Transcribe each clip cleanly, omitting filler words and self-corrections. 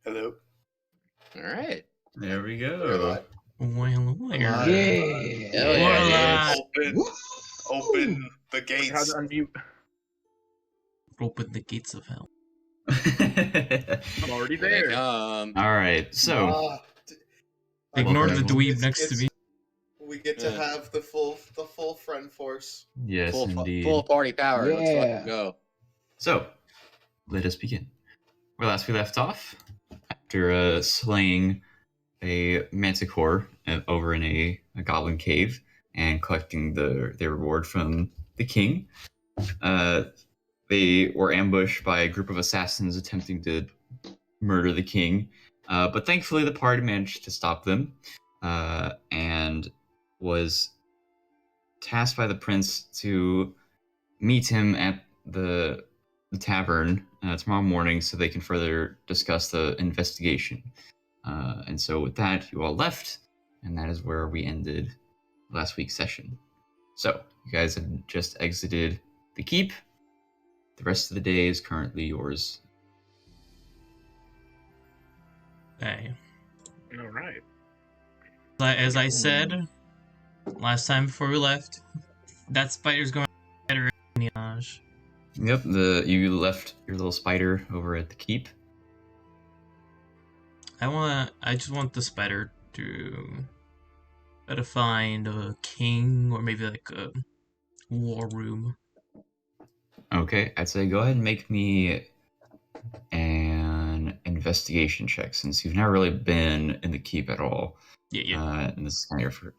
Hello. All right. There we go. Well, Yeah. Yeah. Open the How gates. to unmute? open the gates of hell. I'm already Here they there. come. All right, so Ignore welcome. the dweeb next to me. We get to have the full friend force. yes, indeed. Full party power. Yeah. Let's fucking go. So, let us begin. Where last we left off, after slaying a manticore over in a goblin cave and collecting their reward from the king, they were ambushed by a group of assassins attempting to murder the king. But thankfully, the party managed to stop them and was tasked by the prince to meet him at the tavern tomorrow morning so they can further discuss the investigation. And so with that, you all left, and that is where we ended last week's session. So you guys have just exited the keep. The rest of the day is currently yours. Hey. All right. As I said last time before we left, that spider's going better in Niage. Yep, you left your little spider over at the keep. I just want the spider to try to find a king or maybe like a war room. Okay, I'd say go ahead and make me an investigation check since you've never really been in the keep at all. Yeah. And this is kind of your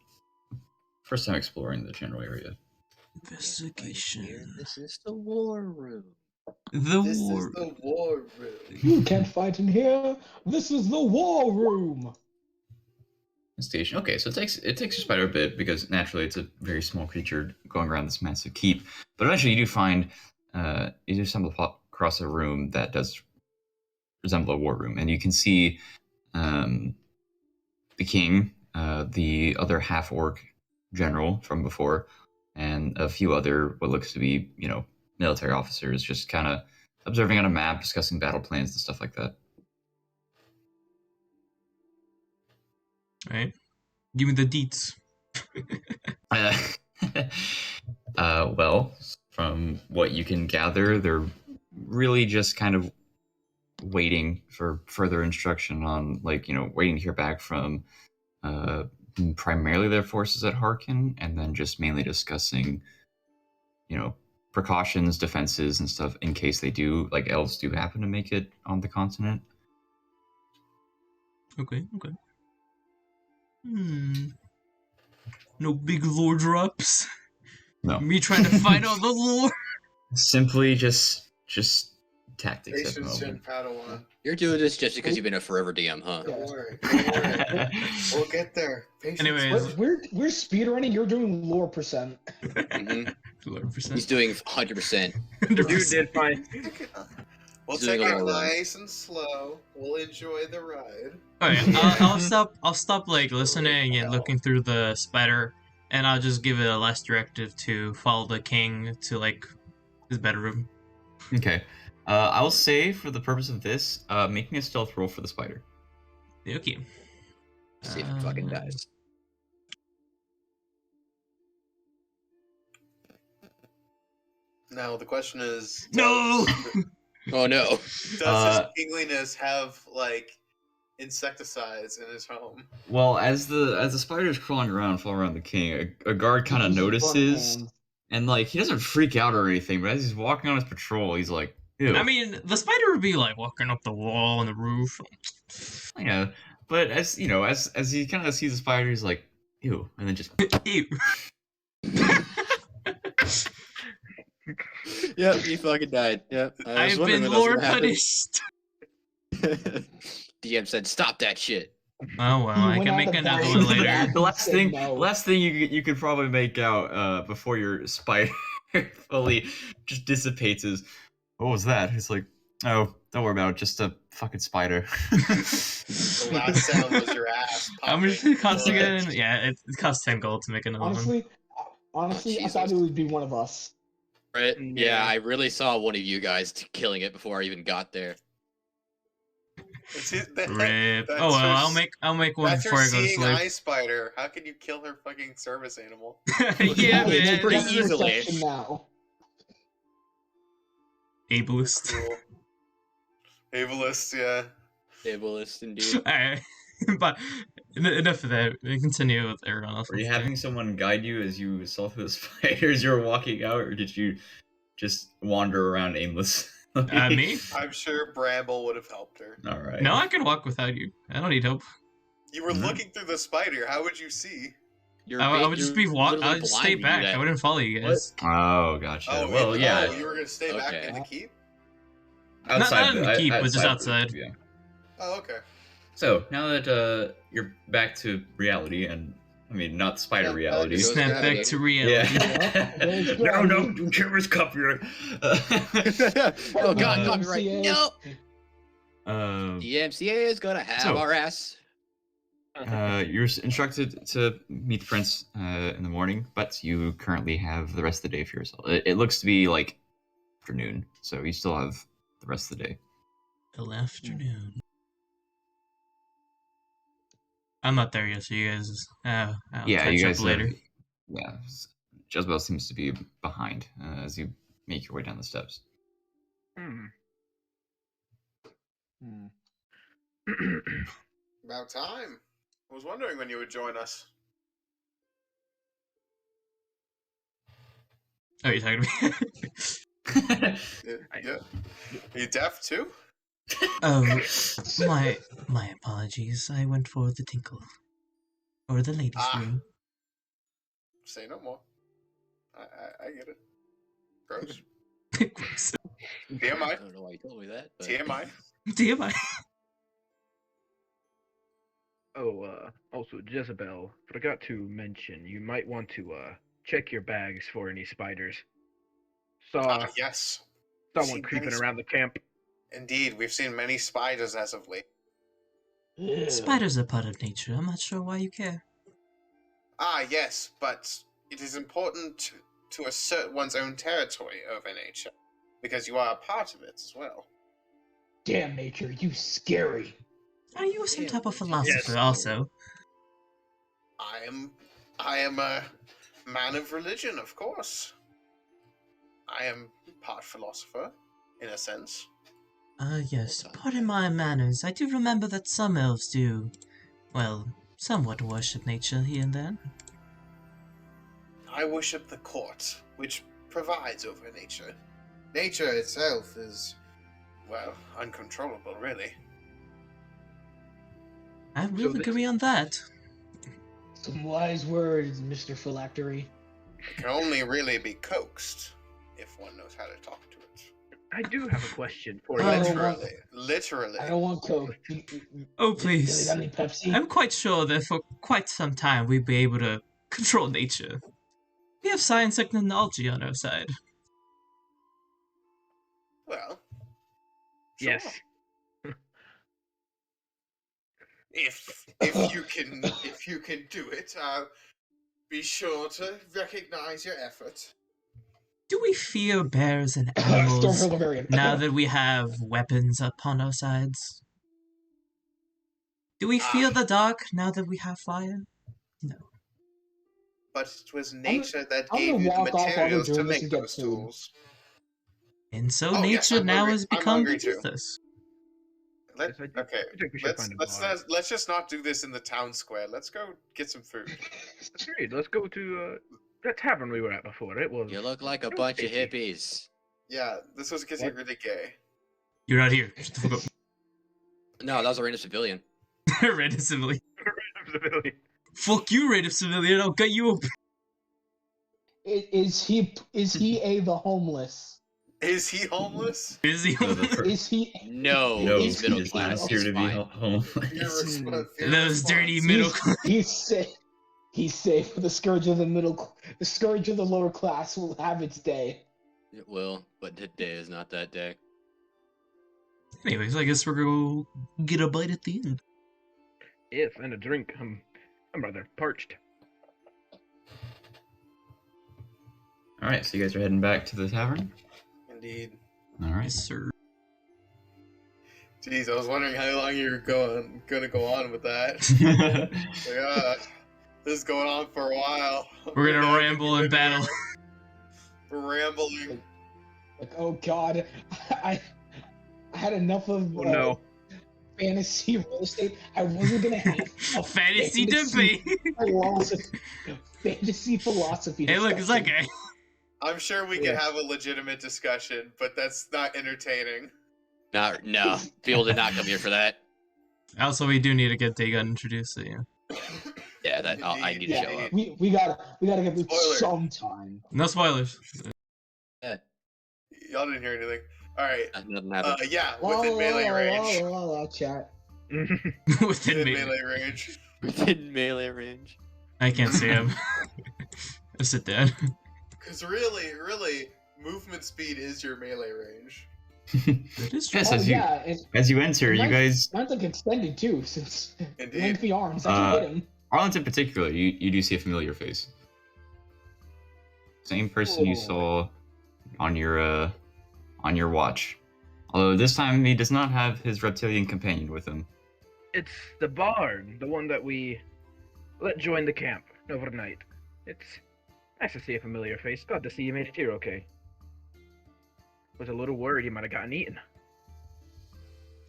first time exploring the general area. Investigation. This is the war room. The This war. is the war room. You can't fight in here. This is the war room. Station. Okay, so it takes your spider a bit because naturally it's a very small creature going around this massive keep. But eventually you do find you do stumble across a room that does resemble a war room, and you can see the king, the other half orc general from before, and a few other what looks to be military officers just kind of observing on a map, discussing battle plans and stuff like that. Right. Give me the deets. Well, from what you can gather, they're really just kind of waiting for further instruction on, waiting to hear back from primarily their forces at Harkin, and then just mainly discussing, precautions, defenses, and stuff in case they do, elves do happen to make it on the continent. Okay. No big lore drops. No. Me trying to find all the lore. Simply just tactics at the Patience, moment. Gen Padawan. You're doing this just because you've been a forever DM, huh? Don't worry. We'll get there. Patience. Anyways. We're speedrunning. You're doing lore percent. Mhm. Lore percent. He's doing 100%. You did fine. We'll Doing take a it little run. nice and slow. We'll enjoy the ride. Okay, I'll stop listening and looking through the spider, and I'll just give it a last directive to follow the king to his bedroom. Okay. I will say for the purpose of this, making a stealth roll for the spider. Okay. See if it fucking dies. Now the question is, No! Oh no. does his kingliness have insecticides in his home? Well, as the spider's crawling around, falling around the king, a guard kind of notices, and he doesn't freak out or anything. But as he's walking on his patrol, he's like, "Ew." I mean, the spider would be walking up the wall and the roof. Yeah, but as as he kind of sees the spider, he's like, "Ew," and then just Ew. Yep, he fucking died. Yep. I've been lore punished. DM said, "Stop that shit." Oh well, I can make another one later. The last thing you could probably make out before your spider fully just dissipates is, what was that? It's like, oh, don't worry about it, just a fucking spider. The last sound was your ass. How much did it cost again? Yeah, it costs 10 gold to make another one. Honestly, I Jesus. thought it would be one of us. Right? Yeah, I really saw one of you guys killing it before I even got there. Rip. That's Oh well, her- I'll make one That's her before I go to seeing sleep. eye spider. How can you kill her fucking service animal? Yeah, it's man. pretty depth easily. perception now. Ableist. Cool. Ableist, yeah. Ableist, indeed. Alright. But enough of that. We continue with everyone else. Were you having someone guide you as you saw through the spiders you were walking out, or did you just wander around aimlessly? Me? I'm sure Bramble would have helped her. All right. No, I can walk without you. I don't need help. You were Mhm. looking through the spider. How would you see? I would just be I would just stay back. I wouldn't follow you guys. Oh, gotcha. well, yeah. you were gonna stay back Okay. in the keep? Not in the keep, but just the outside. keep, yeah. Oh, okay. So now that you're back to reality, and I mean not spider Yeah, reality. Goes Snap gravity. back to reality. Yeah. There's no, gravity. camera's copyright. Oh god, Uh, copyright. MCA. No! Um, The MCA is gonna have So- our ass. You're instructed to meet the prince in the morning, but you currently have the rest of the day for yourself. It looks to be like afternoon, so you still have the rest of the day. Till afternoon. I'm not there yet, so you guys. I'll Yeah, catch you up guys later. have- yeah, Jezebel seems to be behind as you make your way down the steps. Hmm. Hmm. About time. I was wondering when you would join us. Oh, you're talking to me? Yeah. Are you deaf too? Oh, my apologies. I went for the tinkle. Or the ladies' Ah. room. Say no more. I get it. Gross. Gross. I TMI. don't know why you told me that. But... TMI. TMI. Also, Jezebel, forgot to mention, you might want to, check your bags for any spiders. Saw Yes. someone seen creeping many around the camp. Indeed, we've seen many spiders as of late. Yeah. Spiders are part of nature. I'm not sure why you care. Ah, yes, but it is important to assert one's own territory over nature, because you are a part of it as well. Damn nature, you scary. Are you some Yeah, type of yes. philosopher also? I am a man of religion, of course. I am part philosopher, in a sense. Yes. Pardon my manners. I do remember that some elves do, well, somewhat worship nature here and there. I worship the court, which provides over nature. Nature itself is, well, uncontrollable, really. I will this- agree on that. Some wise words, Mr. Phylactery. It can only really be coaxed, if one knows how to talk to it. I do have a question for I you. don't want- Literally. I don't want Coke. Oh, You please. got any Pepsi? I'm quite sure that for quite some time we'd be able to control nature. We have science and technology on our side. Well, Yes. sure. If you can do it, be sure to recognize your effort. Do we fear bears and Storm animals Barbarian. now that we have weapons upon our sides? Do we fear the dark now that we have fire? But it was nature that I'm gave gonna you the walk off while we're materials to doing this make and get those food. tools. And so Oh, yes, nature I'm now hungry- has I'm become hungry beneath too. us. Okay, I think we should find a bar. let's just not do this in the town square. Let's go get some food. Agreed. Let's go to that tavern we were at before. It was. You look like a it was bunch of tasty. hippies. Yeah, this was because you're really gay. You're not here. Shut the fuck up. No, that was a random civilian. Random civilian. Civilian. Fuck you, random civilian. I'll gut you up. Is he the homeless? Is he homeless? Is he? So the fir- Is he? No, no, he's he middle does not class. appear He's to be fine. homeless. Your response- your Those dirty response. middle class. He's safe. He's safe. The scourge of the scourge of the lower class will have its day. It will, but today is not that day. Anyways, I guess we're gonna get a bite at the end. Yes, and a drink. I'm rather parched. All right, so you guys are heading back to the tavern. Indeed. All right. Yes, sir. Jeez, I was wondering how long you were gonna go on with that. This is going on for a while. We're gonna now ramble in battle. We're rambling. Like, oh god, I had enough of Oh no. fantasy real estate. I wasn't gonna have a Fantasy debate. Fantasy philosophy. Hey, look, it's that discussion. guy. I'm sure we could have a legitimate discussion, but that's not entertaining. No, people did not come here for that. Also, we do need to get Dagon introduced to you. Yeah, I need to show up. We gotta get through Spoiler. sometime. No spoilers. Y'all didn't hear anything. All right. Nothing happened. Yeah, within melee range. Chat. Within melee. melee range. Within melee range. I can't see him. I sit down. Because really, movement speed is your melee range. That is true. Yes, Oh, as you enter, you guys. Mine's like extended too, since Indeed. lengthy arms. I can hit him. Arlington in particular, you do see a familiar face. Same person you saw on your watch. Although this time he does not have his reptilian companion with him. It's the bard, the one that we let join the camp overnight. It's nice to see a familiar face. Glad to see you made it here okay. Was a little worried you might have gotten eaten.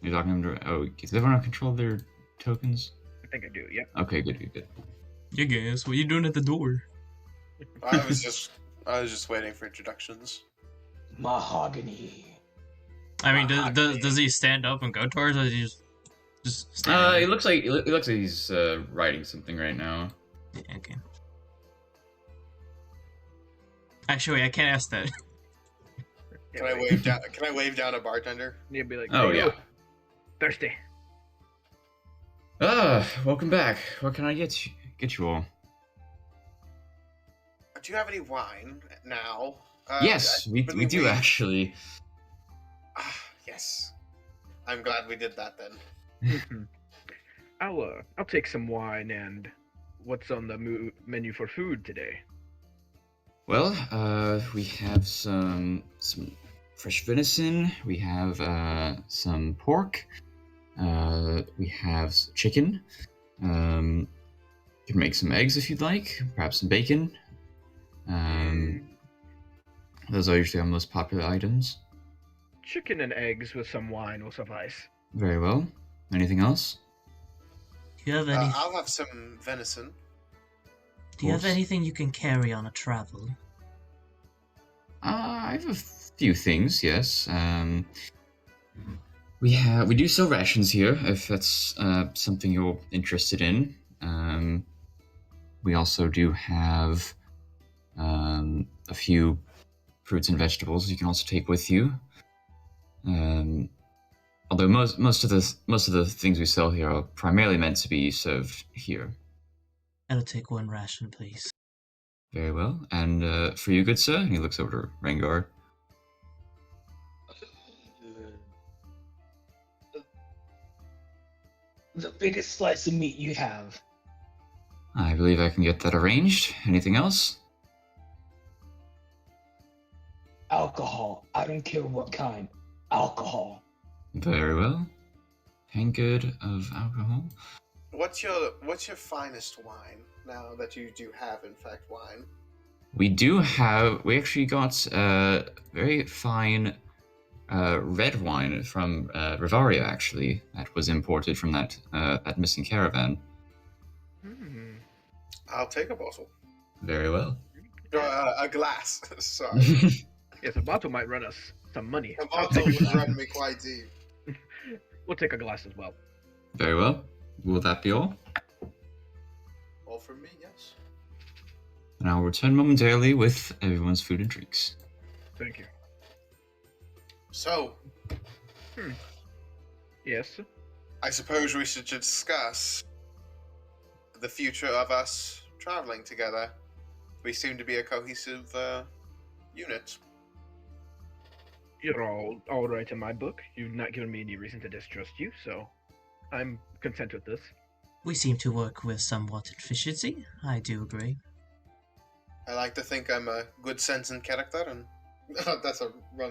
You're talking to him. Oh, does everyone have control of their tokens? I think I do, yep. Okay, good. You guys, what are you doing at the door? I was just waiting for introductions. Mahogany. I mean, does he stand up and go towards us? Or does he just stand? It looks like he's writing something right now. Yeah, okay. Actually, wait, I can't ask that. Can I wave down? Can I wave down a bartender? You'd be like, Oh "Hey, yeah. yo, thirsty." Welcome back. What can I get you all? Do you have any wine now? Yes, we do actually. Yes. I'm glad we did that then. I'll take some wine and what's on the menu for food today? Well, we have some fresh venison. We have some pork. We have chicken. You can make some eggs if you'd like. Perhaps some bacon. Those are usually our most popular items. Chicken and eggs with some wine will suffice. Very well. Anything else? Do you have any? I'll have some venison. Do you have course. anything you can carry on a travel? I have a few things. Yes. We do sell rations here if that's something you're interested in. We also do have a few fruits and vegetables you can also take with you. Although most of the things we sell here are primarily meant to be served here. I'll take one ration, please. Very well. And for you, good sir? And he looks over to Rengar. The biggest slice of meat you have. I believe I can get that arranged. Anything else? Alcohol. I don't care what kind. Alcohol. Very well. Tankard of alcohol. What's your finest wine now that you do have in fact wine? We actually got very fine red wine from Rivaria, actually, that was imported from that missing caravan. I'll take a bottle. Very well. A glass. Sorry. Yes, a bottle might run us some money. A bottle would run me quite deep. We'll take a glass as well. Very well. Will that be all? All from me, yes. And I'll return momentarily with everyone's food and drinks. Thank you. So, Yes. I suppose we should discuss the future of us traveling together. We seem to be a cohesive unit. You're all right in my book. You've not given me any reason to distrust you, so I'm content with this. We seem to work with somewhat efficiency. I do agree. I like to think I'm a good sense in character, and that's a wrong.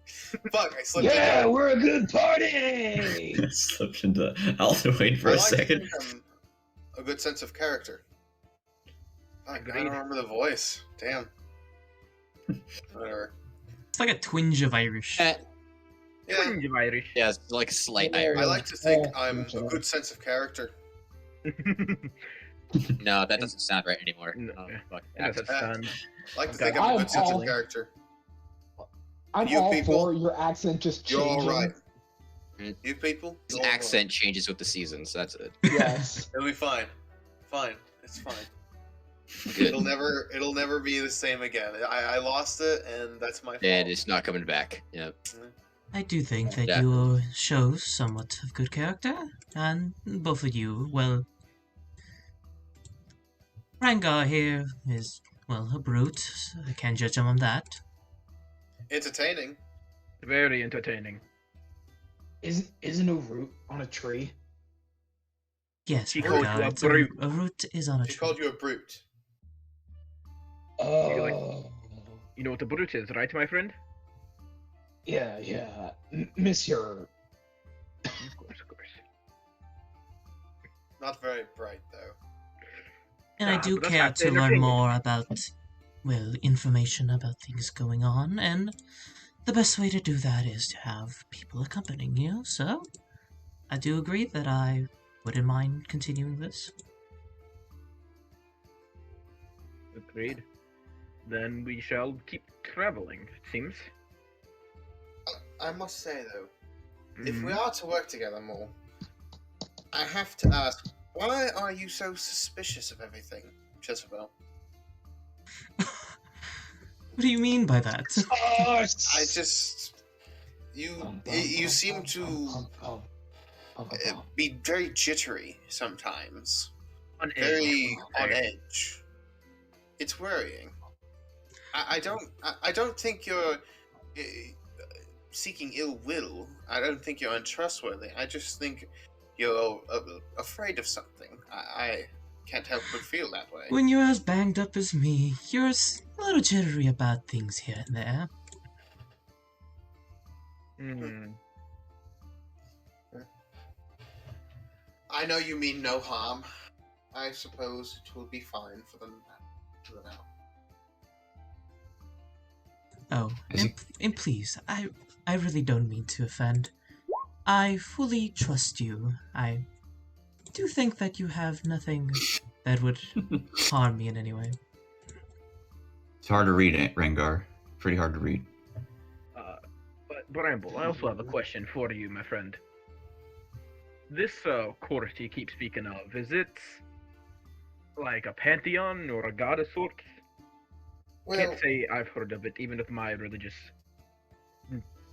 Fuck, I slipped Yeah, in. we're a good party. Slipped into Alderwayne for I a like to second. think I'm a good sense of character. Fuck, I Agreed. don't remember the voice. Damn. Whatever. It's like a twinge of Irish. Eh, Yeah, Twinge of Irish. yeah, it's like slight Yeah. Irish. I like to think Yeah, I'm much a of good sense of character. No, that doesn't sound right anymore. No, Oh, fuck. That's a stun. I like to Okay. think I'm a I'm good sense all- of character. I'm You all people, for your accent just You're changing. all right. Mm. You people, His you're all accent changes with the seasons. That's it. Yes. right. It'll be fine. Fine. It's fine. Good. It'll never be the same again. I lost it, and that's my fault. And it's not coming back. Yeah. I do think that Yeah. you show somewhat of good character, and both of you, well, Rangar here is, well, a brute. So I can't judge him on that. Entertaining. Very entertaining. Isn't a root on a tree? Yes, She called you a Rangar, it's brute. a root is on a She tree. called you a brute. Oh. You know what a brute is, right, my friend? Yeah. Monsieur. Of course, of course. Not very bright though. And I Ah, do but that's care not to learn entertaining. more about, well, information about things going on, and the best way to do that is to have people accompanying you, so I do agree that I wouldn't mind continuing this. Agreed. Then we shall keep traveling, it seems. I must say though, if Mhm. we are to work together more, I have to ask, why are you so suspicious of everything, Jezebel? What do you mean by that? I just, you seem to be very jittery sometimes, On edge. very on Okay. edge. It's worrying. I don't think you're seeking ill will. I don't think you're untrustworthy. I just think you're afraid of something. I can't help but feel that way. When you're as banged up as me, you're a little jittery about things here and there. Hmm. I know you mean no harm. I suppose it will be fine for the now. Oh, Is and please, I really don't mean to offend. I fully trust you. I do think that you have nothing that would harm me in any way. It's hard to read it, Rengar. Pretty hard to read. But Bramble, I also have a question for you, my friend. This court you keep speaking of, is it like a pantheon or a god of sorts? Well, Can't say I've heard of it, even with my religious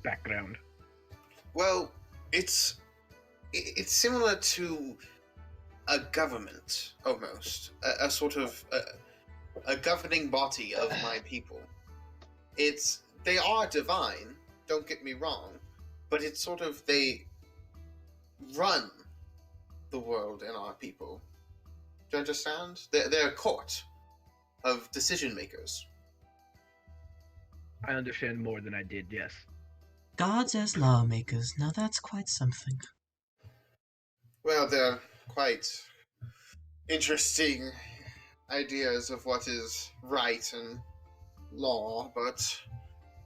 background. well, it's similar to a government almost, a sort of a governing body of my people. They are divine. Don't get me wrong, but it's sort of they run the world in our people. Do you understand? They're a court of decision makers. I understand more than I did, yes. Gods as lawmakers, now that's quite something. Well, they're quite interesting ideas of what is right and law, but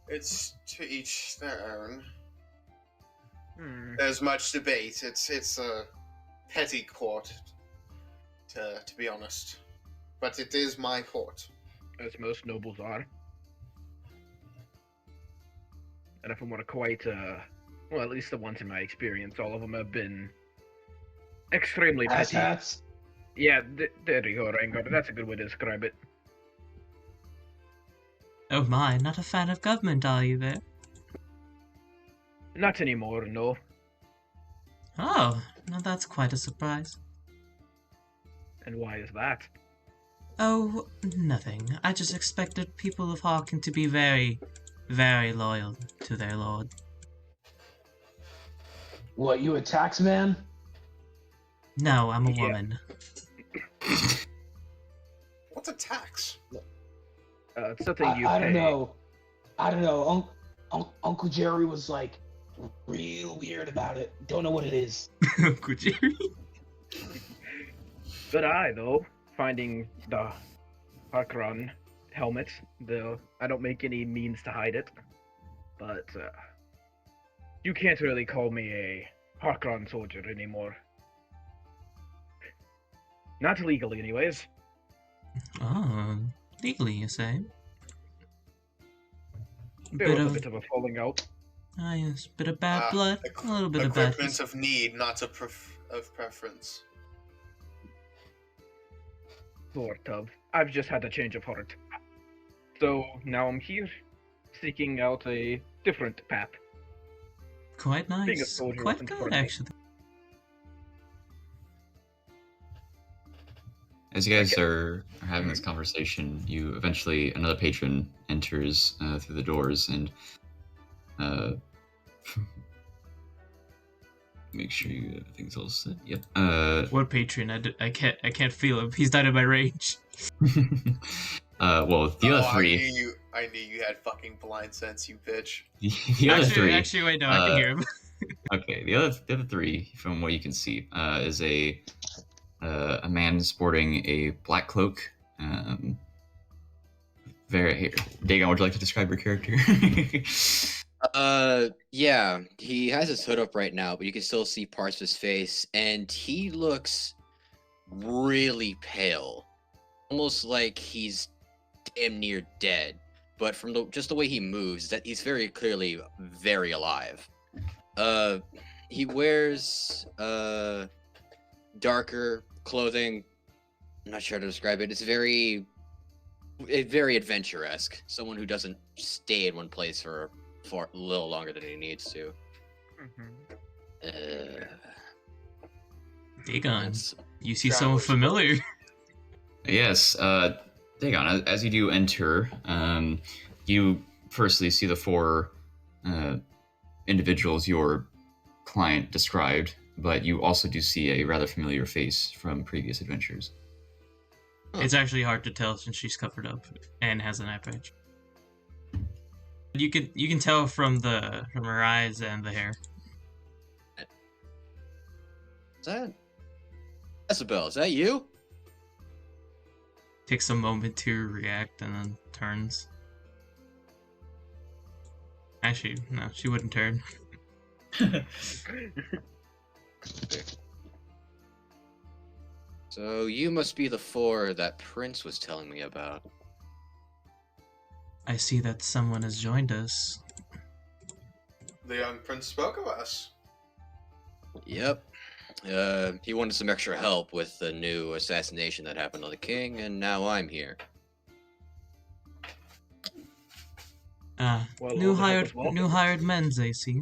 it's to each their own. Hmm. There's much debate. It's a petty court, to be honest, but it is my court. As most nobles are. And if I'm gonna quite, well, at least the ones in my experience, all of them have been extremely petty. Asshats. Yeah, there you go, Rengar. That's a good way to describe it. Oh my, not a fan of government, are you there? Not anymore, no. Oh, now that's quite a surprise. And why is that? Oh, nothing. I just expected people of Harkin to be very, very loyal to their lord. What, you a tax man? No, I'm a Yeah. woman. What's a tax? It's something you I pay. don't know. I don't know. Uncle Jerry was like real weird about it. Don't know what it is. Uncle Jerry. Good eye, though, finding the Harkran helmet. Though I don't make any means to hide it. But you can't really call me a Harkran soldier anymore. Not legally, anyways. Oh, legally, you say? There was a bit of a falling out. Ah, yes, bit of bad blood, a little bit of bad. Equipment of need, not of preference. Sort of. I've just had a change of heart. So now I'm here, seeking out a different path. Quite Being a nice. soldier Quite wasn't for good, me. actually. As you guys are having this conversation, you eventually another patron enters through the doors and make sure you everything's all set. Yep. What patron? I can't feel him. He's not in my range. Well, the other three. I knew you had fucking blind sense, you bitch. The other three. Actually, wait, no, I can hear him. Okay, the other three, from what you can see, is a man sporting a black cloak. Very. Dagon, would you like to describe your character? Yeah, he has his hood up right now, but you can still see parts of his face, and he looks really pale, almost like he's damn near dead. But from just the way he moves, that he's very clearly very alive. He wears darker clothing. I'm not sure how to describe it. It's very adventure-esque. Someone who doesn't stay in one place for a little longer than he needs to. Dagon, That's- you see Travelers someone familiar. Yes, Dagon, as you do enter, you firstly see the four individuals your client described, but you also do see a rather familiar face from previous adventures. It's actually hard to tell since she's covered up and has an eye patch. You can tell from her eyes and the hair. Is that Isabel? Is that you? Takes a moment to react and then turns. Actually, no, she wouldn't turn. So you must be the four that Prince was telling me about. I see that someone has joined us. The young prince spoke of us. Yep. He wanted some extra help with the new assassination that happened on the king, and now I'm here. Ah, Well, new all the help is hired welcome. men's, I see.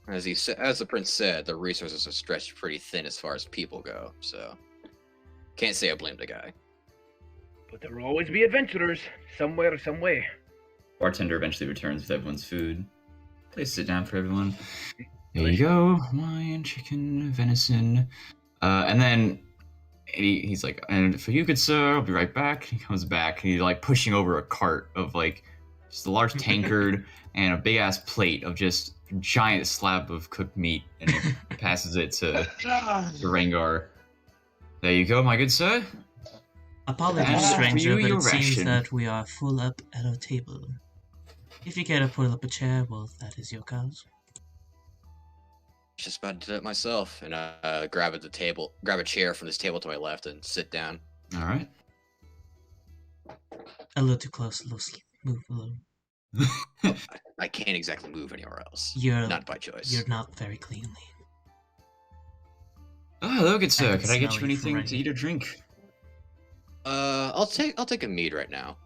As the prince said, the resources are stretched pretty thin as far as people go, so can't say I blame the guy. But there will always be adventurers, somewhere, some way. Bartender eventually returns with everyone's food. Places it down for everyone. There you go. Wine, chicken, venison. And then he's like, and for you, good sir, I'll be right back. He comes back and he's like pushing over a cart of like just a large tankard and a big ass plate of just a giant slab of cooked meat, and he passes it to Rengar. There you go, my good sir. Apologies, And for stranger, you, but your it seems ration. that we are full up at our table. If you care to pull up a chair, well, that is your cause. Just about to do it myself, and grab a chair from this table to my left, and sit down. All right. A little too close, move a little. I can't exactly move anywhere else. You're Not by choice. You're not very cleanly. Oh, hello, good sir. can Can I get smell you you from anything right to eat or drink? I'll take a mead right now.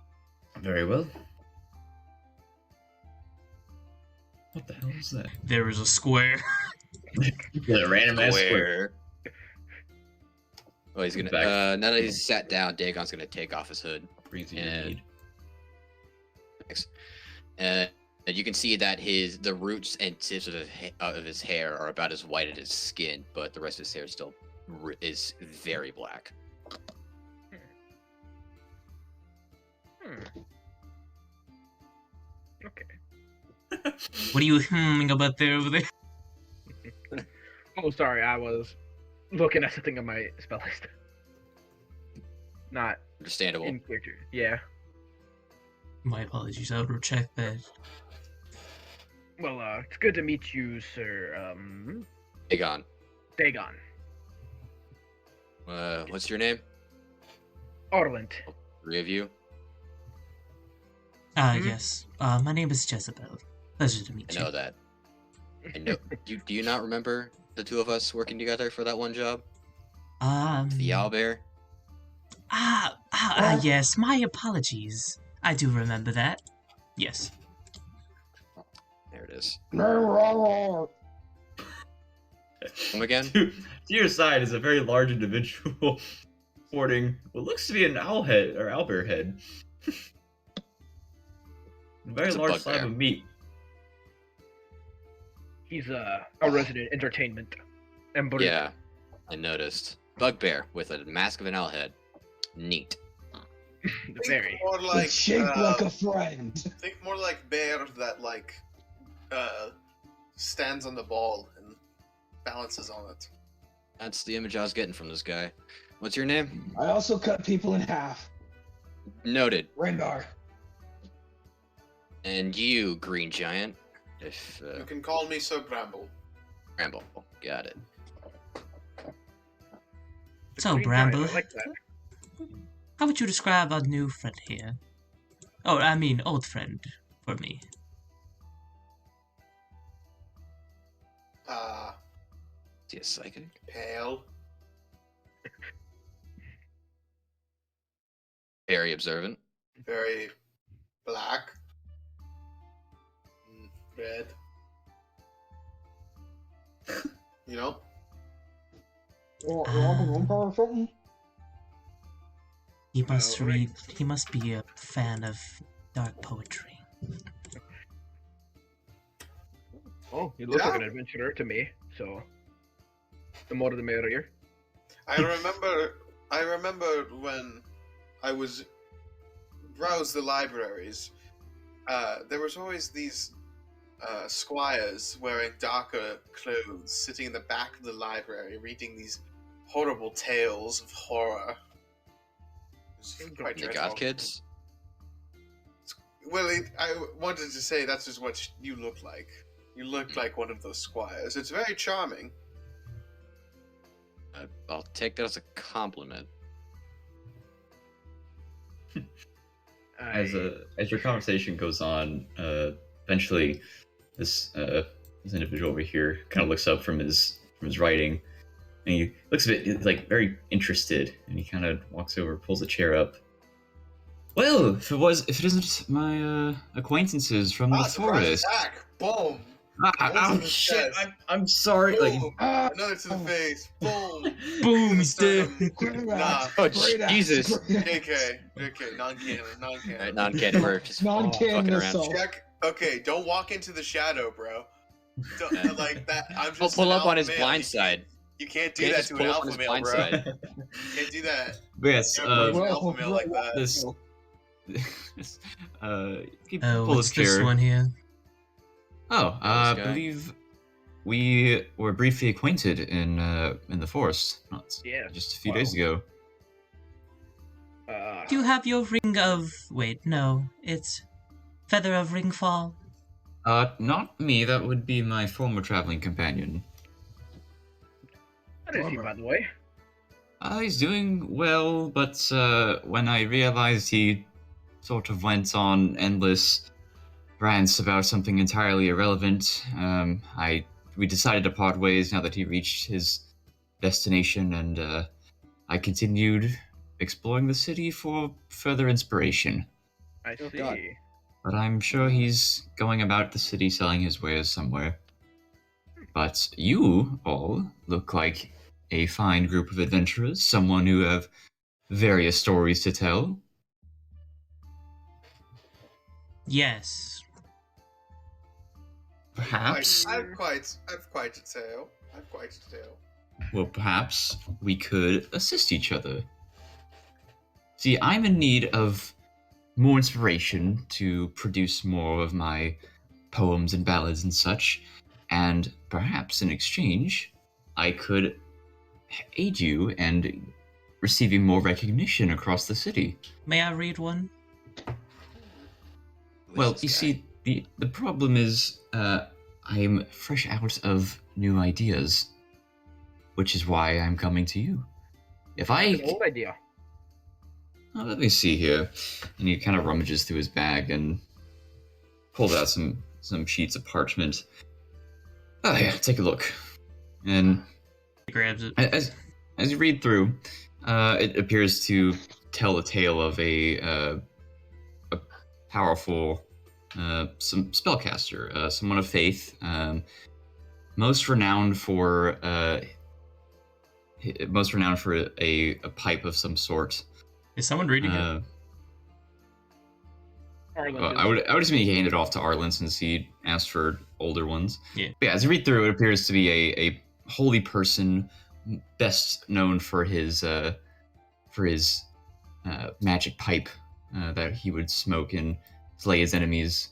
Very well. What the hell is that? There is a square. Yeah, random ass square. Square. Oh, he's gonna. Back. Now that he's sat down, Dagon's gonna take off his hood. Breathe your And- mead. Thanks. And you can see that the roots and tips of his hair are about as white as his skin, but the rest of his hair still is very black. Okay. What are you humming about there over there? Oh, sorry, I was looking at something on my spell list. Not Understandable. in character. Yeah. My apologies, I will check that. Well, it's good to meet you, Sir, Dagon. Dagon. What's your name? Orland. Three of you. Yes. My name is Jezebel. Pleasure to meet I you. know that. I know. Do you not remember the two of us working together for that one job? The owlbear? Yes, my apologies. I do remember that. Yes. There it is. Roar. Come again? To your side is a very large individual sporting what looks to be an owl head or owlbear head. A very It's a large slab bugbear. of meat. He's a resident entertainment. And Yeah, I noticed. Bugbear with a mask of an owl head. Neat. Think Very. more like It's shaped like a friend. think more like bear that stands on the ball and balances on it. That's the image I was getting from this guy. What's your name? I also cut people in half. Noted. Rendar. And you, Green Giant. If You can call me Sir Bramble. Ramble. Got it. So, Green giant, Bramble, I like that. how would you describe our new friend here? Oh, I mean, old friend for me. Is he a psychic? Pale. Very observant. Very black. Red. You know? Or or something. He must right. read. He must be a fan of dark poetry. Oh, you look like Yeah. an adventurer to me, so the more the merrier. I remember when I was browse the libraries. There was always these squires wearing darker clothes, sitting in the back of the library, reading these horrible tales of horror. It was quite The dreadful. goth kids? Well, I wanted to say that's just what you look like. You look like one of those squires. It's very charming. I'll take that as a compliment. As your conversation goes on, eventually this individual over here kind of looks up from his writing, and he looks a bit like very interested, and he kind of walks over, pulls a chair up. Well, if it isn't my acquaintances from the Surprise forest. attack! Boom! Ah, One to oh the shit! chest. I'm sorry. Like, Boom! Ah, Another to the face. Boom! Boom, To the sternum. great Nah. axe, Oh, great axe, Jesus. great axe. JK, non-canon, non-canon. Alright, non-canon, we're just Non-canon fucking around. assault. Check. Okay, don't walk into the shadow, bro. Don't, like that. I'm I'll just. pull an up on alpha his male. blind side. You can't do Can't that just to an pull up on alpha his male, blind bro. side. You can't do that. but yes, You can't approach an Well, alpha male like that. this he Oh, pull what's his chair. this one here? Oh, I This guy? believe we were briefly acquainted in the forest, not Yeah. just a few Wow. days ago. Do you have your ring of... Wait, no. It's Feather of Ringfall? Not me. That would be my former traveling companion. How is he, by the way? He's doing well, but when I realized he sort of went on endless rants about something entirely irrelevant, we decided to part ways now that he reached his destination, and I continued exploring the city for further inspiration. I Oh, see. God. But I'm sure he's going about the city selling his wares somewhere. But you all look like a fine group of adventurers, someone who have various stories to tell. Yes. Perhaps, I've quite a tale. I've quite a tale. well, perhaps we could assist each other. See, I'm in need of more inspiration to produce more of my poems and ballads and such, and perhaps in exchange, I could aid you and receiving more recognition across the city. May I read one? Well, This you guy. see, the problem is, I'm fresh out of new ideas, which is why I'm coming to you. If That's I, an old idea. let me see here, and he kind of rummages through his bag and pulls out some sheets of parchment. Oh yeah, take a look. And He grabs it. as you read through, it appears to tell the tale of a powerful some spellcaster, someone of faith, most renowned for a pipe of some sort. Is someone reading it? Arlen I would assume he handed it off to Arlen since he asked for older ones. Yeah. But yeah, as you read through, it appears to be a holy person, best known for his magic pipe that he would smoke and slay his enemies.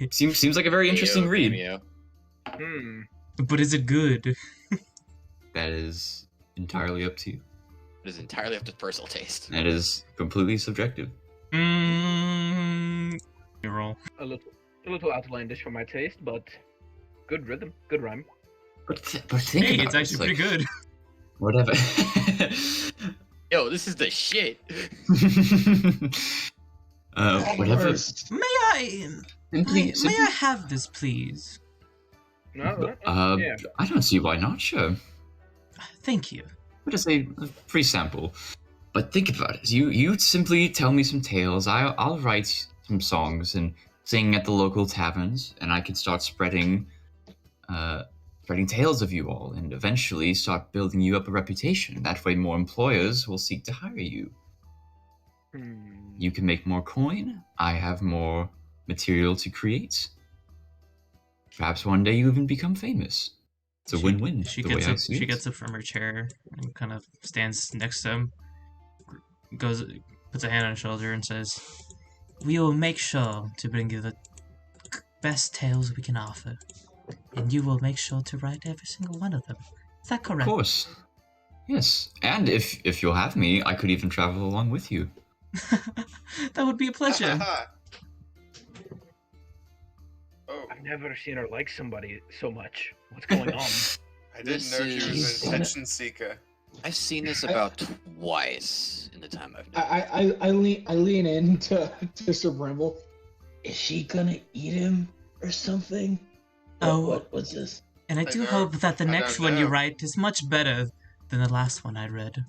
Seems like a very interesting read. Cameo. Hmm. But is it good? That is entirely up to you. It is entirely up to personal taste. That is completely subjective. Mm, you roll. A little outlandish for my taste, but good rhythm, good rhyme. But think Hey, about it's it. actually pretty like, good. Whatever. Yo, this is the shit. Whatever. First. May I may I have this, please? No, yeah. I don't see why not. Sure. Thank you. Just a free sample. But think about it. You simply tell me some tales. I'll write some songs and sing at the local taverns, and I can start spreading tales of you all, and eventually start building you up a reputation. That way, more employers will seek to hire you. Hmm. You can make more coin. I have more material to create. Perhaps one day you even become famous. It's a win-win. She the way gets I up. see She it. gets up from her chair and kind of stands next to him. Puts a hand on his shoulder and says, "We will make sure to bring you the best tales we can offer, and you will make sure to write every single one of them. Is that Of correct?" course. Yes, and if you'll have me, I could even travel along with you. That would be a pleasure. Oh, I've never seen her like somebody so much. What's going on? I didn't This know she was is- an attention seeker. I've seen this about twice in the time I've known. I lean in to Sir Bramble. Is she gonna eat him or something? What's this? And I I do don't- hope that the I next don't one you know. write is much better than the last one I read.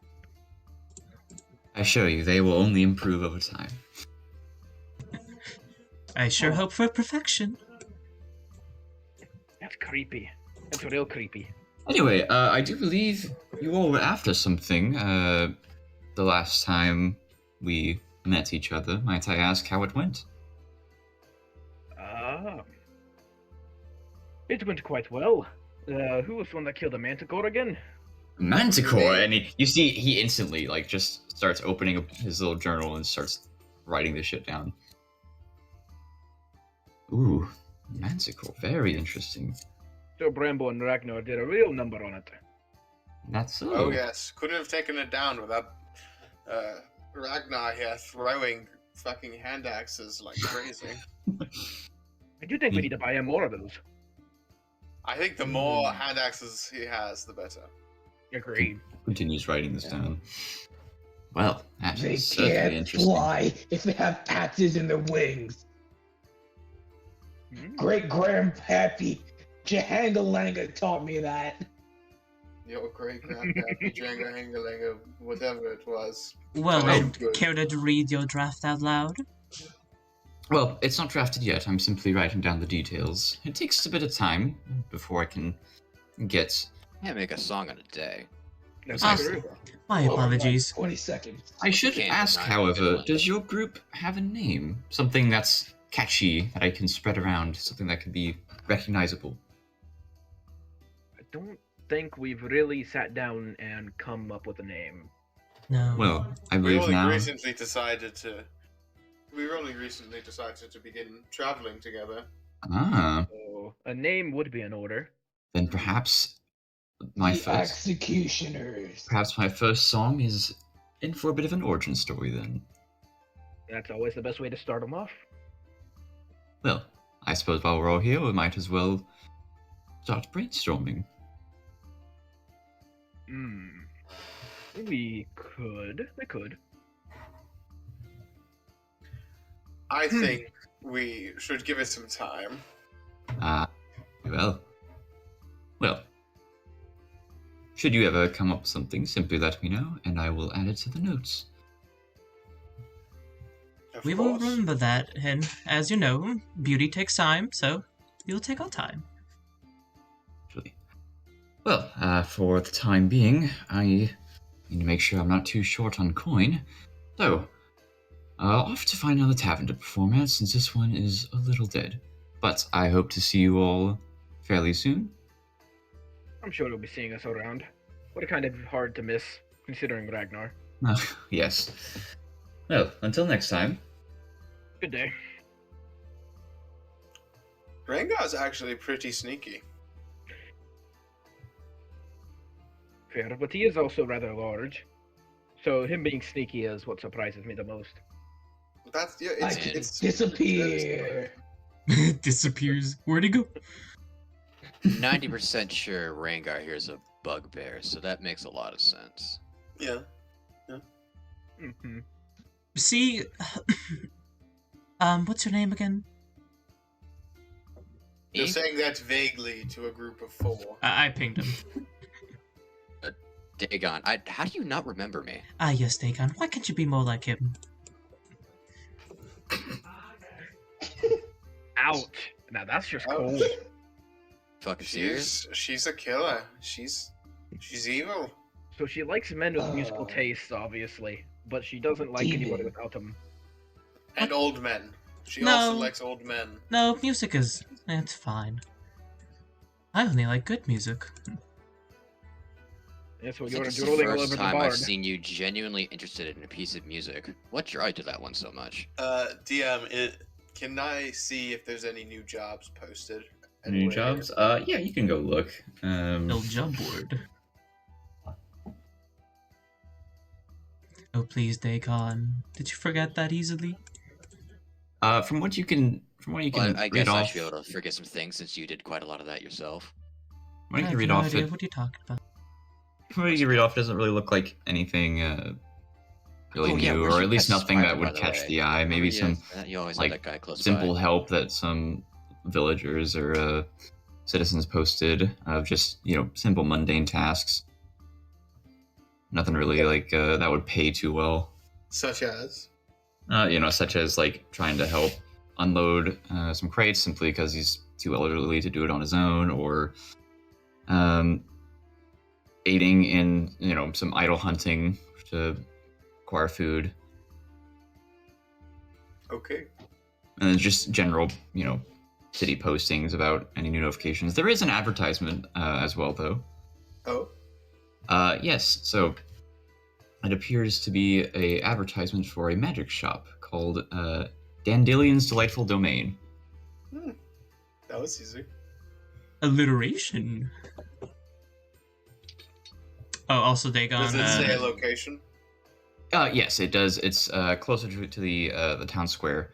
I assure you, they will only improve over time. I sure hope for perfection. That's creepy. That's real creepy. Anyway, I do believe you all were after something the last time we met each other. Might I ask how it went? It went quite well. Who was the one that killed the manticore again? Manticore, and you see he instantly just starts opening up his little journal and starts writing this shit down. Ooh, Manticore, very interesting. So Bramble and Ragnar did a real number on it. That's so. Oh yes, couldn't have taken it down without Ragnar here throwing fucking hand axes like crazy. I do think we need to buy him more of those. I think the more hand axes he has, the better. Agreed. Continues writing this down. Well, that They is certainly can't interesting. fly if they have axes in their wings. Hmm. Great grandpappy Jahangalanga taught me that. Your great grandpappy Jenga Hingalinga, whatever it was. Well, Oh, then, good. care to read your draft out loud? Well, it's not drafted yet. I'm simply writing down the details. It takes a bit of time before I can get. Can't make a song in a day. That's Awesome. true. My apologies. 20 seconds. I should Can't ask, design however, it. does your group have a name? Something that's catchy that I can spread around, something that could be recognizable. I don't think we've really sat down and come up with a name. No. Well, I We believe only now. recently decided to we've only recently decided to begin traveling together. Ah, So a name would be in order. then perhaps my The first executioners. song is in for a bit of an origin story then. That's always the best way to start them off. Well, I suppose while we're all here, we might as well start brainstorming. We could. We could. I think we should give it some time. Ah, well. Should you ever come up with something, simply let me know, and I will add it to the notes. Of We will course. remember that, and as you know, beauty takes time, so we'll take our time. Actually. Well, for the time being, I need to make sure I'm not too short on coin. So, off to find another tavern to perform at, since this one is a little dead. But I hope to see you all fairly soon. I'm sure you'll be seeing us around. What a kind of hard to miss, considering Ragnar. Yes. Well, until next time. Good day. Rengar's actually pretty sneaky. Fair, but he is also rather large. So him being sneaky is what surprises me the most. That's yeah. I It's, can it's disappear. Disappears. Where'd he go? 90% sure Rangar here is a bugbear, so that makes a lot of sense. Yeah. Mm-hmm. See, what's your name again? You're Me? saying that vaguely to a group of 4. I pinged him. Dagon, how do you not remember me? Ah, yes, Dagon. Why can't you be more like him? Ouch! Now that's just Oh. cold. Fucking serious? She's a killer. She's evil. So she likes men with musical tastes, obviously, but she doesn't like Demon. anybody without them. And old men. She No. also likes old men. No, music is... it's fine. I only like good music. That's what I think you're it's the drooling all first over the time I've bard. seen you genuinely interested in a piece of music. What drew you to that one so much? DM, can I see if there's any new jobs posted? New anywhere? jobs? Yeah, you can go look. El job board. Oh, please, Dagon. Did you forget that easily? From what you can Well, I read guess I off, should be able to forget some things since you did quite a lot of that yourself. what you I can have read no off, idea it, what you're talking about. from what you can read off, it doesn't really look like anything really Oh, yeah, new, where's or your at least pet nothing subscriber, that by would the catch way? the eye. Maybe some You always like, have that guy close simple by. help that some villagers or citizens posted of just simple mundane tasks. Nothing really like that would pay too well. Such as? Such as like trying to help unload some crates simply because he's too elderly to do it on his own, or aiding in some idle hunting to acquire food, Okay. and then just general city postings about any new notifications. There is an advertisement as well, though. Oh. Yes, so it appears to be a advertisement for a magic shop called Dandelion's Delightful Domain. That was easy. Alliteration. Oh, also Dagon. Does it say a location? Yes, it does. It's closer to the town square,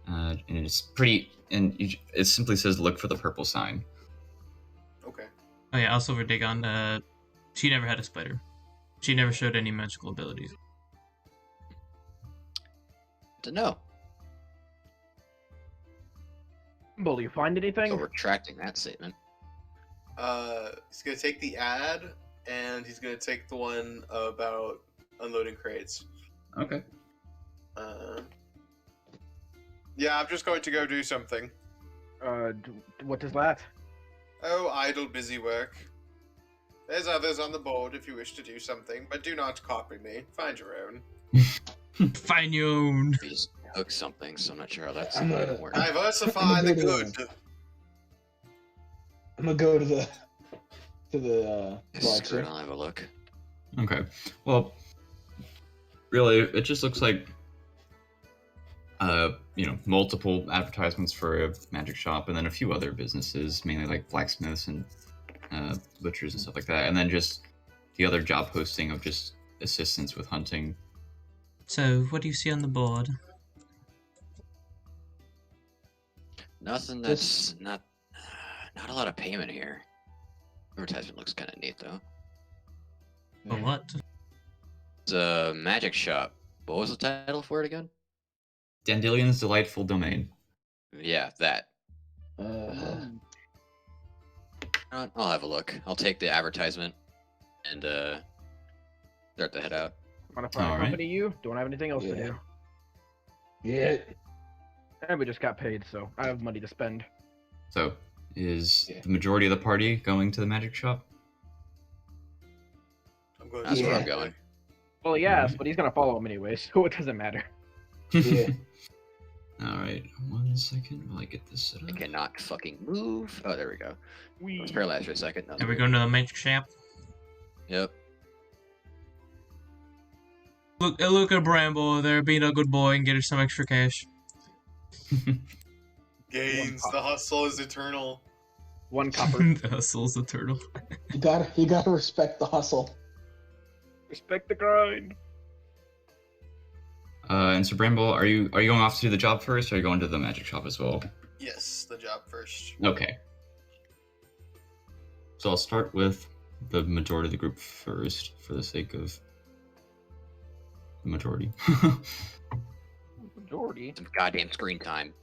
and it's pretty. And it simply says, "Look for the purple sign." Okay. Oh yeah, also for Dagon, she never had a spider. She never showed any magical abilities. To know. Will you find anything? So retracting that statement. He's gonna take the ad, and he's gonna take the one about unloading crates. Okay. Yeah, I'm just going to go do something. What is that? Oh, idle, busy work. There's others on the board if you wish to do something, but do not copy me. Find your own. Find your own. We just hook something, so I'm not sure how that's I'm going a- to work. Diversify the I'm gonna good. I'm gonna go to the Screw it, bar. I'll have a look. Okay. Well, really, it just looks like multiple advertisements for a magic shop, and then a few other businesses, mainly like blacksmiths and butchers and stuff like that, and then just the other job posting of just assistance with hunting. So, what do you see on the board? Nothing that's not a lot of payment here. Advertisement looks kind of neat though. For what? It's a magic shop. What was the title for it again? Dandelion's Delightful Domain. Yeah, that. I'll have a look. I'll take the advertisement and start to head out. Want to accompany you? Don't have anything else to do. Yeah. And we just got paid, so I have money to spend. So, is the majority of the party going to the magic shop? I'm going. That's where I'm going. Well, yes, but he's gonna follow him anyway, so it doesn't matter. Yeah. Alright, 1 second while I get this set I up. cannot fucking move. Oh, there we go. I was paralyzed for a second. Are we going to the magic shop? Yep. Look at Bramble there being a good boy and get her some extra cash. Gains. The hustle is eternal. 1 copper. The hustle's the turtle. You gotta respect the hustle. Respect the grind. And so Bramble, are you going off to do the job first, or are you going to the magic shop as well? Yes, the job first. Okay. So I'll start with the majority of the group first, for the sake of the majority. Majority. Some goddamn screen time.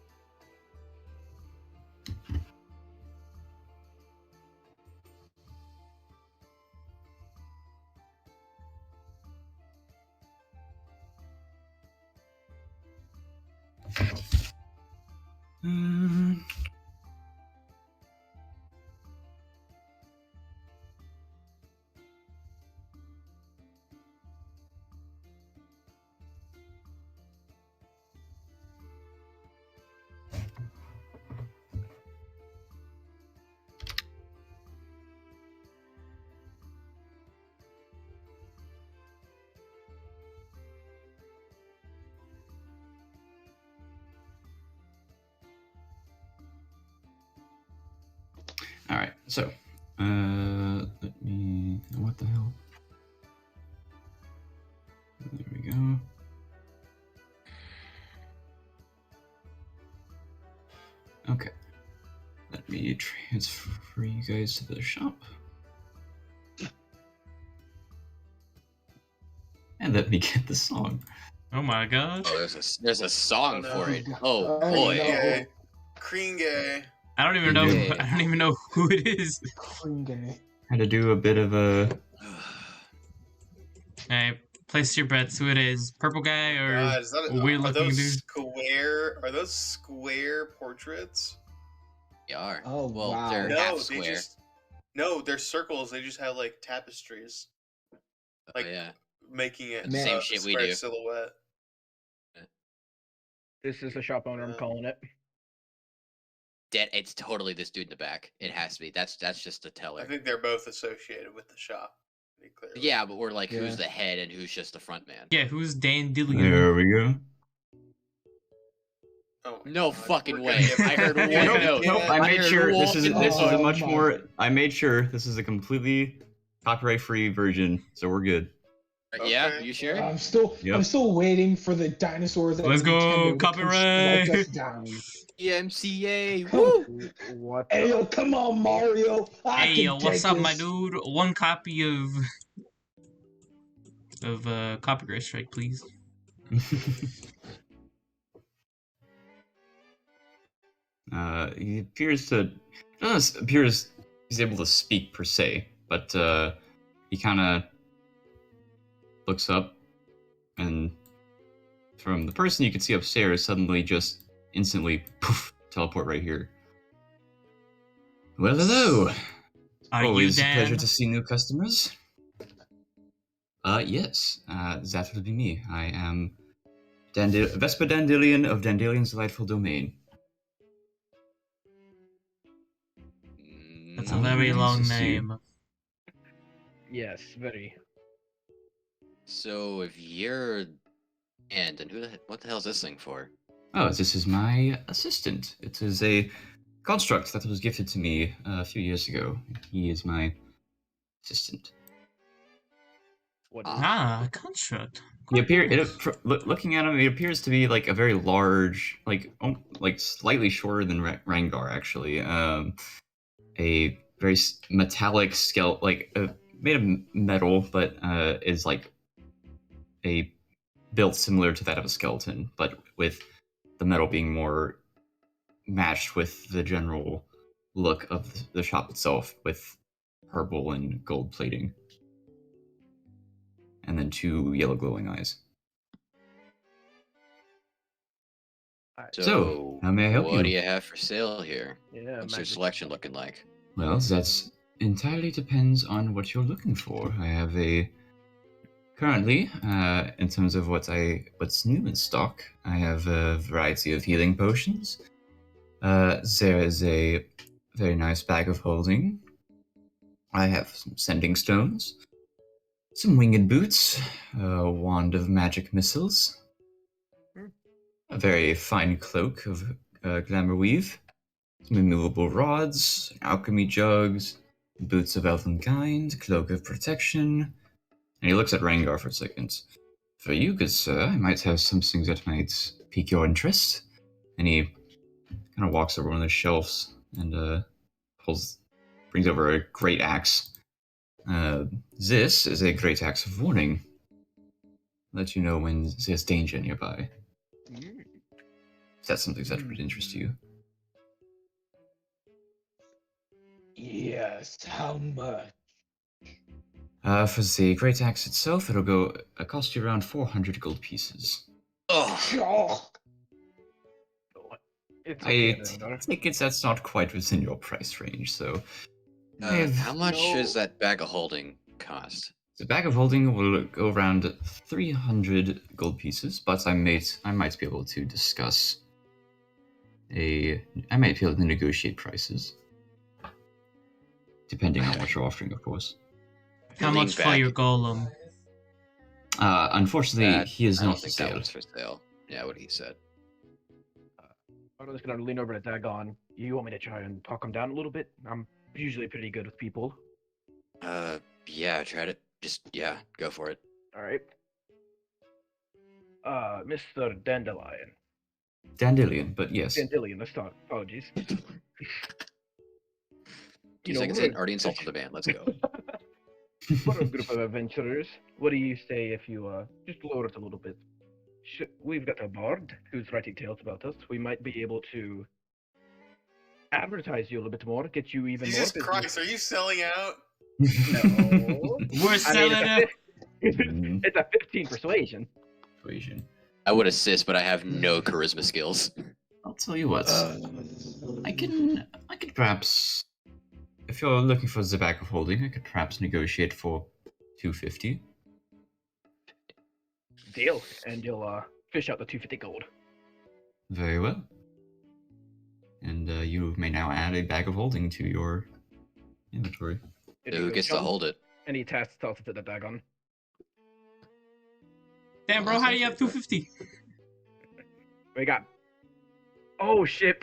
Alright, so, let me, what the hell? There we go. Okay. Let me transfer you guys to the shop. And let me get the song. Oh my god. Oh, there's a song Oh, no. for it. Oh, Oh, boy. no. Gay. Cream gay. I don't even know. Yeah. I don't even know who it is. Kringle. Had to do a bit of a... Alright, place your bets. Who it is? Purple guy or God, is that a weird are looking those dude? square? Are those square portraits? They are. Oh, well, wow. they're No, half they square. just they're circles. They just have like tapestries, like oh, yeah. making it Man. Same a shit we square do. silhouette. This is the shop owner, I'm calling it. It's totally this dude in the back. It has to be. That's just the I teller. think they're both associated with the shop. Pretty clearly. Yeah, but we're like, Yeah. who's the head and who's just the front man? Yeah, who's Dandelion? There we go. Oh my No God, fucking we're way. gonna I heard one get- note. Nope, I I made heard sure this one is a note. much Oh my more. God. I made sure this is a completely copyright-free version, so we're good. Yeah, Okay. you sure? I'm still waiting for the dinosaurs. That Let's go, Nintendo to come copyright. strike us down. EMCA. Come- Woo! What? Hey yo, come on, Mario! I Hey, can yo, what's take up, my this. dude? One copy of copyright strike, please. He doesn't appear as he's able to speak per se, but he kind of looks up, and from the person you can see upstairs, suddenly just instantly poof, teleport right here. Well, hello. Are you Always a pleasure Dan? to see new customers. Yes, that would be me. I am Vespa Dandelion of Dandelion's Delightful Domain. That's a Oh, very nice long to see you. name. Yes, very. So if you're and who what the hell is this thing for? Oh, this is my assistant. It is a construct that was gifted to me a few years ago. He is my assistant. What A construct. He Quite nice. looking at him, it appears to be like a very large, like slightly shorter than Rangar actually. A very metallic skeleton, like made of metal, but is like a built similar to that of a skeleton, but with the metal being more matched with the general look of the shop itself, with purple and gold plating, and then 2 yellow glowing eyes. So, how may I help what do you? you have for sale here? Yeah, What's your magic. selection looking like? Well, that entirely depends on what you're looking for. I have currently, in terms of what's new in stock, I have a variety of healing potions. There is a very nice bag of holding. I have some sending stones, some winged boots, a wand of magic missiles, a very fine cloak of glamour weave, some immovable rods, alchemy jugs, boots of elvenkind, cloak of protection. And he looks at Rangar for a second. For you, good sir, I might have something that might pique your interest. And he kind of walks over one of the shelves and brings over a great axe. This is a great axe of warning. Let you know when there's danger nearby. If that's something that would interest you. Yes, how much? For the great axe itself, it'll cost you around 400 gold pieces. Oh, Oh, It's I okay, Rengar. take it that's not quite within your price range, so... how much does that bag of holding cost? The bag of holding will go around 300 gold pieces, but I might be able to discuss I might be able to negotiate prices. Depending on what you're offering, of course. How Lean much for back. your golem? Unfortunately, That- he is I don't not for think that sale. one's for sale. Yeah, what he said. I'm just gonna lean over to Dagon. You want me to try and talk him down a little bit? I'm usually pretty good with people. Yeah, try to yeah, go for it. All right. Mr. Dandelion. Dandelion, but yes. Dandelion, let's start. Apologies. 2 seconds we're in, already insulted the band. Let's go. we're a group of adventurers. What do you say if you just lower it a little bit? We've got a bard who's writing tales about us. We might be able to advertise you a little bit more, get you even Jesus more Christ, are you selling out? No. We're selling it. It's a 15 persuasion. Persuasion. I would assist, but I have no charisma skills. I'll tell you what. I could perhaps, if you're looking for the bag of holding, I could perhaps negotiate for 250. Deal. And you'll fish out the 250 gold. Very well. And you may now add a bag of holding to your inventory. Who gets to hold it? And he tosses it to the Dagon. Damn, bro, how do you have 250? We got. Oh shit!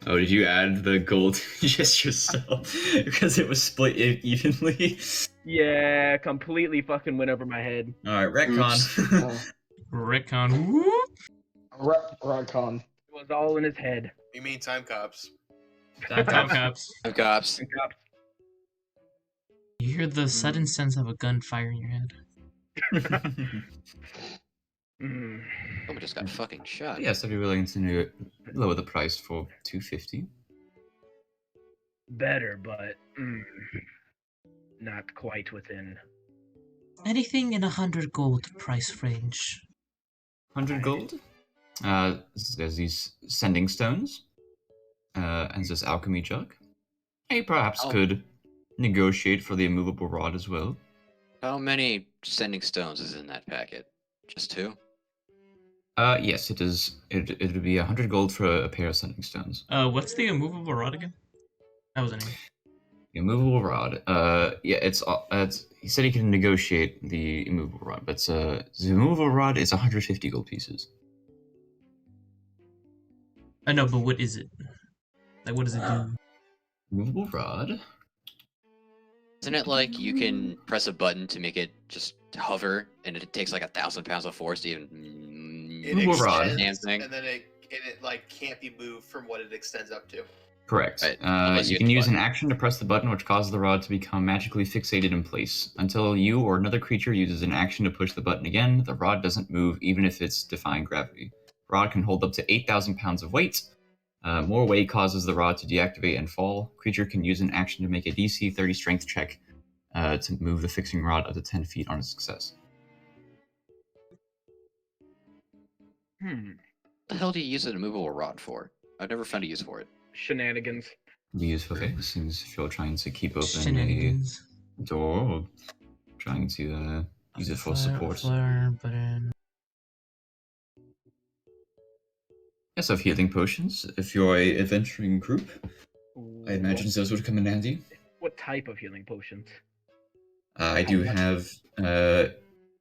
Oh, did you add the gold just yourself? Because it was split evenly? Yeah, completely fucking went over my head. Alright, retcon. Rickon. Whoop. Retcon. It was all in his head. You mean time cops? Time cops. Cops. And cops. You hear the sudden sense of a gunfire in your head. Mm. Someone just got fucking shot. Yes, I'd be willing to lower the price for 250. Better, but not quite within. Anything in 100 gold price range. 100 gold. There's these sending stones. And this alchemy jug. I perhaps could negotiate for the immovable rod as well. How many sending stones is in that packet? Just 2? Yes, it is. It would be 100 gold for a pair of sending stones. What's the immovable rod again? That was a name. Immovable rod. Yeah, it's. He said he can negotiate the immovable rod, but the immovable rod is 150 gold pieces. I know, but what is it? Like, what does it do? Movable rod. Isn't it like you can press a button to make it just hover, and it takes like 1,000 pounds of force to even It Movable rod. extends, Damn thing. and then it like can't be moved from what it extends up to. Correct. Right, unless You you can hit the use an button. action to press the button, which causes the rod to become magically fixated in place. Until you or another creature uses an action to push the button again, the rod doesn't move, even if it's defying gravity. The rod can hold up to 8,000 pounds of weight. More weight causes the rod to deactivate and fall. Creature can use an action to make a DC 30 strength check to move the fixing rod up to 10 feet on a success. Hmm. What the hell do you use an immovable rod for? I've never found a use for it. Shenanigans. Okay, this seems if you're trying to keep open Shenanigans. a door or trying to use it for support. Flare button. Yes, I have healing potions. If you're a adventuring group, I imagine those would come in handy. What type of healing potions? I do have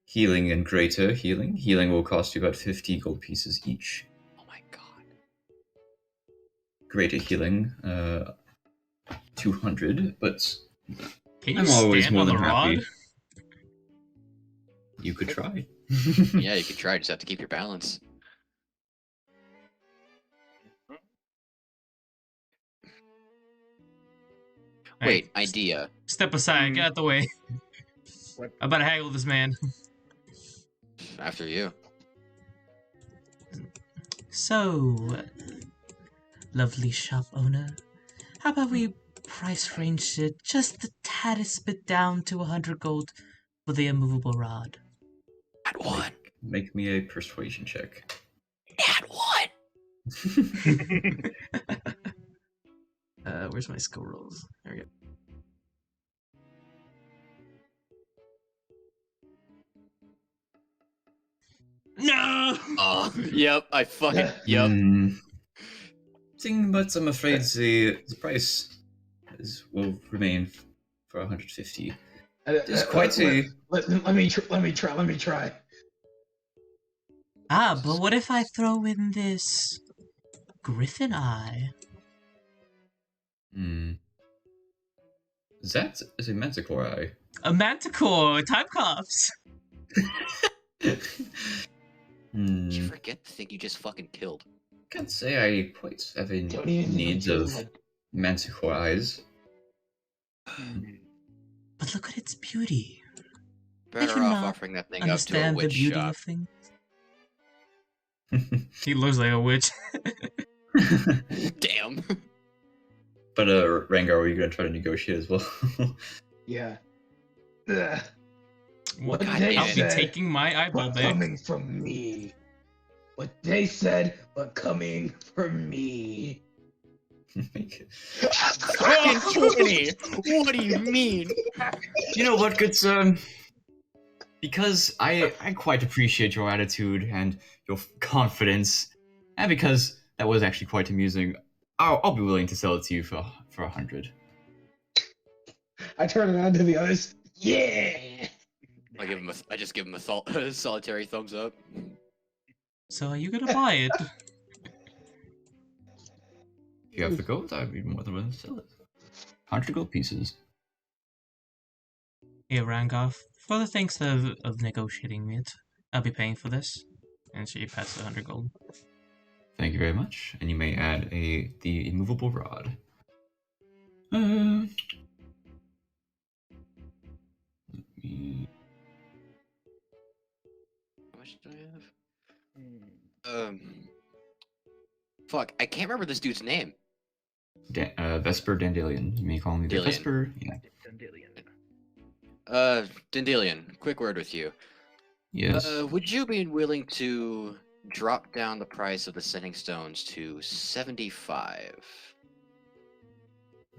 healing and greater healing. Healing will cost you about 50 gold pieces each. Oh my god. Greater healing, 200, but Can you I'm always stand more on the than happy. rod? You could try. Yeah, you could try. Just have to keep your balance. Wait, Hey, idea. Step aside. Get out the way. What? I'm about to haggle this man. After you. So, lovely shop owner, how about we price range it just a taddest bit down to 100 gold for the immovable rod? At one. Make me a persuasion check. At one. Where's my skill rolls? There we go. No! Oh, yep. I fucking yep. But I'm afraid the price will remain for 150. It's quite a... Let me try. Ah, but what if I throw in this griffin eye? That is a manticore eye. A manticore! Time cops! Did you forget the thing you just fucking killed? Can't say I quite have a Don't even need do of like- manticore eyes. But look at its beauty. Better you off not offering that thing up to a Understand the witch beauty shop. of things? He looks like a witch. Damn. But Rangar, were you gonna try to negotiate as well? Yeah. Ugh. What? God they damn I'll it. be said, taking my eyeball but back. coming from me. What they said, but coming from me. Make it- Fucking 20. What do you mean? You know what, good because I quite appreciate your attitude and your confidence, and because that was actually quite amusing, I'll be willing to sell it to you for 100. I turn around to the others. Yeah. I just give him a solitary thumbs up. So are you gonna buy it? If you have the gold, I'd be more than willing to sell it. 100 gold pieces. Here, Rangoff, for the thanks of negotiating it, I'll be paying for this. And she passed 100 gold. Thank you very much, and you may add the immovable rod. Let me... How much do I have? Fuck, I can't remember this dude's name. Vesper Dandelion. You may call me the Dandelion. Vesper. Yeah. Dandelion. Dandelion, quick word with you. Yes. Would you be willing to drop down the price of the sending stones to 75?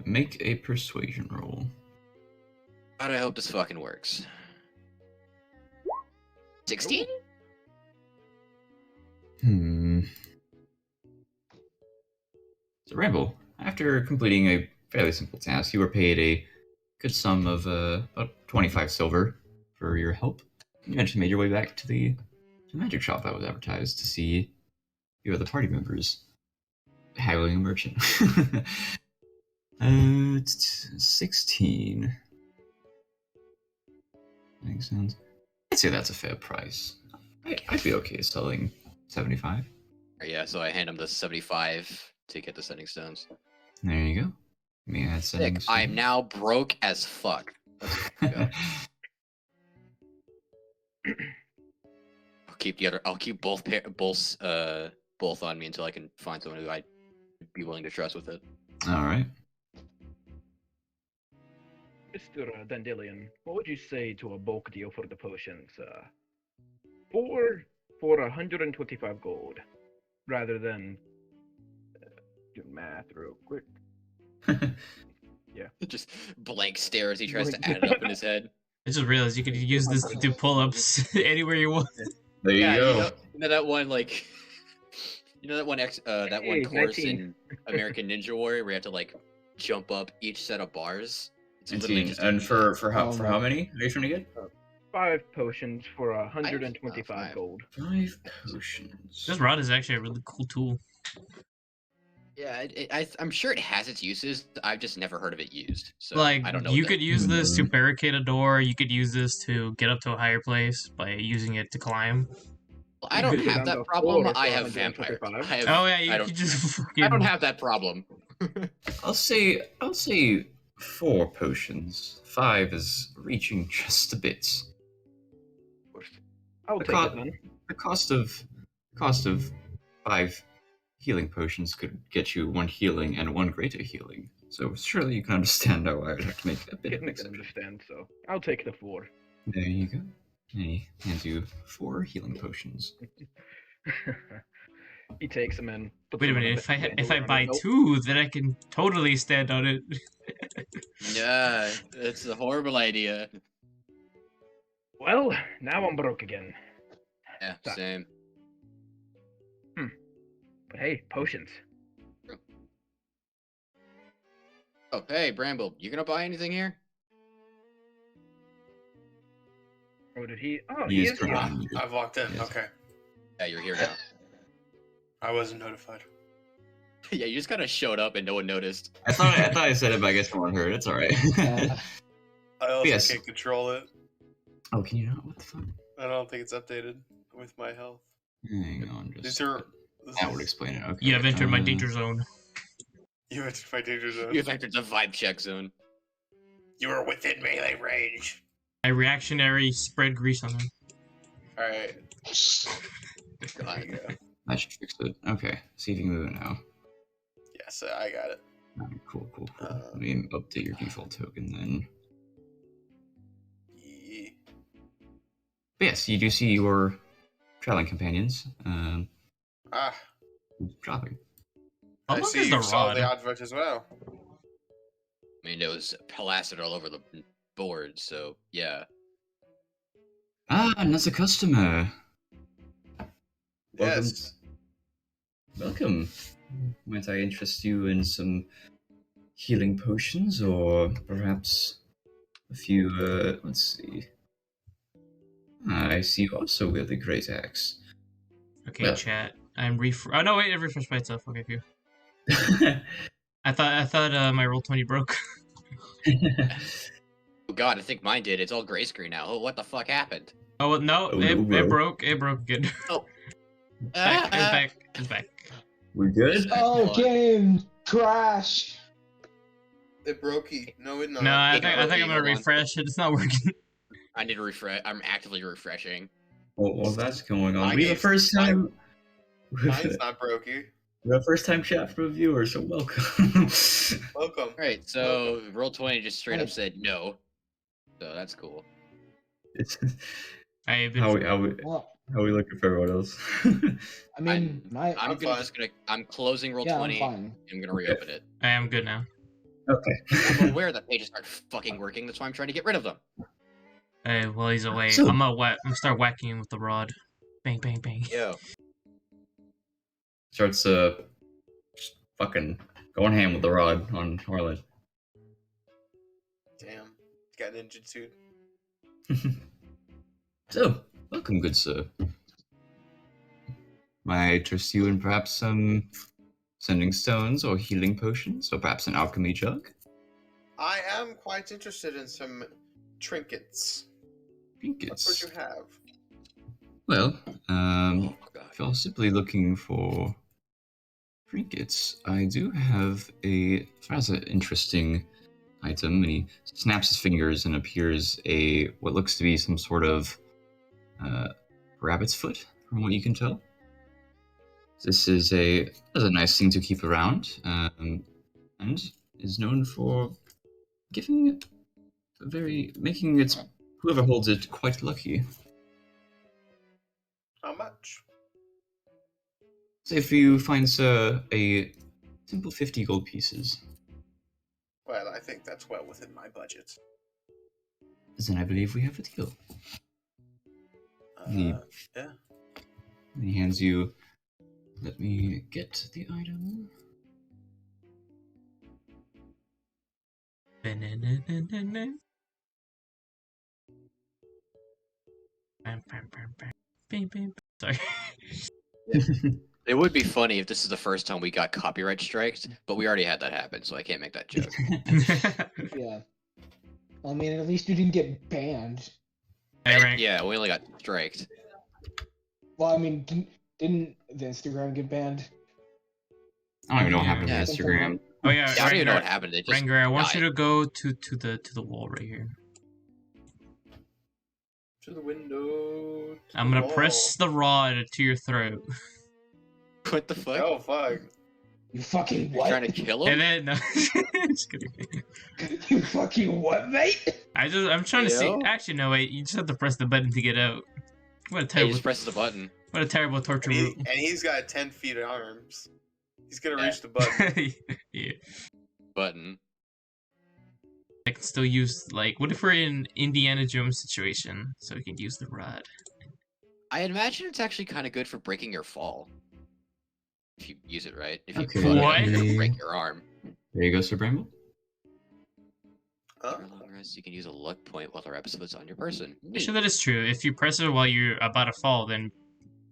Make a persuasion roll. God, I hope this fucking works. 16? So, Ramble, after completing a fairly simple task, you were paid a good sum of about 25 silver for your help. You eventually made your way back to the magic shop that was advertised to see your other party members. haggling merchant. 16. Makes sense. I'd say that's a fair price. I'd be okay selling 75. Yeah, so I hand him the 75 to get the sending stones. There you go. Me add sending Sick. stones. I'm now broke as fuck. Let's go. I'll keep both both on me until I can find someone who I'd be willing to trust with it. All right. Mr. Dandelion, what would you say to a bulk deal for the potions? 4 for 125 gold, rather than do math real quick. Just blank stare as he tries to add it up in his head. I just realized you could use this to do pull-ups anywhere you want. There you Yeah, go. you know that one like, that one Hey, course 19. in American Ninja Warrior where you have to like jump up each set of bars. It's literally 19. just And for Oh how my- many are you trying to get? 5 potions for 125 5. gold. 5 potions. This rod is actually a really cool tool. Yeah, I'm sure it has its uses. I've just never heard of it used. So Like, I don't know. you what could that- use this to Mhm. barricade a door, you could use this to get up to a higher place by using it to climb. Well, I don't Good. have Down that to problem. 4 I for have vampires. 125. Oh yeah, you I could don't. just fucking... I don't have that problem. I'll say 4 potions. 5 is reaching just a bit. I'll The take it then. The cost of 5 healing potions could get you 1 healing and 1 greater healing. So surely you can understand how I would have to make a bit of I an can exception. understand, so I'll take the 4. There you go. And he hands you 4 healing potions. He takes them in. puts Wait a them on minute, bit if I around buy his belt. 2, then I can totally stand on it. Yeah, it's a horrible idea. Well, now I'm broke again. Yeah, That- same. But hey, potions. Oh, hey, Bramble, you gonna buy anything here? Oh, did he? Oh, He he is is here. currently muted. I've walked in. Yes. Okay. Yeah, you're here now. I wasn't notified. Yeah, you just kind of showed up and no one noticed. I thought I said it, but I guess no one heard. It's all right. I also Yes. can't control it. Oh, can you not? What the fuck? I don't think it's updated with my health. Hang on, just These are. This that would is- explain it. Okay. You have entered my uh, danger zone. You entered my danger zone. You've entered the vibe check zone. You are within melee range. I reactionary spread grease on him. Alright. God. Yeah. That should fix it. Okay. See if you can move it now. Yes, I got it. Cool. Let me update your default token then. Yeah. But yes, you do see your traveling companions Ah, dropping. How I long see is you the saw rod? the advert as well. I mean, it was plastered all over the board, so yeah. Ah, another customer. Welcome. Yes. Welcome. Might I interest you in some healing potions, or perhaps a few? Let's see. I see you also wield a great axe. Okay, Well. chat. I'm Oh no, wait! It refreshed by itself. Okay, phew. I thought my roll 20 broke. Oh God, I think mine did. It's all gray screen now. Oh, what the fuck happened? Oh well, no, Oh, it, no, it bro. broke. It broke again. It's back. We good? Oh, game crash. It broke. No, it not. No, I It think broke. I'm gonna Hold on. refresh it. It's not working. I need to refresh. I'm actively refreshing. Well, that's going on. My We the game's- first my- time. Mine's not brokey. The first time chat from a viewer, so welcome. Welcome. All right, so roll 20 just straight up Hey. said no. So that's cool. I've been. Well, how we looking for everyone else? I mean, I'm I'm gonna fine. I'm closing roll yeah, 20. I'm fine. I'm gonna reopen it. I am good now. Okay. I'm aware that pages aren't fucking working. That's why I'm trying to get rid of them. Hey, while he's away, So- I'm gonna start whacking him with the rod. Bang, bang, bang. Yo. Starts just fucking going ham with the rod on Harlan. Damn. Got ninjutsu. So, welcome, good sir. Might I interest you in perhaps some sending stones or healing potions, or perhaps an alchemy jug? I am quite interested in some trinkets. What would Trinkets. you have? Well, Oh, God. if you're simply looking for trinkets, I do have a rather interesting item. And he snaps his fingers and appears what looks to be some sort of rabbit's foot, from what you can tell. This is a nice thing to keep around, and is known for making its whoever holds it quite lucky. How much? Say if you find a simple 50 gold pieces, Well, I think that's well within my budget. then I believe we have a deal. The- Yeah. And he hands you. Let me get the item. Sorry. It would be funny if this is the first time we got copyright striked, but we already had that happen, so I can't make that joke. Yeah. I mean, at least you didn't get banned. Hey, Rank. Yeah, we only got striked. Well, I mean, didn't the Instagram get banned? I don't even know what happened Yeah. to Instagram. Oh yeah, I don't even know what Ranger, happened. They just Ranger, I want you died. to go to the wall right here. To the window. I'm gonna press the rod to your throat. What the fuck? Oh fuck! You fucking You're what? trying to kill him? And then no, just kidding. You fucking what, mate? I'm trying to see. Yo. Actually, no wait. You just have to press the button to get out. What a He terrible, just presses the button. what a terrible torture route. And he's got 10 feet of arms. He's gonna Yeah. reach the button. Yeah, Button. I can still use like. What if we're in Indiana Jones situation, so we can use the rod? I imagine it's actually kind of good for breaking your fall. If you use it right. If you Okay. fall, What? it'll break your arm. There you go, Sir Bramble. Huh? For a long rest, you can use a luck point while the episode's on your person. Actually, that is true. If you press it while you're about to fall, then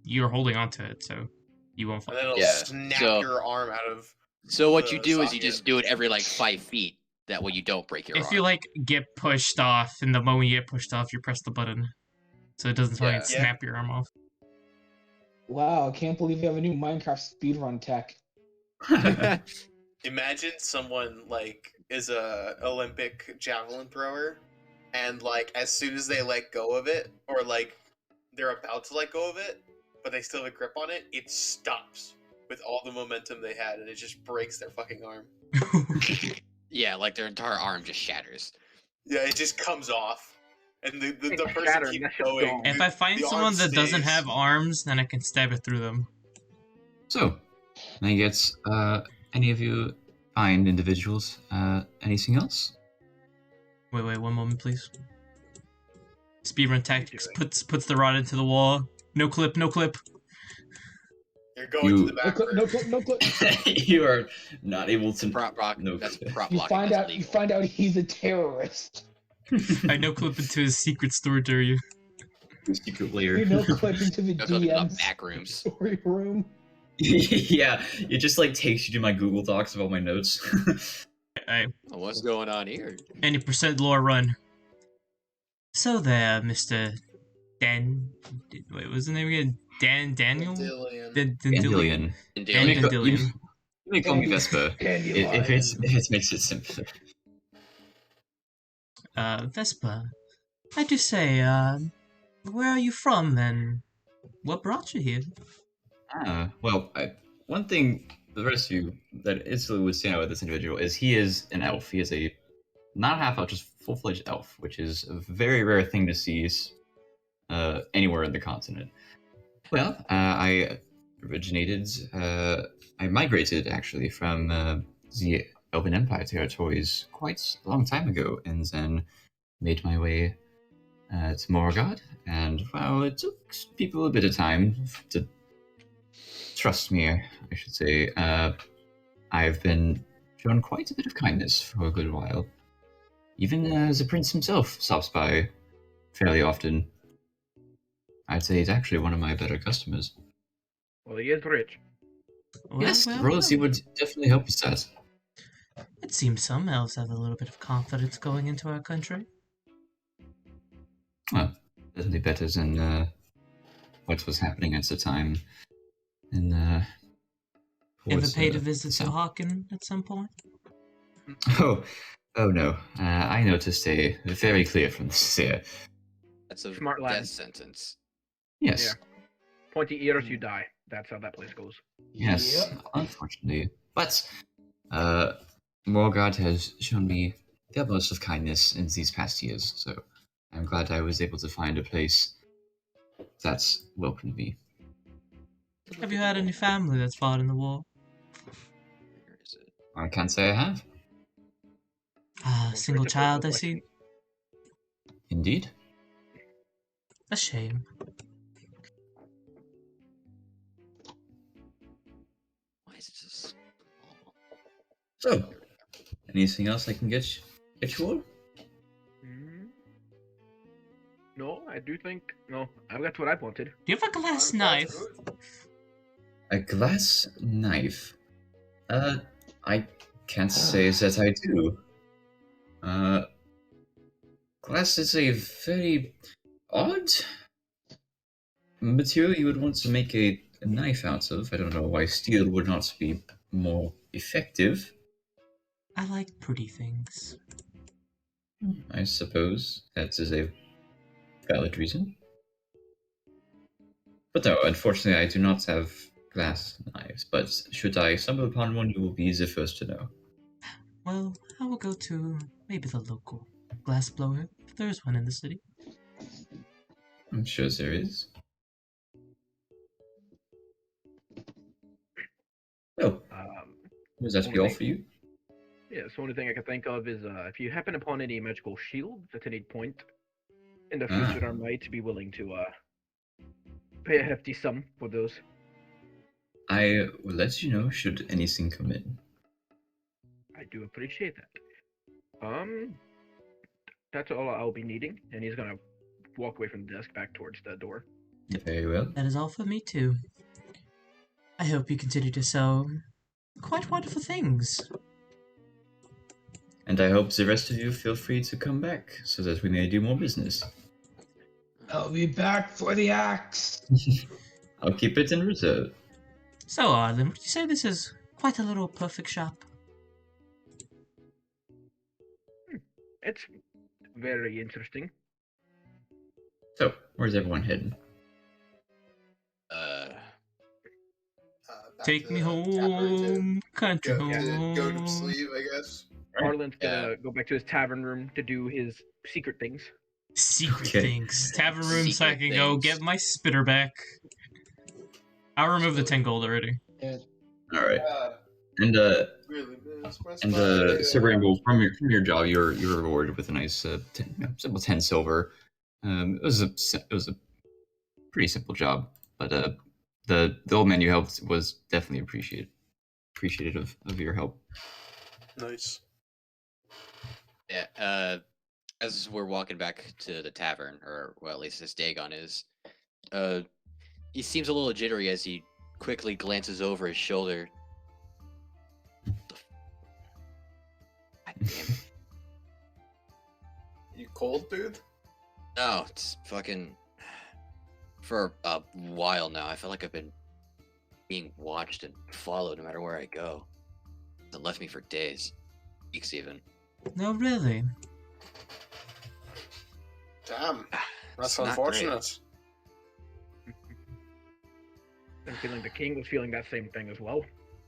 you're holding onto it, so you won't fall. And then it'll Yeah, snap so- your arm out of. So what you the do is you socket. just do it every like 5 feet. That way you don't break your If arm. you like get pushed off, and the moment you get pushed off, you press the button, so it doesn't fucking Yeah. snap your arm off. Wow, I can't believe you have a new Minecraft speedrun tech. Imagine someone like is a Olympic javelin thrower, and like as soon as they let go of it, or like they're about to let go of it, but they still have a grip on it, it stops with all the momentum they had, and it just breaks their fucking arm. Yeah, like their entire arm just shatters. Yeah, it just comes off, and the It's person shattered, keeps that's just going. gone. If I find The arm someone that doesn't stays. have arms, then I can stab it through them. So, I guess any of you find individuals anything else? Wait, one moment, please. Speedrun tactics puts the rod into the wall. No clip. You're going to the No back clip, room. no clip, no clip. You are not able to. Prop rock. No. That's prop You blocking. find That's out. You illegal. find out he's a terrorist. I no clip into his secret storage area. Secret layer. You no clip into the Go to the DM's back rooms. story room. Yeah, it just like takes you to my Google Docs of all my notes. What's going on here? Any percent lore run. So there, Mr. Dan. Wait, what was the name again? Daniel? Dandelion. Dandelion. Dandelion. You Dandelion. may call me Vespa if it makes it simpler. Vespa. I do say, where are you from and what brought you here? Well, one thing the rest of you that instantly would stand out with this individual is he is an elf. He is a not half elf, just full-fledged elf, which is a very rare thing to see anywhere in the continent. Well, I migrated actually from the Elven Empire territories quite a long time ago, and then made my way to Morgard. And well, it took people a bit of time to trust me, I should say. I've been shown quite a bit of kindness for a good while. Even the prince himself stops by fairly often. I'd say he's actually one of my better customers. Well, he is rich. Well, Yes, well, royalty well. would definitely help with that. It seems some elves have a little bit of confidence going into our country. Well, definitely better than what was happening at the time. And Ever towards paid a the visit to south. Hawken at some point? Oh, oh no. I noticed a very clear from this here. That's a Smart lad. death sentence. Yes, Yeah. Pointy ears, you die. That's how that place goes. yes. Yep. Unfortunately, but Morgard has shown me the utmost of kindness in these past years, so I'm glad I was able to find a place that's welcomed me. Have you had any family that's fought in the war? Where is it? I can't say I have. Ah, Well, single it's a personal child, I see. question. Indeed. A shame. Why is it so small? So, anything else I can get you all? Hmm? No, I do think. No, that's what I wanted. Do you have a glass I'm quite knife? good. A glass knife. I can't say that I do. Glass is a very odd material you would want to make a knife out of. I don't know why steel would not be more effective. I like pretty things. I suppose that is a valid reason. But no, unfortunately, I do not have glass knives. But should I stumble upon one, you will be the first to know. Well, I will go to maybe the local glass blower, if there's one in the city. I'm sure there is. Oh, was that be all for you? Yeah, the only thing I can think of is if you happen upon any magical shields at any point in the future, I might be willing to pay a hefty sum for those. I will let you know should anything come in. I do appreciate that. That's all I'll be needing, and he's gonna walk away from the desk back towards the door. Very well. That is all for me, too. I hope you continue to sell quite wonderful things. And I hope the rest of you feel free to come back so that we may do more business. I'll be back for the axe. I'll keep it in reserve. So, Arlen, would you say this is quite a little perfect shop? It's very interesting. So, where's everyone heading? Back Take to me the tavern to home, country go, home. go to sleep, I guess. Arlen's gonna go back to his tavern room to do his secret things. Secret Okay. things. Tavern room so I Secret can go things. get my spitter back. I'll remove the 10 gold already. Yeah. All right. Yeah, And really miss my so Rainbow, from your job, you're rewarded with a nice simple 10 silver. It was a pretty simple job, but the old man you helped was definitely appreciative of your help. Nice. Yeah, as we're walking back to the tavern, or well, at least as Dagon is, he seems a little jittery as he quickly glances over his shoulder. God damn it. You cold, dude? No, it's fucking. For a while now, I feel like I've been being watched and followed no matter where I go. It left me for days, weeks even. No, really. Damn. It's That's not great. unfortunate. I'm feeling the king was feeling that same thing as well.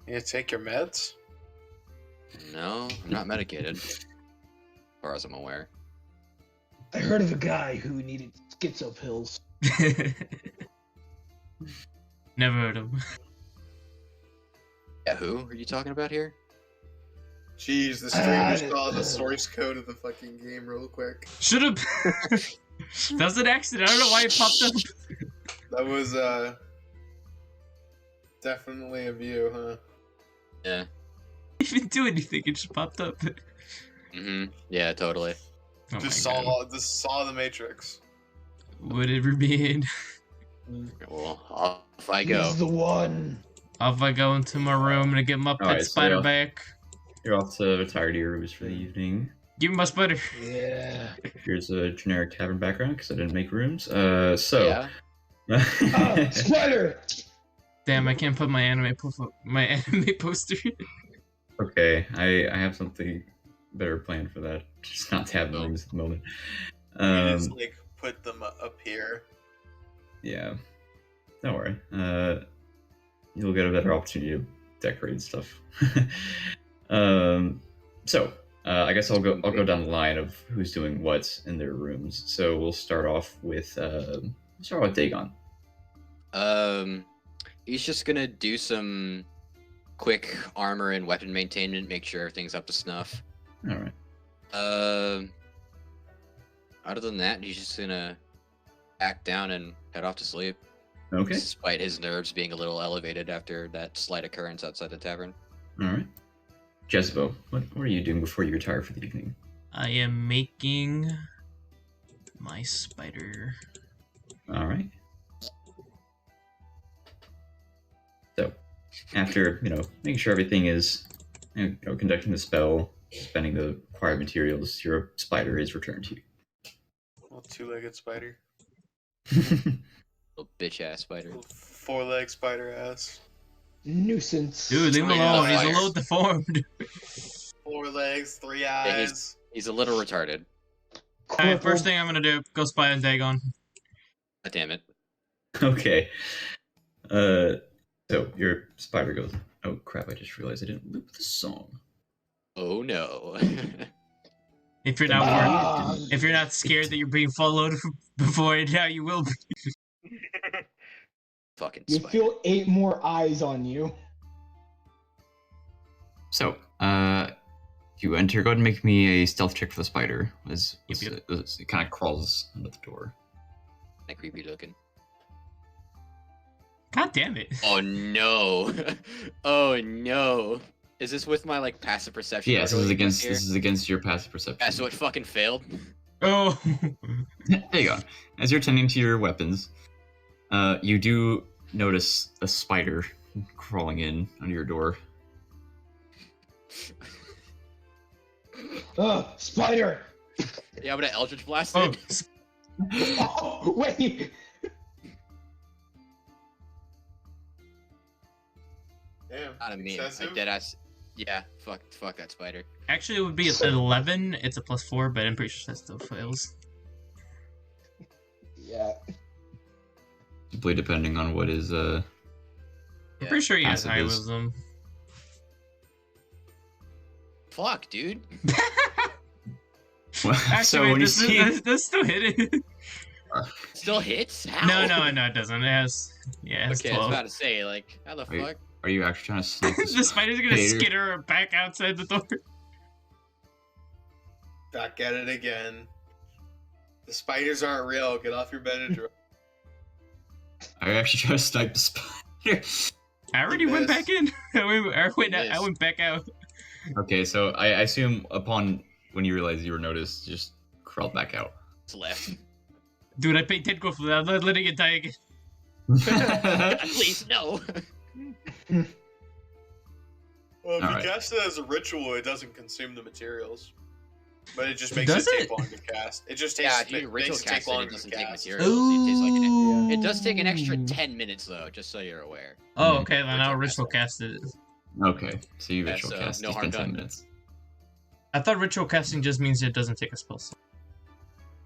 You take your meds? No, I'm not medicated, as far as I'm aware. I heard of a guy who needed schizo pills. Never heard of him. Yeah, who are you talking about here? Jeez, the streamer saw the source code of the fucking game real quick. Should have. That was an accident. I don't know why it popped up. That was, definitely a view, huh? Yeah. Even do anything, it just popped up. Mm-hmm. Yeah, totally. Oh Just my God. saw the Matrix. Whatever, man. Well, off I go. He's the one. Off I go into my room to get my pet Alright, so spider yeah. back. You're off to retire to your rooms for the evening. Give me my spider. Yeah. Here's a generic tavern background because I didn't make rooms. Yeah. Ah, spider! Damn, I can't put my anime poster. Okay, I have something better planned for that. Just not tavern Oh. rooms at the moment. You just like put them up here. Yeah. Don't worry. You'll get a better opportunity to decorate stuff. So I guess I'll go down the line of who's doing what in their rooms. So we'll start off with Dagon. He's just gonna do some quick armor and weapon maintenance, make sure everything's up to snuff. All right. Other than that, he's just gonna back down and head off to sleep. Okay. Despite his nerves being a little elevated after that slight occurrence outside the tavern. All right. Jezbo, what are you doing before you retire for the evening? I am making my spider. All right. So, after making sure everything is conducting the spell, spending the required materials, your spider is returned to you. Little two-legged spider. Little bitch ass spider. Little four-leg spider ass. Nuisance. Dude, leave him Oh, yeah, alone. He's a fire. little deformed. 4 legs, 3 Yeah, eyes. he's a little retarded. Alright, first thing I'm gonna do, go spy on Dagon. God damn it. Okay. So your spider goes, oh crap, I just realized I didn't loop the song. Oh no. If you're not Ah. worried, if you're not scared that you're being followed before it, now you will be. Fucking You spider. feel 8 more eyes on you. So, you enter. Go ahead and make me a stealth check for the spider. Yep. It kind of crawls under the door. Kinda creepy looking. God damn it. Oh no. Oh no. Is this with my passive perception? Yes, overlay this here? is against your passive perception. Yeah, so it fucking failed. Oh. There you go. As you're tending to your weapons, you do notice a spider crawling in under your door. Spider! Yeah, I'm gonna Eldritch Blast Oh, it. Oh, wait! Damn. Not a me. Excessive? Dead ass. Yeah, fuck that spider. actually, it would be an 11. It's a +4, but I'm pretty sure that still fails. Yeah. Simply depending on what is I'm pretty sure he has passive high is- wisdom. Fuck, dude. Actually, so wait, when you this, see is, this still hit it. Still hits? How? No, it doesn't. It has, yeah, it has Okay, I was 12. about to say, how the Wait. fuck? are you actually trying to sneak this The spider's gonna spider? skitter back outside the door. Back at it again. The spiders aren't real. Get off your Benadryl. Are you actually trying to snipe the spider? I already went Yes. back in. I Yes. went back out. Okay, so I assume upon when you realize you were noticed, you just crawled back out. It's left. Dude, I paid 10 gold for that. I'm not letting it die again. Please, no. Well, if you Alright. cast it as a ritual, it doesn't consume the materials. But it just makes Does it it? take longer to cast. It just takes, Yeah, if you makes ritual it take cast it, longer it to doesn't take cast. materials. It takes Ooh. it does take an extra 10 minutes though, just so you're aware. Oh, okay, then I'll Ritual ritual cast it. Okay, so you Yeah, ritual so cast. no You harm spend 10 done. minutes. I thought ritual casting just means it doesn't take a spell slot.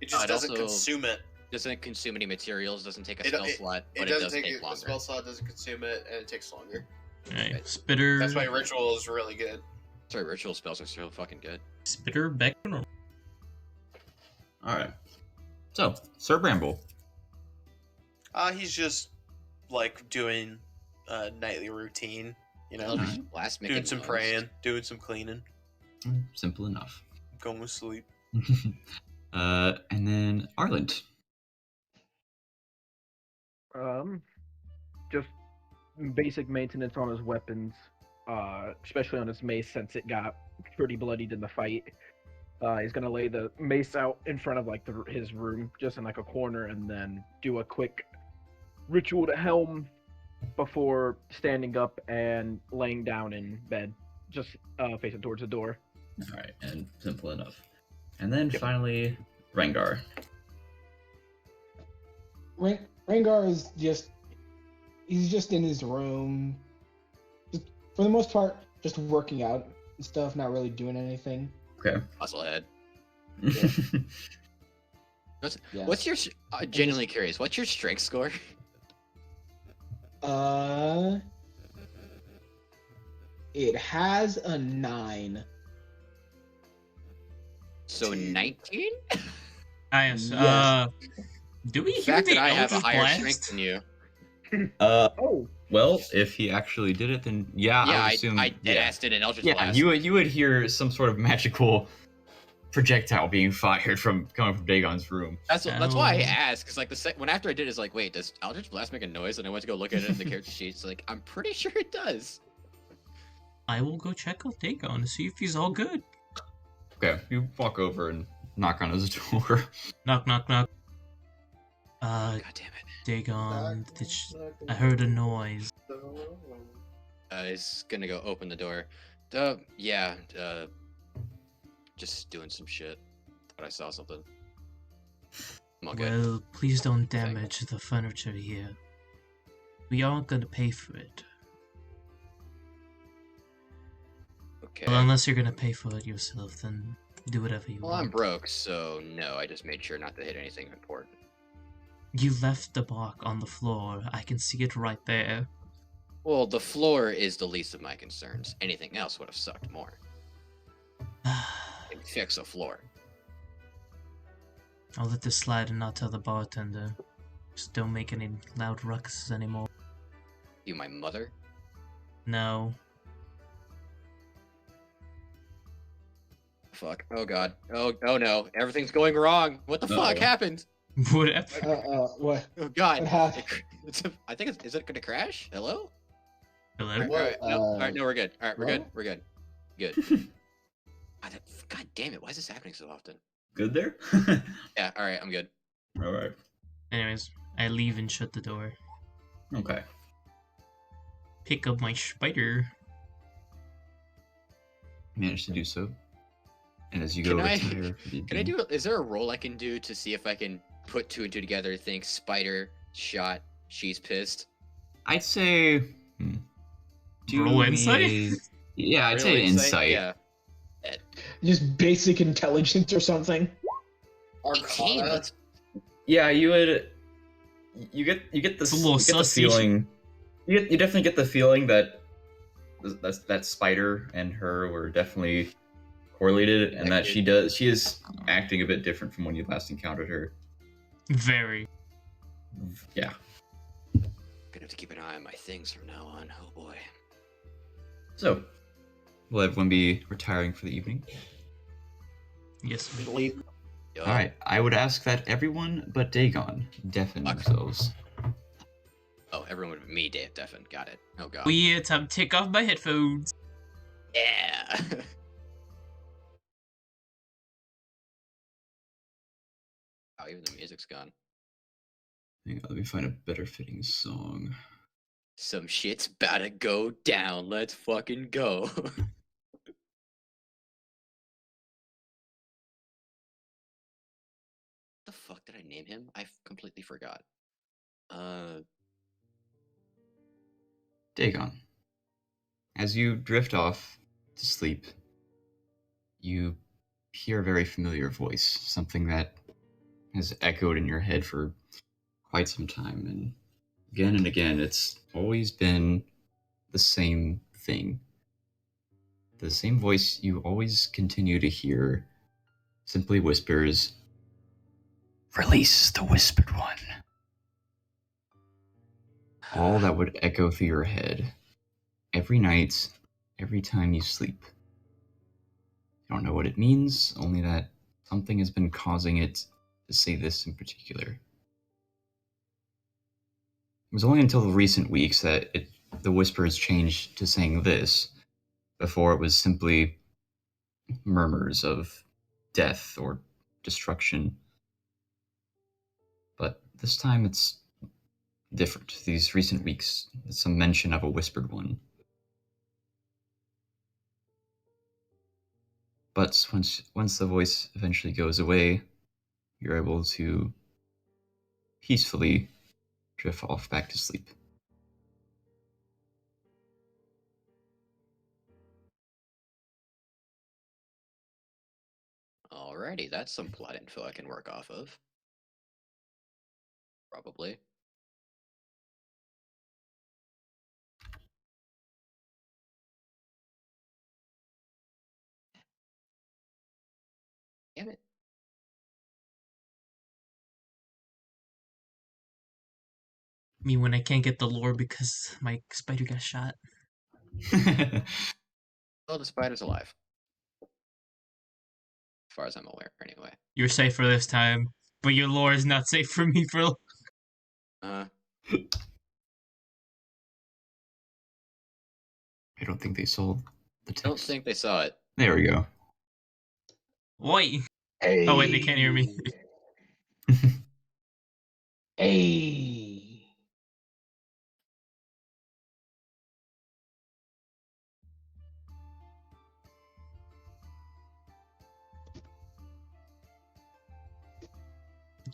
It just it doesn't also- consume it. Doesn't consume any materials, doesn't take a It- spell it- slot, It but it doesn't does take take it, the longer. spell slot doesn't consume it, and it takes longer. Alright, Right. spitter. That's why ritual is really good. Sorry, ritual spells are so fucking good. Spitter back to normal. Alright. So, Sir Bramble. He's just doing a nightly routine. You know, Eldritch Blast making doing some noise. praying, doing some cleaning, Simple enough. going to sleep. And then Arland. Just basic maintenance on his weapons, especially on his mace since it got pretty bloodied in the fight. He's gonna lay the mace out in front of his room, just in a corner, and then do a quick ritual to helm before standing up and laying down in bed, just facing towards the door. All right, and simple enough. And then Yep. finally, Rengar. Rengar is he's just in his room, just, for the most part, just working out and stuff, not really doing anything. Okay. Musclehead. Yeah. What's your? Genuinely curious. What's your strength score? It has a 9. So 19. Nice. Yes. Do we The hear fact the that I have a Eldritch higher Blast? strength than you. Oh, Well, if he actually did it, then yeah, Yeah, I would assume. I dead ass did an Eldritch Yeah, Blast. you would hear some sort of magical projectile being fired coming from Dagon's room. That's why I Oh. asked, because like when after I did, it's like, wait, does Eldritch Blast make a noise? And I went to go look at it in the character sheets. Like, I'm pretty sure it does. I will go check out Dagon to see if he's all good. Okay, you walk over and knock on his door. Knock, knock, knock. God damn it. Dagon, I heard a noise. He's gonna go open the door. Just doing some shit. Thought I saw something. I'm all good. Well, please don't damage the furniture here. We aren't gonna pay for it. Okay. Well, unless you're gonna pay for it yourself, then do whatever you Well, want. I'm broke, so no, I just made sure not to hit anything important. You left the mark on the floor. I can see it right there. Well, the floor is the least of my concerns. Anything else would have sucked more. And fix a floor. I'll let this slide and not tell the bartender. Just don't make any loud ruckus anymore. You my mother? No. Fuck. Oh god. Oh no. Everything's going wrong. What the fuck Uh-oh. happened? Whatever. What? Oh god. What happened? I think is it gonna crash? Hello? Hello? Alright, no, alright, no, we're good. Alright, we're good. hello? We're good. Good. God damn it, why is this happening so often? Good there? Yeah, alright, I'm good. All right. Anyways, I leave and shut the door. Okay. Pick up my spider. Managed to do so. And as you Can go I- retire for the Can I evening- is there a roll I can do to see if I can put two and two together, think spider, shot, she's pissed? I'd say. Roll me insight? Yeah, I'd Real say insight. Yeah. Just basic intelligence or something? Arcana. Yeah, you would. You get the It's a little you get the sussy. feeling. You definitely get the feeling that that spider and her were definitely correlated, and that she is acting a bit different from when you last encountered her. Very. Yeah. Gonna have to keep an eye on my things from now on. Oh boy. So, will everyone be retiring for the evening? Yes. leave. Yo, All right. I would ask that everyone but Dagon deafen Fuck. themselves. Oh, everyone would be me, Dave Deffen. Got it. Oh god. We time to take off my headphones. Yeah. Oh, even the music's gone. Hang on, let me find a better fitting song. Some shit's about to go down. Let's fucking go. The fuck did I name him? I completely forgot. Dagon. As you drift off to sleep, you hear a very familiar voice, something that has echoed in your head for quite some time, and again, it's always been the same thing. The same voice you always continue to hear simply whispers, "Release the Whispered One." All that would echo through your head every night, every time you sleep. You don't know what it means, only that something has been causing it to say this in particular. It was only until the recent weeks that the whispers changed to saying this. Before it was simply murmurs of death or destruction. But this time it's different. These recent weeks, some mention of a whispered one. But once the voice eventually goes away, you're able to peacefully drift off back to sleep. Alrighty, that's some plot info I can work off of. Probably. Damn it. Me when I can't get the lore because my spider got shot. Oh, the spider's alive. As far as I'm aware, anyway. You're safe for this time, but your lore is not safe for me for. Uh, I don't think they sold the text. don't think they saw it. There we go. Wait. Hey. Oh wait, they can't hear me. Hey.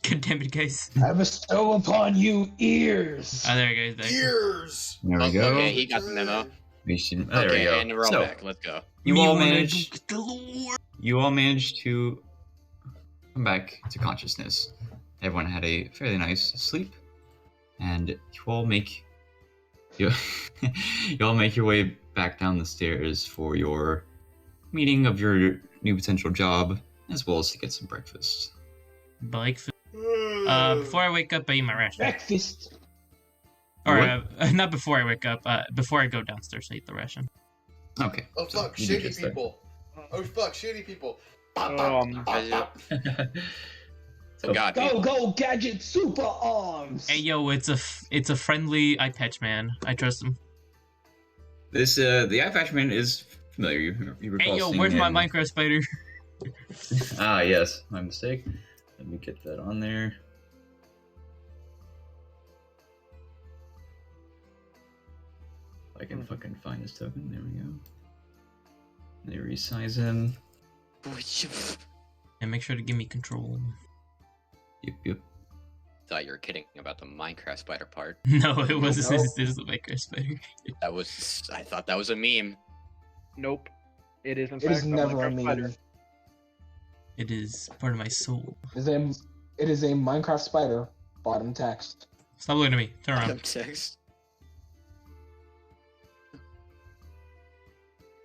God damn it, guys. I bestow upon you ears. There you go. Ears. There we go. Okay, he got the memo. There Okay, we go. and we're all So, back. Let's go. you Me all when I managed. don't get the lore. You all managed to come back to consciousness. Everyone had a fairly nice sleep, and you all make you all make your way back down the stairs for your meeting of your new potential job, as well as to get some breakfast. Before I wake up, I eat my ration. Breakfast. Or not before I wake up. Before I go downstairs, I eat the ration. Okay. Oh so fuck, you do shitty just that. people. Oh fuck, shitty people. Oh God. Go gadget super arms. Hey yo, it's a friendly eye patch man. I trust him. This the eye patch man is familiar. You recall Hey yo, seeing where's my him- Minecraft spider? Ah, yes, my mistake. Let me get that on there. If I can fucking find this token. There we go. They resize him. And make sure to give me control. Yep. Thought you were kidding about the Minecraft spider part. No, it wasn't. Nope. It is the Minecraft spider. I thought that was a meme. Nope. It is in It fact is never a Minecraft spider. meme. It is part of my soul. It is a Minecraft spider. Bottom text. Stop looking at me. Turn around. Text.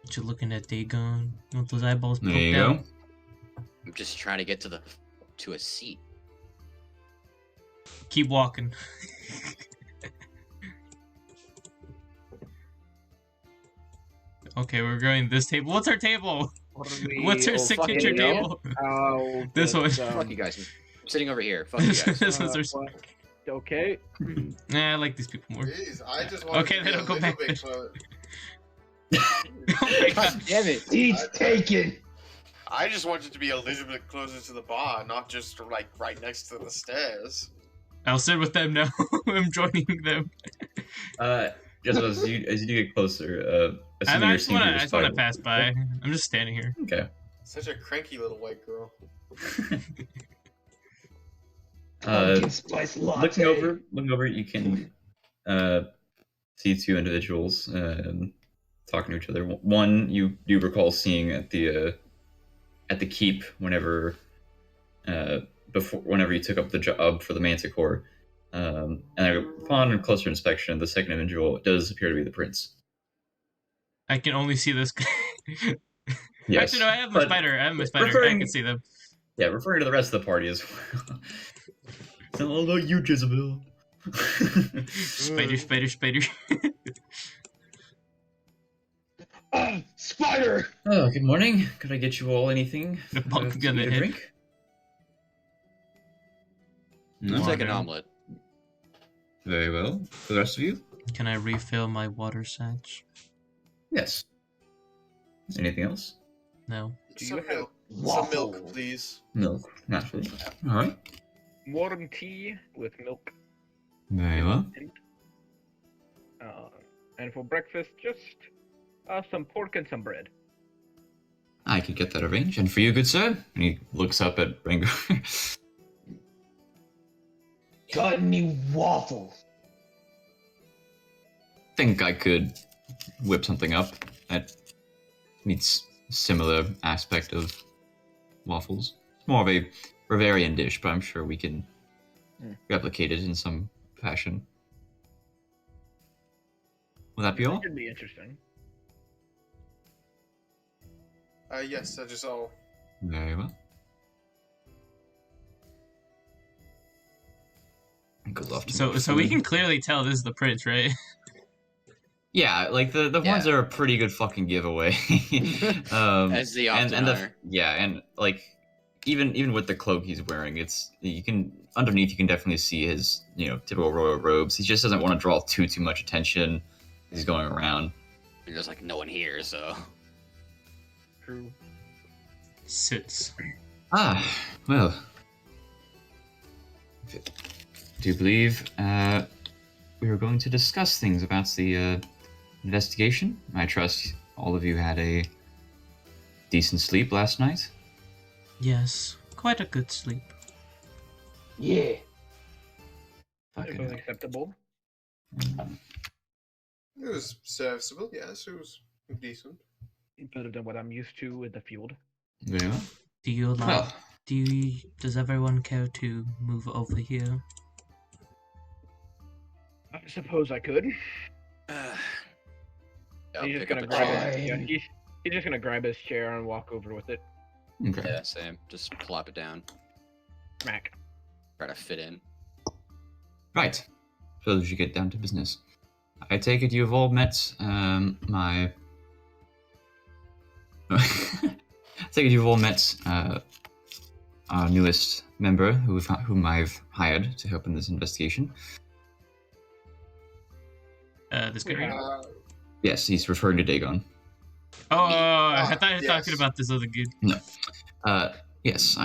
What you looking at, Dagon? You want those eyeballs There poked you out? go. I'm just trying to get to a seat. Keep walking. Okay, we're going this table. What's our table? What's our signature fucking table? This one. Fuck you guys. I'm sitting over here. Fuck you guys. This was our. Okay. Nah, I like these people more. Jeez, I just want Okay, to then be a I'll go little back. bit close. Oh my God god. damn it. Seats taken. I just wanted to be a little bit closer to the bar, not just like right next to the stairs. I'll sit with them now. I'm joining them. Just as you do get closer, I assuming you're just seeing wanna, through I the just wanna spider- pass by. I'm just standing here. Okay. Such a cranky little white girl. Pumpkin spice latte. Looking over, you can see two individuals talking to each other. One you do recall seeing at the keep whenever you took up the job for the Manticore. And upon closer inspection, the second individual does appear to be the prince. I can only see this guy. Yes, Actually, no, I have my but spider. I have my spider. I referring- can see them. Yeah, referring to the rest of the party as well. It's all about you, Jezebel. Spider. Spider. Oh, good morning. Could I get you all anything The bump to me on the eat or head. drink? Looks No? like an Water. omelet. Very well. For the rest of you? Can I refill my water satch? Yes. Anything else? No. Do Some you have milk. Some Waffle. milk, please. Milk, naturally. All right. warm tea with milk? Very well. And for breakfast, just some pork and some bread. I could get that arranged. And for you, good sir? And he looks up at Rengar. Got any waffles? Think I could whip something up that meets similar aspect of waffles. It's more of a Bavarian dish, but I'm sure we can replicate it in some fashion. Will that be all? That could be interesting. Yes, that is all. Very well. Good luck. So we can clearly tell this is the prince, right? Yeah, like the horns are a pretty good fucking giveaway. As the Optinar. and like even with the cloak he's wearing, you can underneath you can definitely see his typical royal robes. He just doesn't want to draw too much attention. He's going around. You're just like no one here, so. True. Sits. Well. Do you believe we were going to discuss things about the investigation? I trust all of you had a decent sleep last night. Yes, quite a good sleep. Yeah. It was Fucking acceptable. It was serviceable, yes, it was decent. Better than what I'm used to in the field. very well. Do you allow? Well, Does everyone care to move over here? I suppose I could. I'll He's just pick up gonna a grab chair. it. Yeah, he's just gonna grab his chair and walk over with it. okay. Yeah, same. Just plop it down. Smack. Try to fit in. Right. So we should get down to business. I take it you've all met my. I take it you've all met our newest member, whom I've hired to help in this investigation. This guy. Yes, he's referring to Dagon. Oh, I thought you were yes. talking about this other dude. Yes,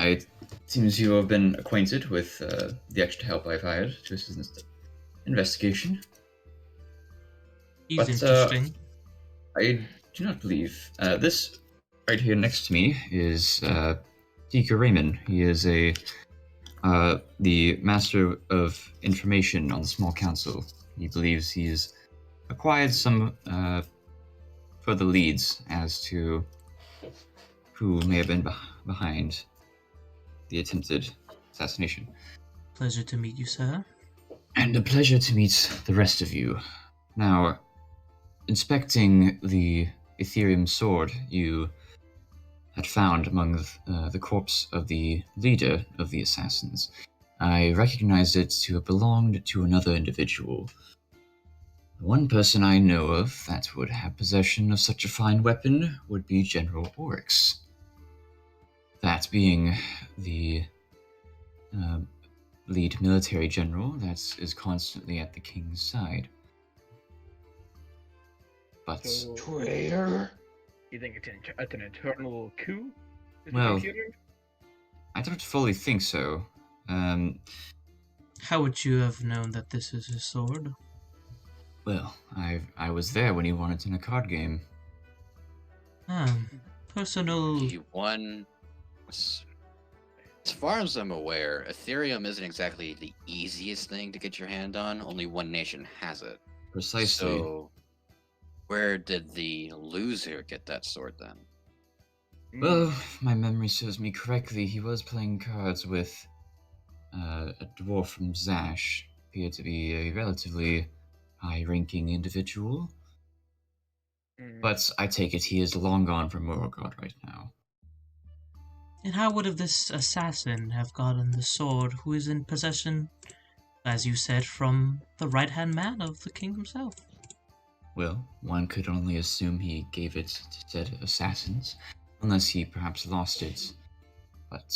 seems you have been acquainted with the extra help I've hired to assist in this investigation. He's But, interesting. I do not believe this right here next to me is Deacon Raymond. He is the master of information on the small council. He believes he's acquired some further leads as to who may have been behind the attempted assassination. Pleasure to meet you, sir. And a pleasure to meet the rest of you. Now, inspecting the Ethereum sword you had found among the corpse of the leader of the assassins, I recognized it to have belonged to another individual. The one person I know of that would have possession of such a fine weapon would be General Oryx. That being the lead military general that is constantly at the king's side. But So, Traitor. you think it's an internal coup? Is Well- what I'm hearing? I don't fully think so. How would you have known that this is his sword? Well, I was there when he won it in a card game. Personal. He won. As far as I'm aware, Ethereum isn't exactly the easiest thing to get your hand on. Only one nation has it. Precisely. So, where did the loser get that sword then? Well, if my memory serves me correctly, he was playing cards with a dwarf from Zash. Appeared to be a relatively high-ranking individual. But I take it he is long gone from Morogod right now. And how would have this assassin have gotten the sword who is in possession, as you said, from the right-hand man of the king himself? Well, one could only assume he gave it to said assassins, unless he perhaps lost it. But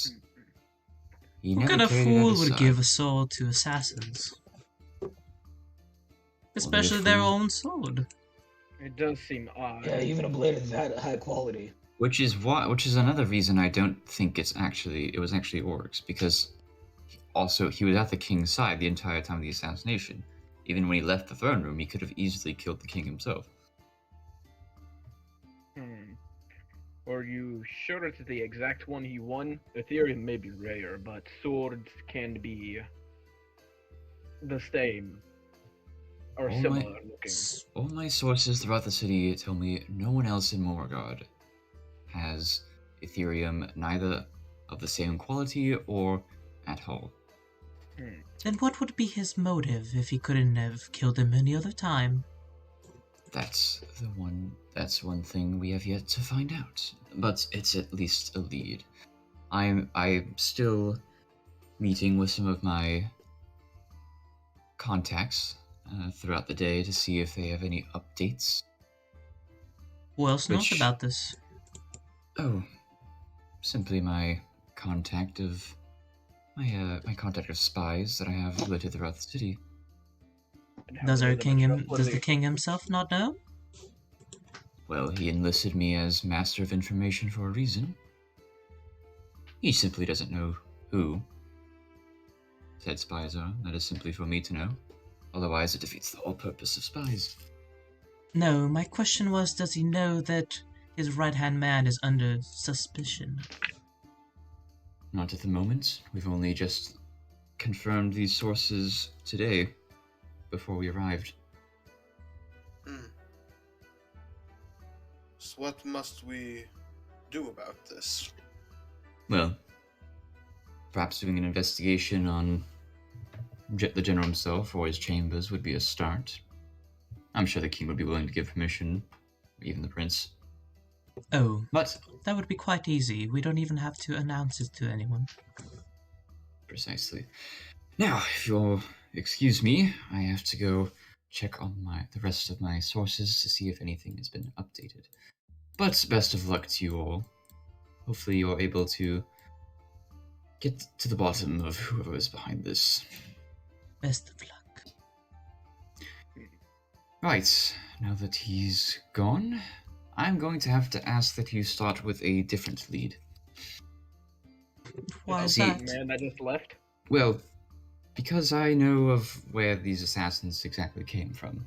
he What never kind of carried it fool at his would side. give a sword to assassins? Especially their fool. own sword. It does seem odd. Yeah, even a blade of that high quality. Which is another reason I don't think it was actually Oryx, because Also, he was at the king's side the entire time of the assassination. Even when he left the throne room, he could have easily killed the king himself. Are you sure it's the exact one he won? Ethereum may be rare, but swords can be the same or Oh my- similar looking. All my sources throughout the city tell me no one else in Morgard has Ethereum, neither of the same quality or at all. Then what would be his motive if he couldn't have killed him any other time? That's one thing we have yet to find out. But it's at least a lead. I'm still meeting with some of my contacts throughout the day to see if they have any updates. Who else knows Which- about this? Oh, simply my contact of my contact of spies that I have littered throughout the city. And how Does many our of them king, are does the trustworthy? king himself not know? Well, he enlisted me as master of information for a reason. He simply doesn't know who said spies are. That is simply for me to know. Otherwise, it defeats the whole purpose of spies. No, my question was, does he know that his right-hand man is under suspicion? Not at the moment. We've only just confirmed these sources today, before we arrived. So what must we do about this? Well, perhaps doing an investigation on the general himself or his chambers would be a start. I'm sure the king would be willing to give permission, even the prince. Oh, But, that would be quite easy. We don't even have to announce it to anyone. precisely. Now, if you'll excuse me, I have to go check on the rest of my sources to see if anything has been updated. But best of luck to you all. Hopefully you're able to get to the bottom of whoever is behind this. Best of luck. Right, now that he's gone, I'm going to have to ask that you start with a different lead. Why is See- that? Man that just left? Well, because I know of where these assassins exactly came from.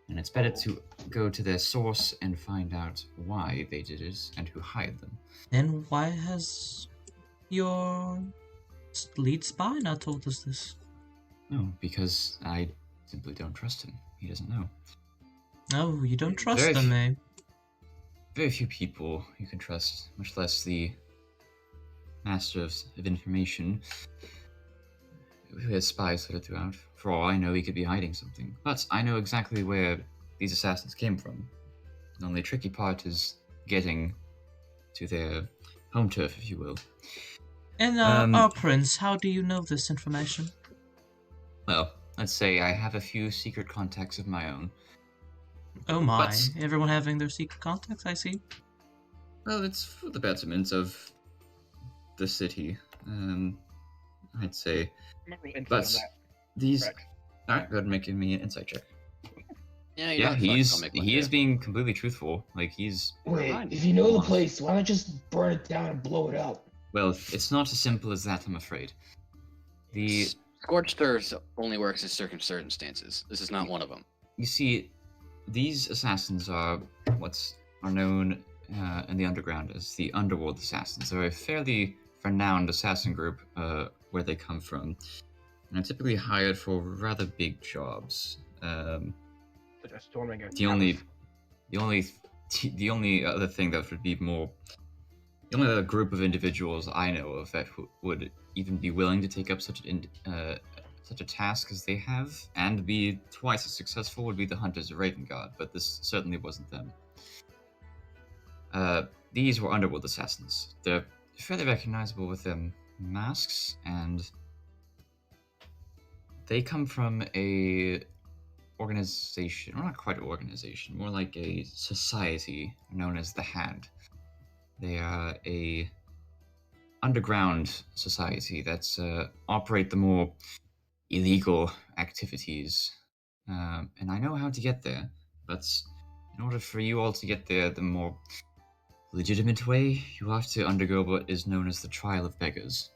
And it's better to go to their source and find out why they did it and who hired them. Then why has your lead spy not told us this? No, because I simply don't trust him. He doesn't know. Oh, you don't trust Very them, few- eh? Very few people you can trust, much less the master of information who has spies that are throughout. For all I know, he could be hiding something. But I know exactly where these assassins came from. The only tricky part is getting to their home turf, if you will. And our prince, how do you know this information? Well, let's say I have a few secret contacts of my own. Oh my, But- everyone having their secret contacts, I see. Well, it's for the betterment of the city, I'd say. I'm not real insight But on that. these... Rex. Alright, go ahead and make me an insight check. Yeah, Yeah, I'll he make one is here. being completely truthful. Like, he's... Wait, Fine. if you know the place, why not just burn it down and blow it up? Well, it's not as simple as that, I'm afraid. The... Scorched Earth only works in certain circumstances. This is not one of them. You see, these assassins are are known in the underground as the Underworld Assassins. They're a fairly renowned assassin group where they come from, and are typically hired for rather big jobs. Just storming a The only other thing that would be more, the only other group of individuals I know of that would even be willing to take up such a task as they have and be twice as successful would be the Hunters of Ravengard, but this certainly wasn't them. These were Underworld Assassins. They're fairly recognizable with their masks, and they come from a organization, or not quite an organization, more like a society known as the Hand. They are a underground society that's operate the more illegal activities, and I know how to get there, but in order for you all to get there the more legitimate way, you have to undergo what is known as the Trial of Beggars.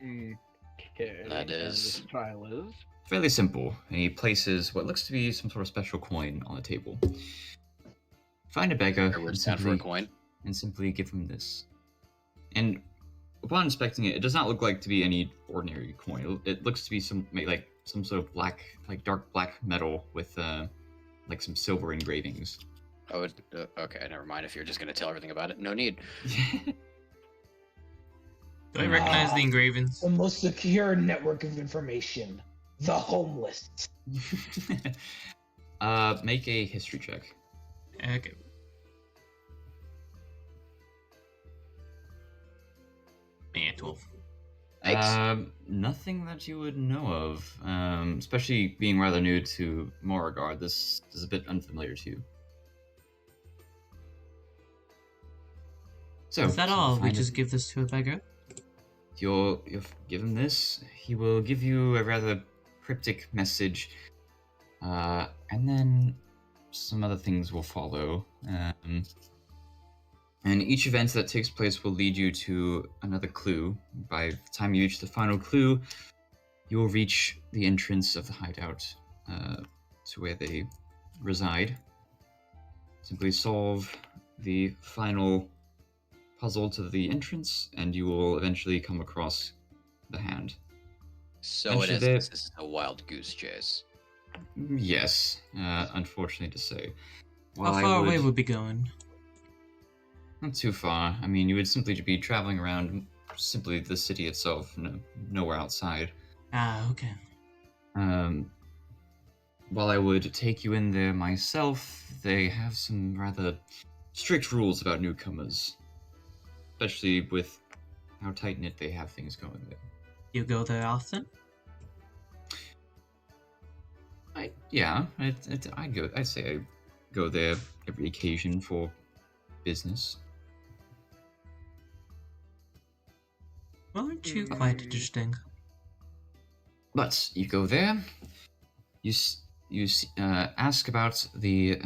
Okay. That And this is- trial is. Fairly simple. He places what looks to be some sort of special coin on the table. Find a beggar Or we're and down for a coin. simply give him this. And upon inspecting it, it does not look like to be any ordinary coin. It looks to be some sort of black, like dark black metal with like some silver engravings. Oh, okay. Never mind. If you're just gonna tell everything about it, no need. Do I recognize the Ah. engravings? The most secure network of information. The homeless. Make a history check. Okay. Yeah, 12. Thanks. Nothing that you would know of. Especially being rather new to Beauregard, this is a bit unfamiliar to you. So Is that all? We find just give this to a beggar? You'll give him this. He will give you a rather cryptic message, and then some other things will follow. And each event that takes place will lead you to another clue. By the time you reach the final clue, you will reach the entrance of the hideout to where they reside. Simply solve the final puzzle to the entrance, and you will eventually come across the hand. So and in should essence, they- this is a wild goose chase. Yes, unfortunately to say. How While I far away would- would be going? Not too far. I mean, you would simply be traveling around simply the city itself, nowhere outside. Ah, okay. While I would take you in there myself, they have some rather strict rules about newcomers, especially with how tight-knit they have things going there. You go there often? I'd say I go there every occasion for business. Well, aren't you quite interesting? But you go there, you ask about the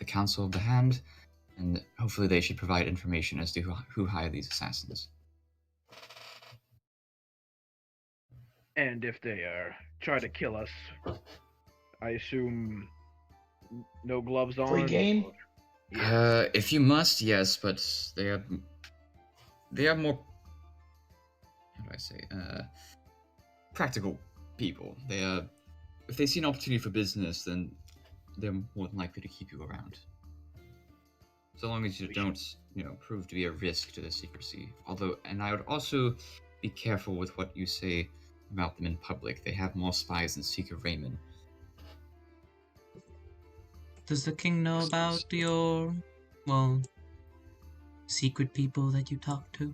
Council of the Hand, and hopefully they should provide information as to who hired these assassins. And if they try to kill us, I assume no gloves on. Free game? If you must, yes, but they are more, how do I say, practical people. They are, if they see an opportunity for business, then they're more than likely to keep you around. So long as you don't, prove to be a risk to their secrecy. And I would also be careful with what you say about them in public. They have more spies than Seeker Raymond. Does the king know about your, secret people that you talk to?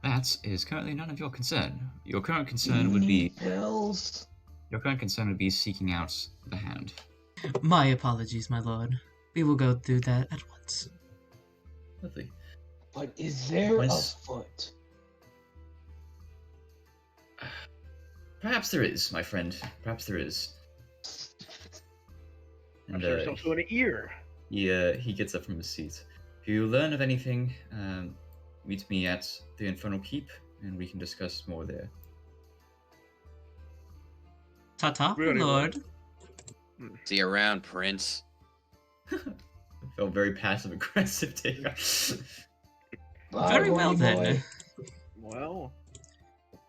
That is currently none of your concern. Your current concern would be pills. Your current concern would be seeking out the hand. My apologies, my lord. We will go do that at once. Lovely. But is there When's- a foot? Perhaps there is, my friend. Perhaps there is. I'm And sure there's also an ear. he gets up from his seat. If you learn of anything, meet me at the Infernal Keep, and we can discuss more there. Ta-ta, my Really, lord. See you around, Prince. I felt very passive aggressive, Taylor. Bye, Very well horny then. boy. Well,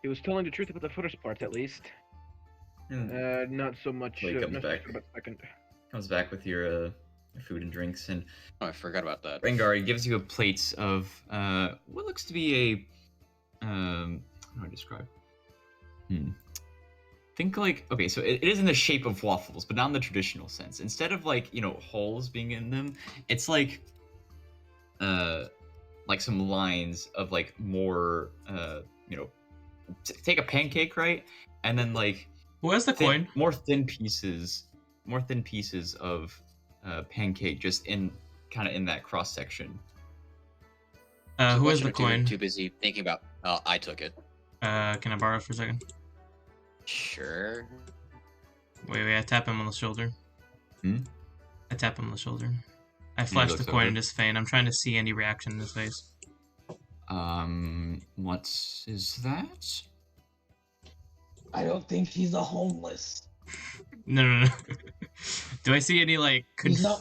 he was telling the truth about the first part, at least. Not so much. Well, he comes not so back. sure about the second. Comes back with your food and drinks, and Oh, I forgot about that. Rengar gives you a plate of what looks to be a how do I describe? Think like, okay, so it is in the shape of waffles, but not in the traditional sense. Instead of like, holes being in them, it's like some lines of like more take a pancake, right? And then like Where's the coin? more thin pieces of pancake just in that cross section. So Who has question the or two, coin? Too busy thinking about. Oh, I took it. Can I borrow it for a second? Sure. Wait, I tap him on the shoulder. Hmm? I tap him on the shoulder. I flash the looks coin over. in his face. I'm trying to see any reaction in his face. One What is that? I don't think he's a homeless. No. Do I see any like? He's not.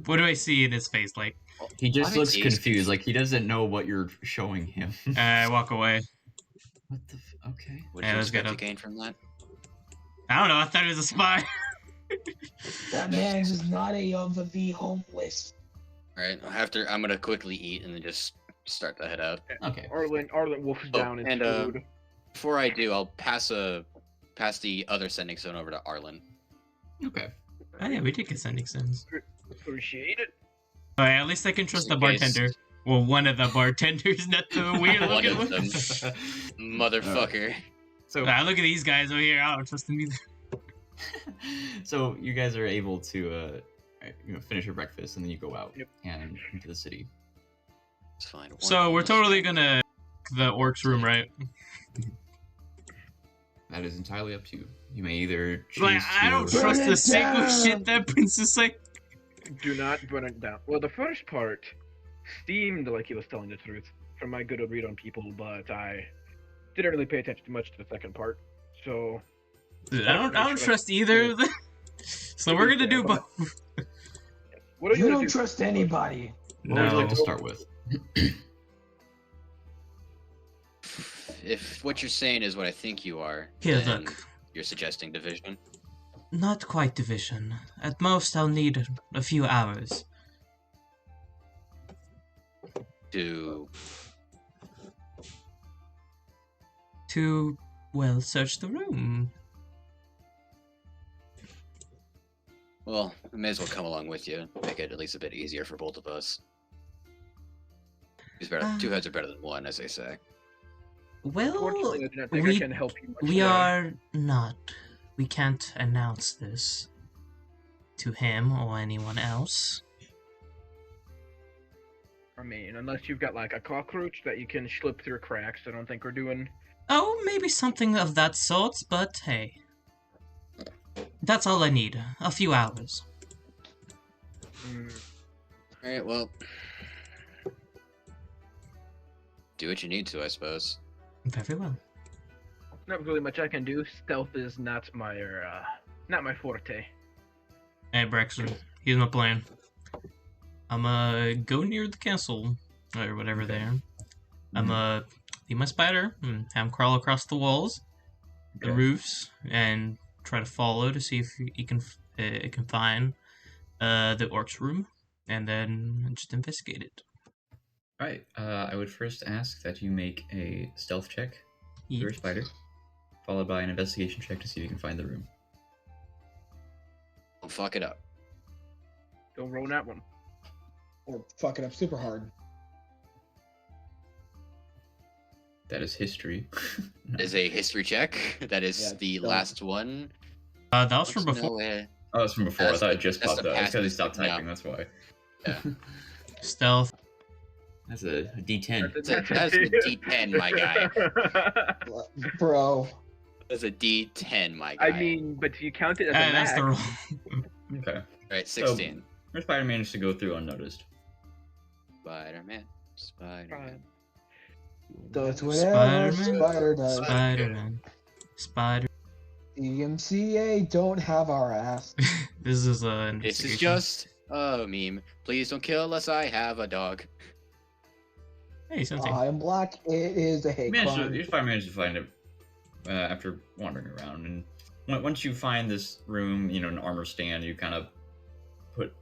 What do I see in his face? Like, He just Let me looks see. confused, like he doesn't know what you're showing him. I walk away. What the? Okay. What Yeah, did you let's get expect to him. gain from that? I don't know. I thought he was a spy. That man is not of the homeless. All right, I'm gonna quickly eat and then just start to head out. Okay. Arlen wolfs Oh, down his and, food. Before I do, I'll pass the other sending stone over to Arlen. Okay. Oh yeah, we did get sending sins. Appreciate it. Oh, yeah, at least I can trust the in case- bartender. Well, one of the bartenders, not the weird One looking of one. them. Motherfucker. So, Look at these guys over here. I don't trust them either. so you guys are able to, finish your breakfast, and then you go out Yep. and into the city. It's fine. So we're totally gonna the orc's room, right? That is entirely up to you. You may either choose Like, I don't to. trust Burn the it single down! shit that Princess like. Do not burn it down. Well, the first part seemed like he was telling the truth from my good read on people, but I didn't really pay attention too much to the second part. So I don't trust either of them. So we're gonna do both. what are You you don't gonna do? trust anybody. What would you like to No. start with? If what you're saying is what I think you are, Here, then look. you're suggesting division. Not quite division. At most, I'll need a few hours. To, well, search the room. Well, I may as well come along with you. Make it at least a bit easier for both of us. Two heads are better than one, as they say. Well, Fortunately, I do not think we- I can help you much we there. are not. We can't announce this to him or anyone else. I mean, unless you've got like a cockroach that you can slip through cracks, I don't think we're doing. Oh, maybe something of that sort, but hey. That's all I need. A few hours. Alright, well. Do what you need to, I suppose. Very well. Not really much I can do. Stealth is not my forte. Hey, Brexer, he's not playing. I'ma go near the castle, or whatever there. I'ma be my spider, and have him crawl across the walls, the Okay. roofs, and try to follow to see if he can find the orc's room, and then just investigate it. Alright, I would first ask that you make a stealth check for your spider, followed by an investigation check to see if you can find the room. Don't fuck it up. Don't roll that one. Or fuck it up super hard. That is history. That is a history check. That is Yeah, the don't- last one. That was from Looks before. no way. Oh, that's from before. I That's thought the- it just that's popped the up. It's because he past stopped now. typing, that's why. Yeah. Stealth. That's a D10. That's a D10, my guy. Bro. That's a D10, my guy. I mean, but you count it as a That's the max. roll. Okay. Alright, 16. Your spider managed to go through unnoticed. Spider-Man. Spider-Man. Does whatever Spider-Man. Spider does. Spider-Man. Spider. DMCA don't have our ass. This is This is just a meme. Please don't kill us, I have a dog. Hey, something. I am black. It is a hate crime. Your spider managed to find it after wandering around. And once you find this room, an armor stand, you kind of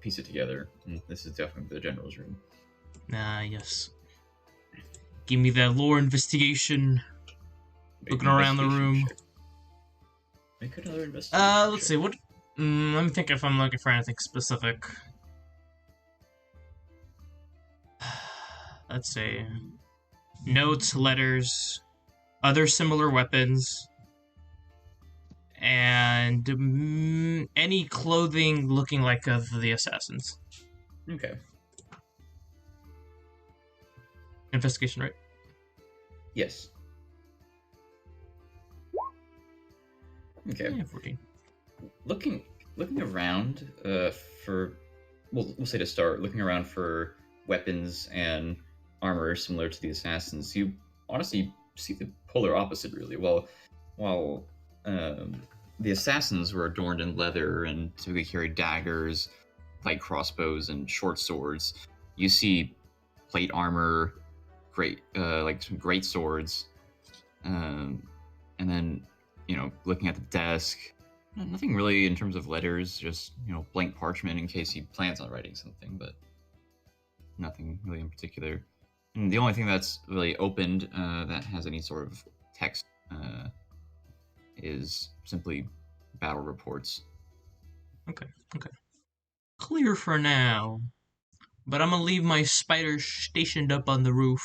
piece it together. And this is definitely the general's room. Yes. Give me that lore investigation. Make Looking an around the investigation room. check. Make another investigation. Let's check. see. What? Let me think if I'm looking for anything specific. Let's see. Notes, letters, other similar weapons, and any clothing looking like of the assassins. Okay. Investigation, right? Yes. Okay. Yeah, 14. Looking around for we'll say to start looking around for weapons and armor similar to the assassins, you honestly see the polar opposite, really. While the assassins were adorned in leather and typically carried daggers, light crossbows, and short swords, you see plate armor, like some great swords, and then looking at the desk, nothing really in terms of letters, just blank parchment in case he plans on writing something, but nothing really in particular. And the only thing that's really opened that has any sort of text is simply battle reports. Okay. Clear for now. But I'm gonna leave my spider stationed up on the roof,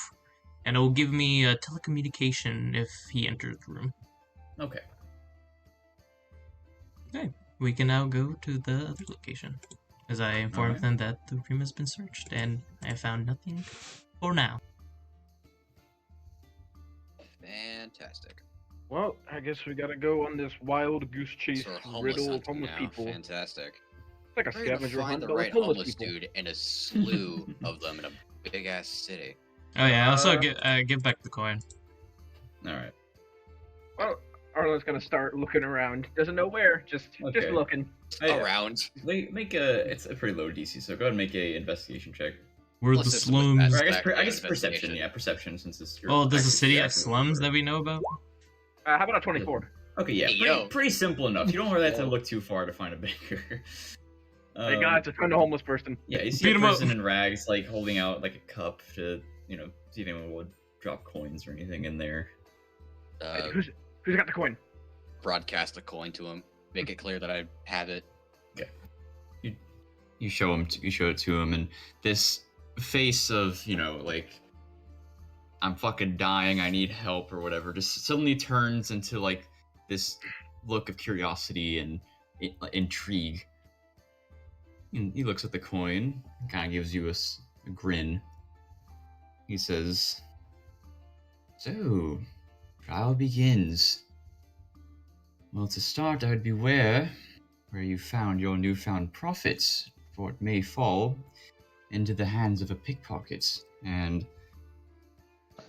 and it will give me a telecommunication if he enters the room. Okay. Okay, we can now go to the other location, as I informed Alright. them that the room has been searched, and I found nothing for now. Fantastic. Well, I guess we gotta go on this wild goose chase So we're homeless riddle of hunting homeless now. people. Fantastic. It's like a We're gonna scavenger find hunt, the but with right homeless homeless people. dude in a slew of them in a big ass city. Oh yeah, also Uh, give back the coin. All right. Well, Arlen's gonna start looking around. Doesn't know where, just Okay. looking. Around. It's a pretty low DC, so go ahead and make a investigation check. Where the Plus system with slums? that. Or I guess Back to perception. investigation. Yeah, perception since it's. Oh, does the actually- city have actually slums over. that we know about? How about a 24? Okay, yeah, Hey, pretty, yo. pretty simple enough. You don't really have to Yo. look too far to find a banker. Hey guys, I found a homeless person. Yeah, you see Beat a 'em up. person in rags, like holding out like a cup to, see if anyone would drop coins or anything in there. Who's got the coin? Broadcast a coin to him. Make it clear that I have it. You show it to him, and this face of like I'm fucking dying, I need help or whatever, just suddenly turns into like this look of curiosity and intrigue. And he looks at the coin, kind of gives you a grin. He says, "So, trial begins. Well, to start, I would beware where you found your newfound profits, for it may fall into the hands of a pickpocket." And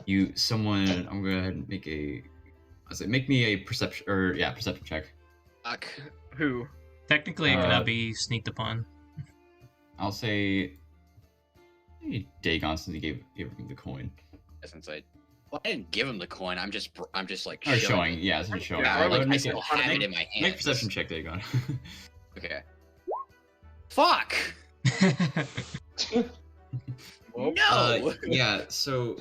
I'm gonna go ahead and make me a perception check. Fuck. Who? Technically, it cannot be sneaked upon. I'll say maybe Dagon, since he gave him the coin. Since I didn't give him the coin. I'm just like Or showing. showing, yeah, it's showing. Yeah, Go or, like, ahead and I make still it- have make- it in my hand. Make a perception check, Dagon. Okay. Fuck. Well, No. Yeah, so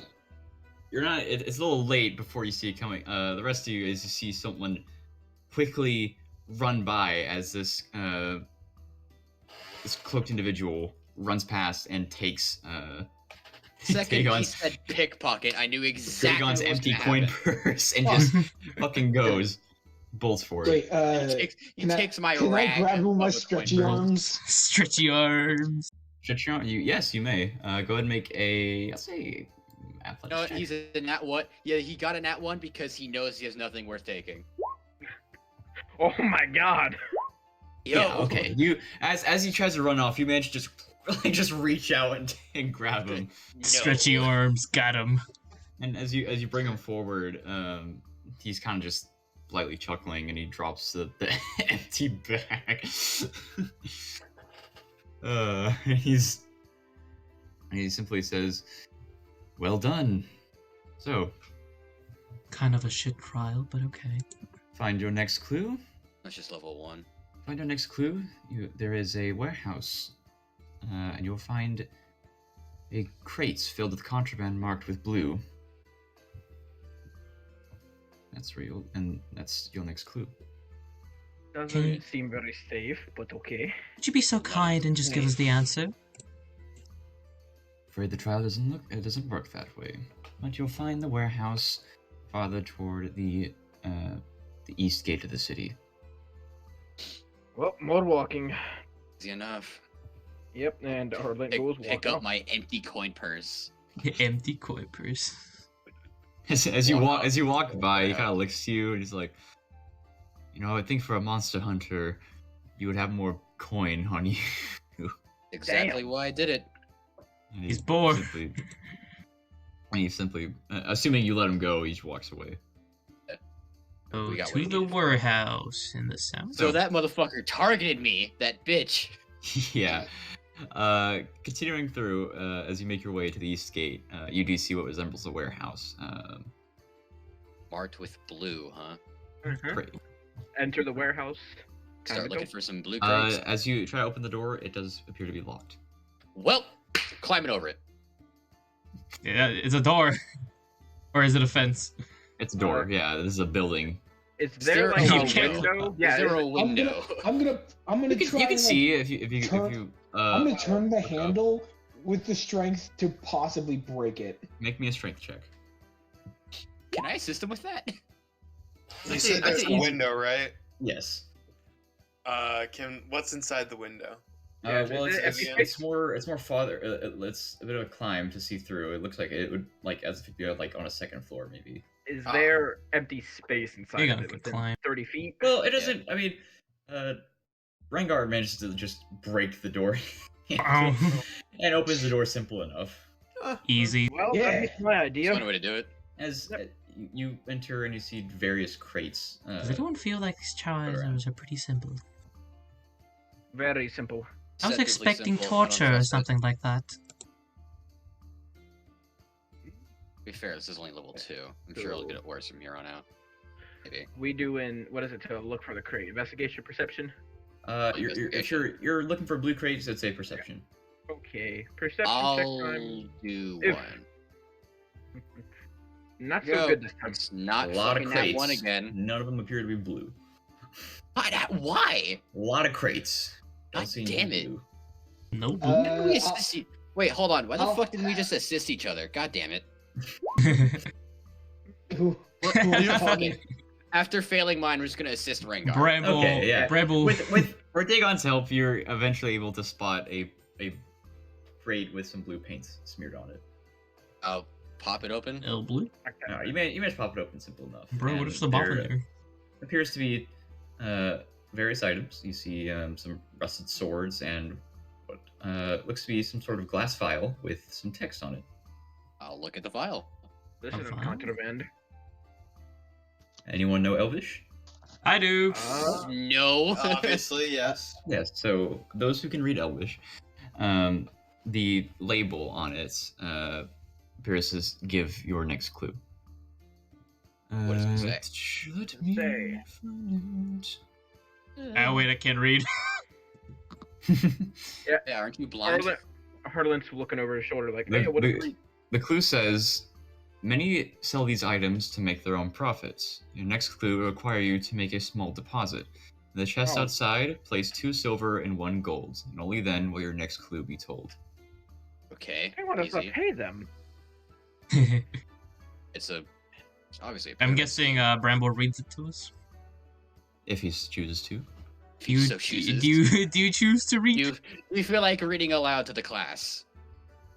you're not. It's a little late before you see it coming. The rest of you is you see someone quickly run by as this cloaked individual runs past and takes Second, he Dagon's, said pickpocket. I knew exactly Dagon's what was empty gonna coin happen. purse and just fucking goes, bolts for it. Wait, He takes my can rag. I grab him with my of a coin stretchy purse. arms? Stretchy arms. Stretch your arm. Yes, you may. Go ahead and make a. I'll say athletics You know what? check. He's a nat one. Yeah, he got a nat one because he knows he has nothing worth taking. oh my god. Yo. Yeah, okay. You as he tries to run off, you manage to just reach out and grab him. No. Stretchy arms. Got him. And as you bring him forward, he's kind of just lightly chuckling, and he drops the empty bag. And he simply says, "Well done. So, Kind of a shit trial, but okay. find your next clue. That's just level 1. Find your next clue. There is a warehouse, and you'll find a crates filled with contraband marked with blue. That's real, and that's your next clue." Doesn't seem very safe, but okay. Would you be so kind and just give us the answer? Afraid the trial doesn't work that way. But you'll find the warehouse farther toward the east gate of the city. Well, more walking. Easy enough. Yep, and Arlen goes Pick walking. up my empty coin purse. Empty coin purse. As you walk by, he kind of looks to you, and he's like, I would think for a monster hunter, you would have more coin on you. Exactly why I did it. And He's bored. And he simply, assuming you let him go, he just walks away. Go We got what to he the needed. warehouse in the south. So that motherfucker targeted me, that bitch. Yeah. Continuing through, as you make your way to the east gate, you do see what resembles a warehouse. Marked with blue, huh? Great. Enter the warehouse. Time Start to looking go. for some blue crates. As you try to open the door, it does appear to be locked. Well, climbing over it. Yeah, it's a door. Or is it a fence? It's a door. Yeah, this is a building. Is Is there there like a a window? window? Is there a I'm window? gonna You try. can and, see if you turn- I'm gonna turn the handle with the strength to possibly break it. Make me a strength check. Can I assist him with that? You said there's a window, right? Yes. What's inside the window? Yeah, Well, if you it's more farther. It's a bit of a climb to see through. It looks like it would as if you're like on a second floor, maybe. Is Ah. there empty space inside You're of gonna it within climb. 30 feet? Well, it doesn't. I mean, Rengar manages to just break the door Ow. and opens the door simple enough. Easy. Well, Yeah. that's my That's idea. one way to do it. As you enter and you see various crates. Does anyone feel like these trousers are pretty simple? Very simple. I was Deceptively expecting simple, I don't torture or trust it. something like that. To be fair, this is only level 2. I'm sure it'll get worse from here on out. Maybe. We do in what is it to look for the crate? Investigation, perception. If you're looking for blue crates, I'd say perception. Okay, perception check I'll time. do If- one. Not so Go. good this time. It's not A lot of fucking crates. that one again. None of them appear to be blue. Why? A lot of crates. Don't God seem damn to be it. blue. No When blue. did we assist Wait, hold on. Why the I'll- fuck didn't we just assist each other? God damn it. Who You're called fucking- it? After failing mine, we're just gonna assist Rengar. Bramble. Okay, yeah. Bramble. With Ortegon's help, you're eventually able to spot a crate with some blue paints smeared on it. I'll pop it open. L blue. You managed to pop it open simple enough. Bro, what And if the bottom there there? appears to be various items. You see some rusted swords and what looks to be some sort of glass vial with some text on it. I'll look at the file. This I'm isn't fine. contraband. Anyone know Elvish? I do. No. Obviously, yes. Yes. So those who can read Elvish, the label on it appears to give your next clue. What does it say? Let me Say. find Oh wait, I can't read. Yeah, aren't you blind? Harlan's looking over his shoulder like, The- hey, what the- is it? The clue says, many sell these items to make their own profits. Your next clue will require you to make a small deposit. In the chest Oh. outside, place 2 silver and 1 gold, and only then will your next clue be told. Okay. I want us to Easy. pay them. It's obviously. A I'm pyramid guessing scheme. Bramble reads it to us. If he chooses to. If he so chooses. do you do you choose to read? You feel like reading aloud to the class.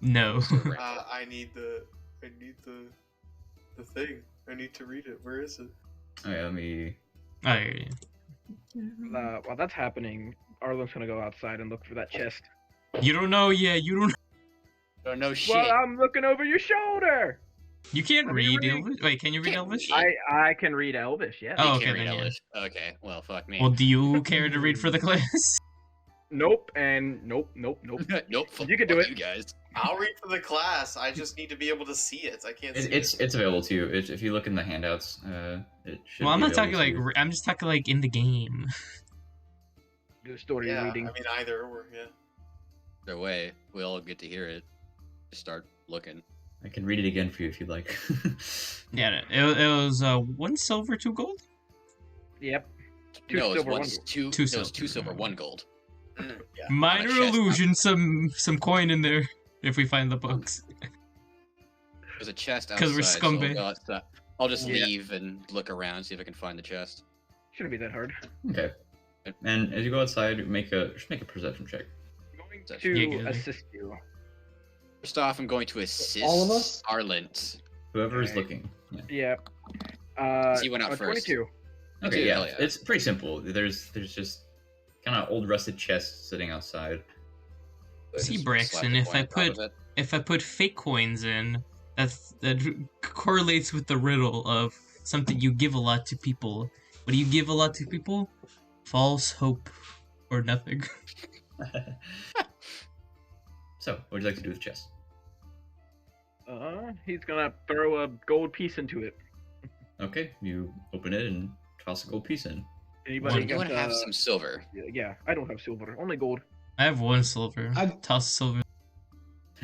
No. I need the thing. I need to read it. Where is it? Alright, let me... Oh, yeah, yeah. While that's happening, Arlen's gonna go outside and look for that chest. You don't know. Yeah, you don't. Don't know shit. Well, I'm looking over your shoulder. You can't Let me read read. Elvish. Wait, can you read Can't Elvish? read. I can read Elvish, yeah. Oh, You okay, can't read then, yeah. English. Okay, well, fuck me. Well, do you care to read for the class? Nope, and nope. Nope. Fuck, You can do fuck it. You guys. I'll read for the class. I just need to be able to see it. I can't see It's available to you. If you look in the handouts, it should Well, I'm be not talking available like. to you. I'm just talking like in the game. Do story Yeah, reading. I mean either or. Yeah. Either way, we all get to hear it. Just start looking. I can read it again for you if you'd like. Yeah, it was 1 silver, 2 gold. Yep. Two no, silver, it's one gold. two. Two No, it's 2 silver. silver, 1 gold. Yeah. Minor chest, illusion, some coin in there if we find the books. There's a chest outside. 'Cause we're so I'll scumbag. go outside. I'll just Yeah. leave and look around, see if I can find the chest. Shouldn't be that hard. Okay. And as you go outside, just make a perception check. Going That's- to Yeah, good. assist you. First off, I'm going to assist All of us? Arlent. Whoever is Okay. looking. Yeah. Yeah. He went out first. 22. Me Okay, too, yeah. hell yeah. It's pretty simple. There's just kind of old rusted chests sitting outside. See, Just Braxton, slap the if coin I on top of put- it. If I put fake coins in, that correlates with the riddle of something you give a lot to people. What do you give a lot to people? False hope or nothing. So, what would you like to do with the chest? He's gonna throw a gold piece into it. Okay, you open it and toss a gold piece in. Anybody You want got, to have some silver. Yeah, I don't have silver, only gold. I have 1 silver. Toss silver.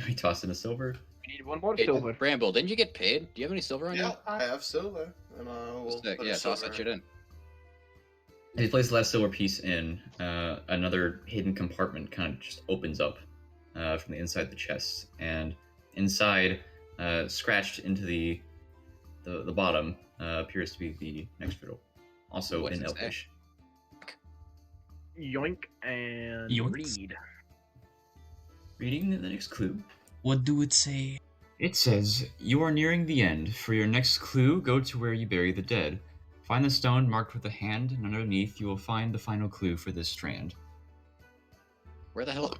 You toss in a silver. We need one more Hey, silver. Bramble, didn't you get paid? Do you have any silver on you? Yeah, I have silver, and I will Sick. put Yeah, a toss silver that shit in. As you place the last silver piece in, another hidden compartment kind of just opens up from the inside the chest, and inside, scratched into the bottom, appears to be the next riddle, also What's in it say? Elfish. Yoink and Yoinks. read. Reading the next clue. What do it say? It says, "You are nearing the end. For your next clue, go to where you bury the dead. Find the stone marked with a hand, and underneath you will find the final clue for this strand." Where the hell?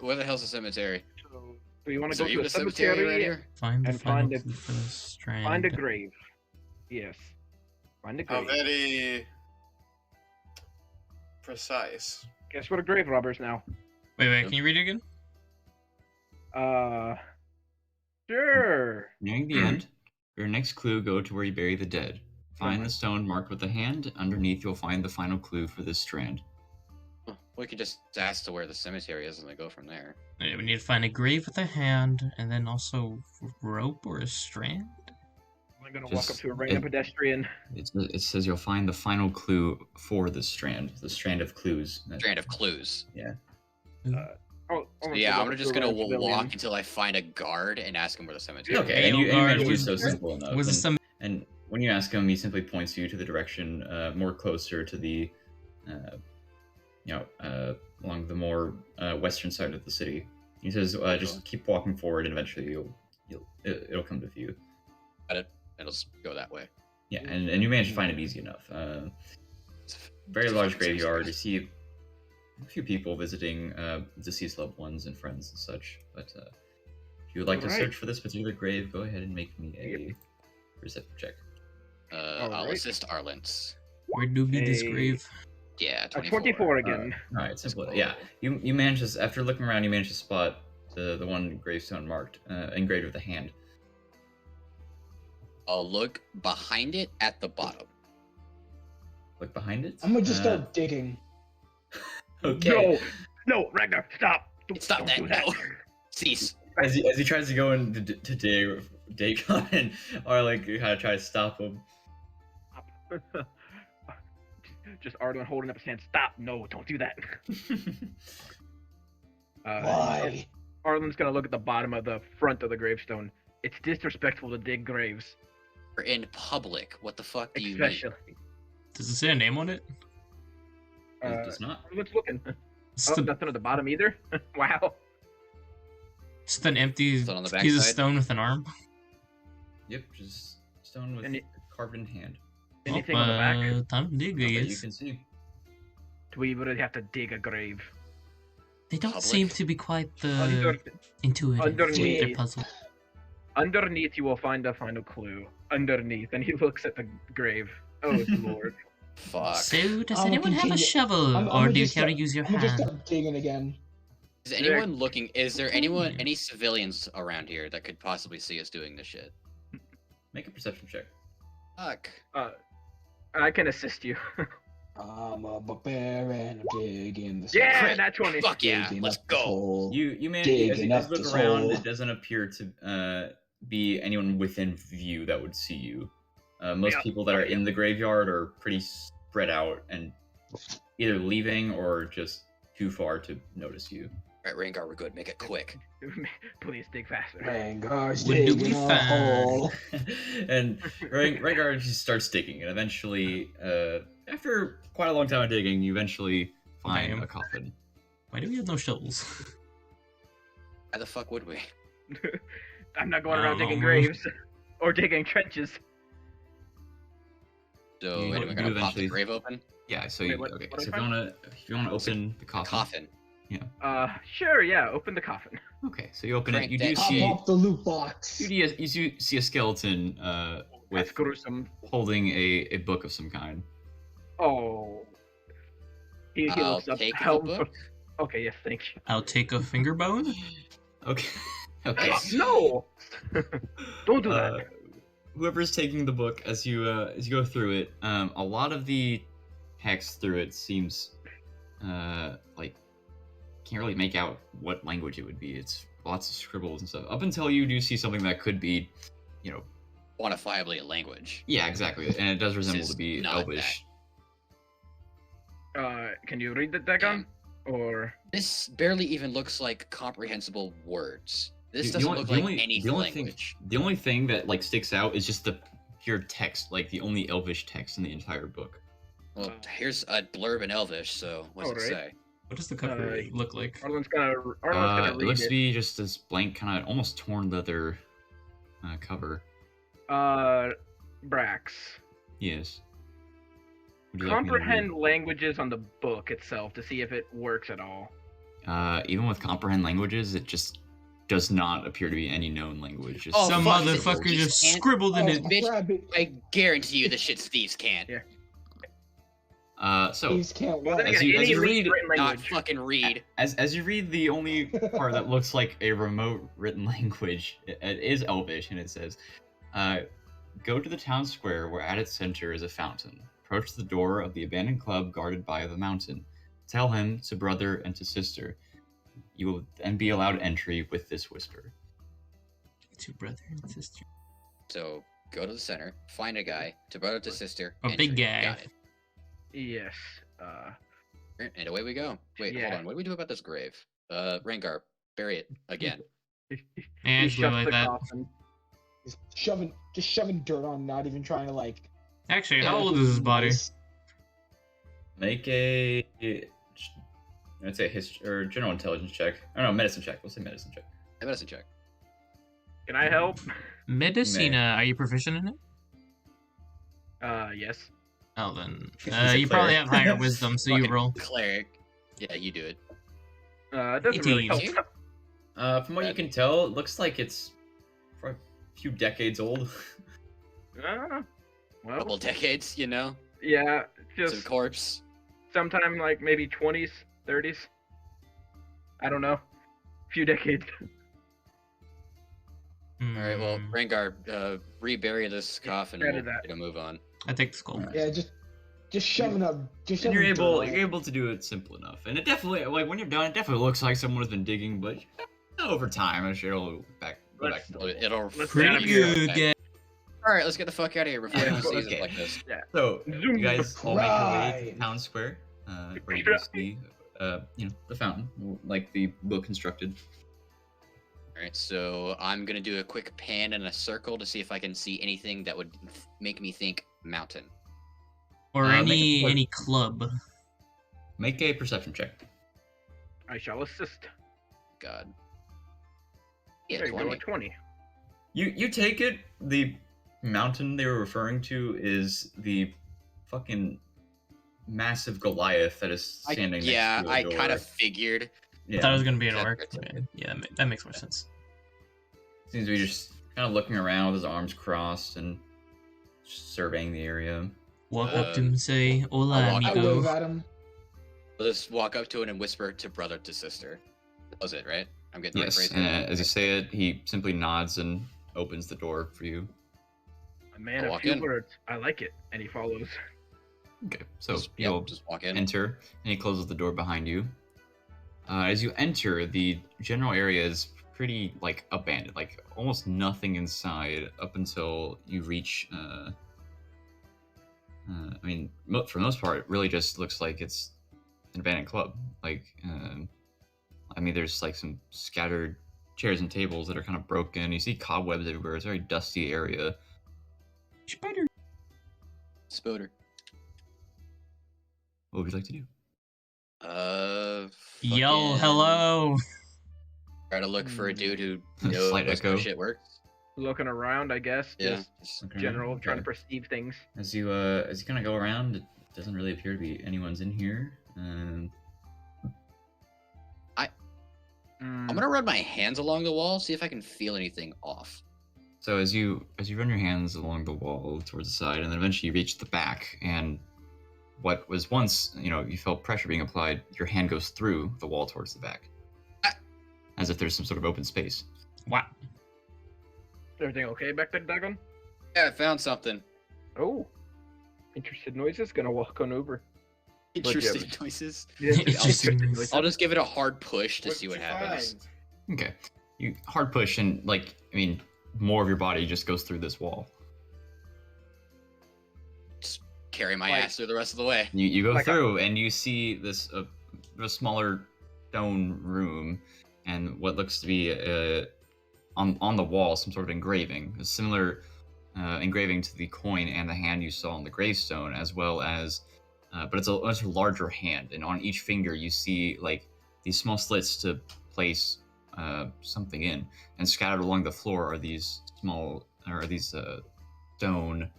Where the hell's the cemetery? So you want Is to there go even to a a cemetery cemetery around here? Find the and final find a- clue for the strand. find a grave. Yes. Find a How grave. very precise. Guess what a grave robber's now. Wait, can you read it again? Sure. Nearing the end, for your next clue, go to where you bury the dead. Find the stone marked with a hand. Underneath, you'll find the final clue for this strand. We could just ask to where the cemetery is and then go from there. Yeah, we need to find a grave with a hand, and then also rope or a strand. I'm gonna walk up Just- to a random pedestrian. It says you'll find the final clue for this strand. The strand of clues. Strand of clues. Yeah, I'm just gonna walk until I find a guard and ask him where the cemetery is. Okay, and you guard, manage to do was- so simple enough. Was and, the and when you ask him, he simply points you to the direction more closer to the, along the more western side of the city. He says, "Just keep walking forward, and eventually it'll come to view." Got it. It'll just go that way. Yeah, and you manage to find it easy enough. Very large graveyard. You see a few people visiting deceased loved ones and friends and such. But if you would like to Alright. search for this particular grave, go ahead and make me a perception check. I'll Alright. assist Arlens. where do be this A- grave? Yeah, A 24. 24 again. All right, simple. Yeah, you manage to, after looking around, you manage to spot the one gravestone marked, engraved with a hand. I'll look behind it at the bottom. Look behind it. I'm gonna just start digging. Okay. No, Ragnar, stop! Stop Don't that! do No, cease. As he tries to go in to dig on, and or like you kind of try to stop him. Just Arlen holding up his hand. Stop! No, don't do that. Why? Arlen's gonna look at the bottom of the front of the gravestone. It's disrespectful to dig graves, We're in public. What the fuck do you mean? especially. Does it say a name on it? It does not. Let's looking. It's, Oh, the, nothing at the bottom either. Wow. it's an empty Is it on the piece of backside? stone with an arm. Yep, just stone with And it- carved in hand. Anything on the back? Time to dig, I Not that you guess. can see. Do we really have to dig a grave? They don't Public. seem to be quite Under, intuitive with their underneath. puzzle. underneath, you will find a final clue. Underneath, and he looks at the grave. Oh lord. Fuck. So, does I'll anyone have a continue- shovel, I'm or gonna do you just care to start- use your I'm gonna just hand? start digging again. Is anyone looking? Is there anyone, any civilians around here that could possibly see us doing this shit? Make a perception check. Fuck. I can assist you. I'm a barbarian. I'm digging the Yeah, Crit. that's 20. Fuck yeah, digging let's up this go. hole. You manage Digging as up you look this around. hole. It doesn't appear to be anyone within view that would see you. Most Yeah. people that are in the graveyard are pretty spread out and either leaving or just too far to notice you. Alright, Rengar, we're good. Make it quick. Please dig faster. Rangar's What do we digging a find? hole. And Rengar just starts digging, and eventually, after quite a long time of digging, you eventually find Damn. a coffin. Why do we have no shovels? Why the fuck would we? I'm not going around digging Um. graves or digging trenches. So, You- anyone you gonna pop the eventually- grave open? Yeah. So Wait, you, what- okay. what So do if I you wanna open the A coffin, coffin. Sure, yeah. Open the coffin. Okay, so you open Crank it. You that do Pop see off the loot box. you do see a skeleton That's with gruesome. holding a book of some kind. Oh. He I'll looks up. take the Helm. book. Okay, yes, thank you. I'll take a finger bone. Okay. Okay. Nice. No! Don't do that. Whoever's taking the book, as you go through it, a lot of the text through it seems like can't really make out what language it would be. It's lots of scribbles and stuff. Up until you do see something that could be, Quantifiably a language. yeah, exactly, and it does resemble is to be not Elvish. Can you read the Dagon? Or This barely even looks like comprehensible words. This The doesn't only- look the like only- any the only language. The only thing that like sticks out is just the pure text, like the only Elvish text in the entire book. Well, here's a blurb in Elvish, so what's it Alright. say? What does the cover Uh, look like? Arlen's gonna It read looks to it. be just this blank, kind of almost torn leather cover. Brax. Yes. Would you like me to read? Comprehend languages on the book itself to see if it works at all. Even with comprehend languages, it just does not appear to be any known language. Just Oh, Some fuck, motherfucker thieves just can't- scribbled in Oh, it. bitch. crap, it. I guarantee you this shit's thieves can't. so Thieves can't Well, then walk. As you- again, any read- written Not language. fucking read. as you read the only part that looks like a remote written language, it is Elvish, and it says, "Go to the town square where at its center is a fountain. Approach the door of the abandoned club guarded by the mountain. Tell him to brother and to sister. You will then be allowed entry with this whisper." To brother and sister. So go to the center, find a guy, to brother to sister. A big entry. guy. Got it. Yes. And away we go. Wait, Yeah. hold on. What do we do about this grave? Rengar, bury it again. And He just leave it shuts like the that. coffin. Just shoving dirt on, not even trying to like. Actually, Yeah, how old is his body? Nice. Make a, I'd say history or general intelligence check. Oh no, medicine check. We'll say medicine check. A medicine check. Can I help? Medicina, are you proficient in it? Yes. Oh, then. He's a You probably have cleric. higher wisdom, so you Fucking roll. Cleric. Yeah, you do it. It doesn't really help. 18. From what you can tell, it looks like it's for a few decades old. Well, Couple decades, you know? yeah, Some just corpse. sometime like maybe 20s, 30s. I don't know. Few decades. Alright, well, Hmm, Rengar, rebury this coffin and added we'll that. get a move on. I take the skull. Yeah, just shoving up. Just And shoving you're dirt on you're it. able to do it simple enough. And it definitely, like when you're done, it definitely looks like someone has been digging, but over time, I'm sure it'll go back. Let's- to Well, normal. It'll Let's Pretty Pretty good, yeah. Alright, let's get the fuck out of here before Yeah, anyone sees okay. us like this. So Zoom. you guys all make your way to Right. the town square, where you can see, the fountain, like the book constructed. Alright, so I'm gonna do a quick pan in a circle to see if I can see anything that would make me think mountain. Or make any a- any club. Make a perception check. I shall assist. God. Yeah, There you go, 20. a 20. You take it. The mountain they were referring to is the fucking massive Goliath that is standing. Yeah, next to a I door. kind of figured. I thought it was gonna be an That's orc. good. Okay. Yeah, that makes more sense. Seems to be just kind of looking around with his arms crossed and just surveying the area. Walk up to him and say, "Hola, I'll walk I up wave amigo." at him. I'll just walk up to it and whisper to brother to sister. That was it, right? I'm getting the right Yes, phrase. and as you say it, he simply nods and opens the door for you. A man I'll of walk few in. words. I like it. And he follows. Okay, so Just, you'll just walk in. enter, and he closes the door behind you. As you enter, the general area is pretty like abandoned, like almost nothing inside up until you reach. I mean, for the most part, it really just looks like it's an abandoned club. Like, I mean, there's like some scattered chairs and tables that are kind of broken. You see cobwebs everywhere. It's a very dusty area. Spider. Spoder. What would you like to do? Yell fucking hello. Try to look for a dude who Slight knows how echo. shit works. Looking around, I guess. Yeah. Just just- Okay, general, okay. trying to perceive things. As you kind of go around, it doesn't really appear to be anyone's in here. I'm gonna run my hands along the wall, see if I can feel anything off. So as you run your hands along the wall towards the side, and then eventually you reach the back, and what was once, you felt pressure being applied, your hand goes through the wall towards the back, as if there's some sort of open space. Wow. Is everything okay back there, Dagon? Yeah, I found something. Oh. Interested noises? Gonna walk on over. Interesting noises. Yeah, Interesting interested noises. I'll just give it a hard push to What'd see what you happens. find? Okay, you hard push, and more of your body just goes through this wall. Just carry my Like- ass through the rest of the way. You go Like a- through, and you see this a smaller stone room, and what looks to be on the wall some sort of engraving, a similar engraving to the coin and the hand you saw on the gravestone, as well as, but it's a much larger hand, and on each finger you see like these small slits to place something in, and scattered along the floor are these stone.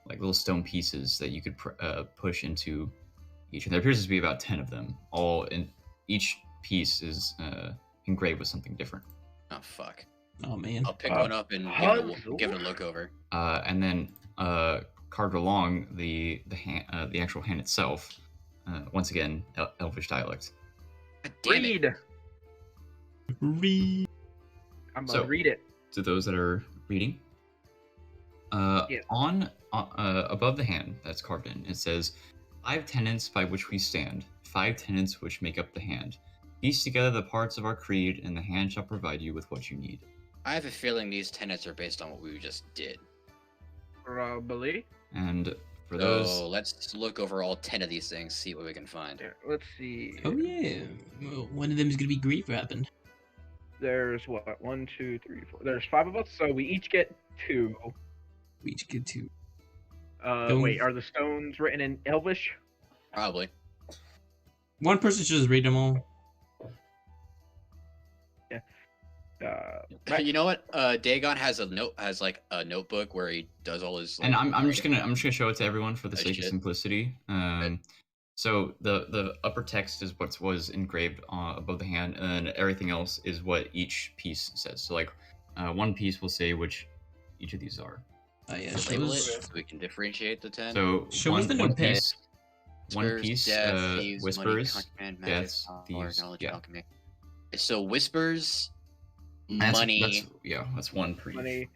Like little stone pieces that you could push into each, and there appears to be about 10 of them. All in each piece is engraved with something different. Oh fuck! Oh man. I'll pick one up and give it a look over. And then carved along the actual hand itself. Once again, Elvish dialect. God damn it. Read! Read. I'm So- gonna read it. To those that are reading, Yeah. on above the hand that's carved in, it says, 5 tenets by which we stand, 5 tenets which make up the hand. Piece together the parts of our creed, and the hand shall provide you with what you need. I have a feeling these tenets are based on what we just did. Probably. And for So those, let's look over all 10 of these things, see what we can find. Yeah, let's see. Oh yeah. Well, one of them is gonna be grave wrapping. There's what? 1, 2, 3, 4. There's 5 of us, so we each get 2. We each get two. Wait, are the stones written in Elvish? Probably. One person should just read them all. Right. You know what? Dagon has a notebook where he does all his. and like, I'm just gonna show it to everyone for the Oh, sake of shit. simplicity. So the upper text is what was engraved above the hand, and then everything else is what each piece says. So like, one piece will say which each of these are. Oh yeah. label it Shows. so we can differentiate the 10. So Show us the one notepad. piece, one Whispers, piece, death, thieves, money, whispers, contraband, magic, deaths, power, thieves, knowledge, yeah. alchemy. So whispers, And that's- money. that's one per each. Money,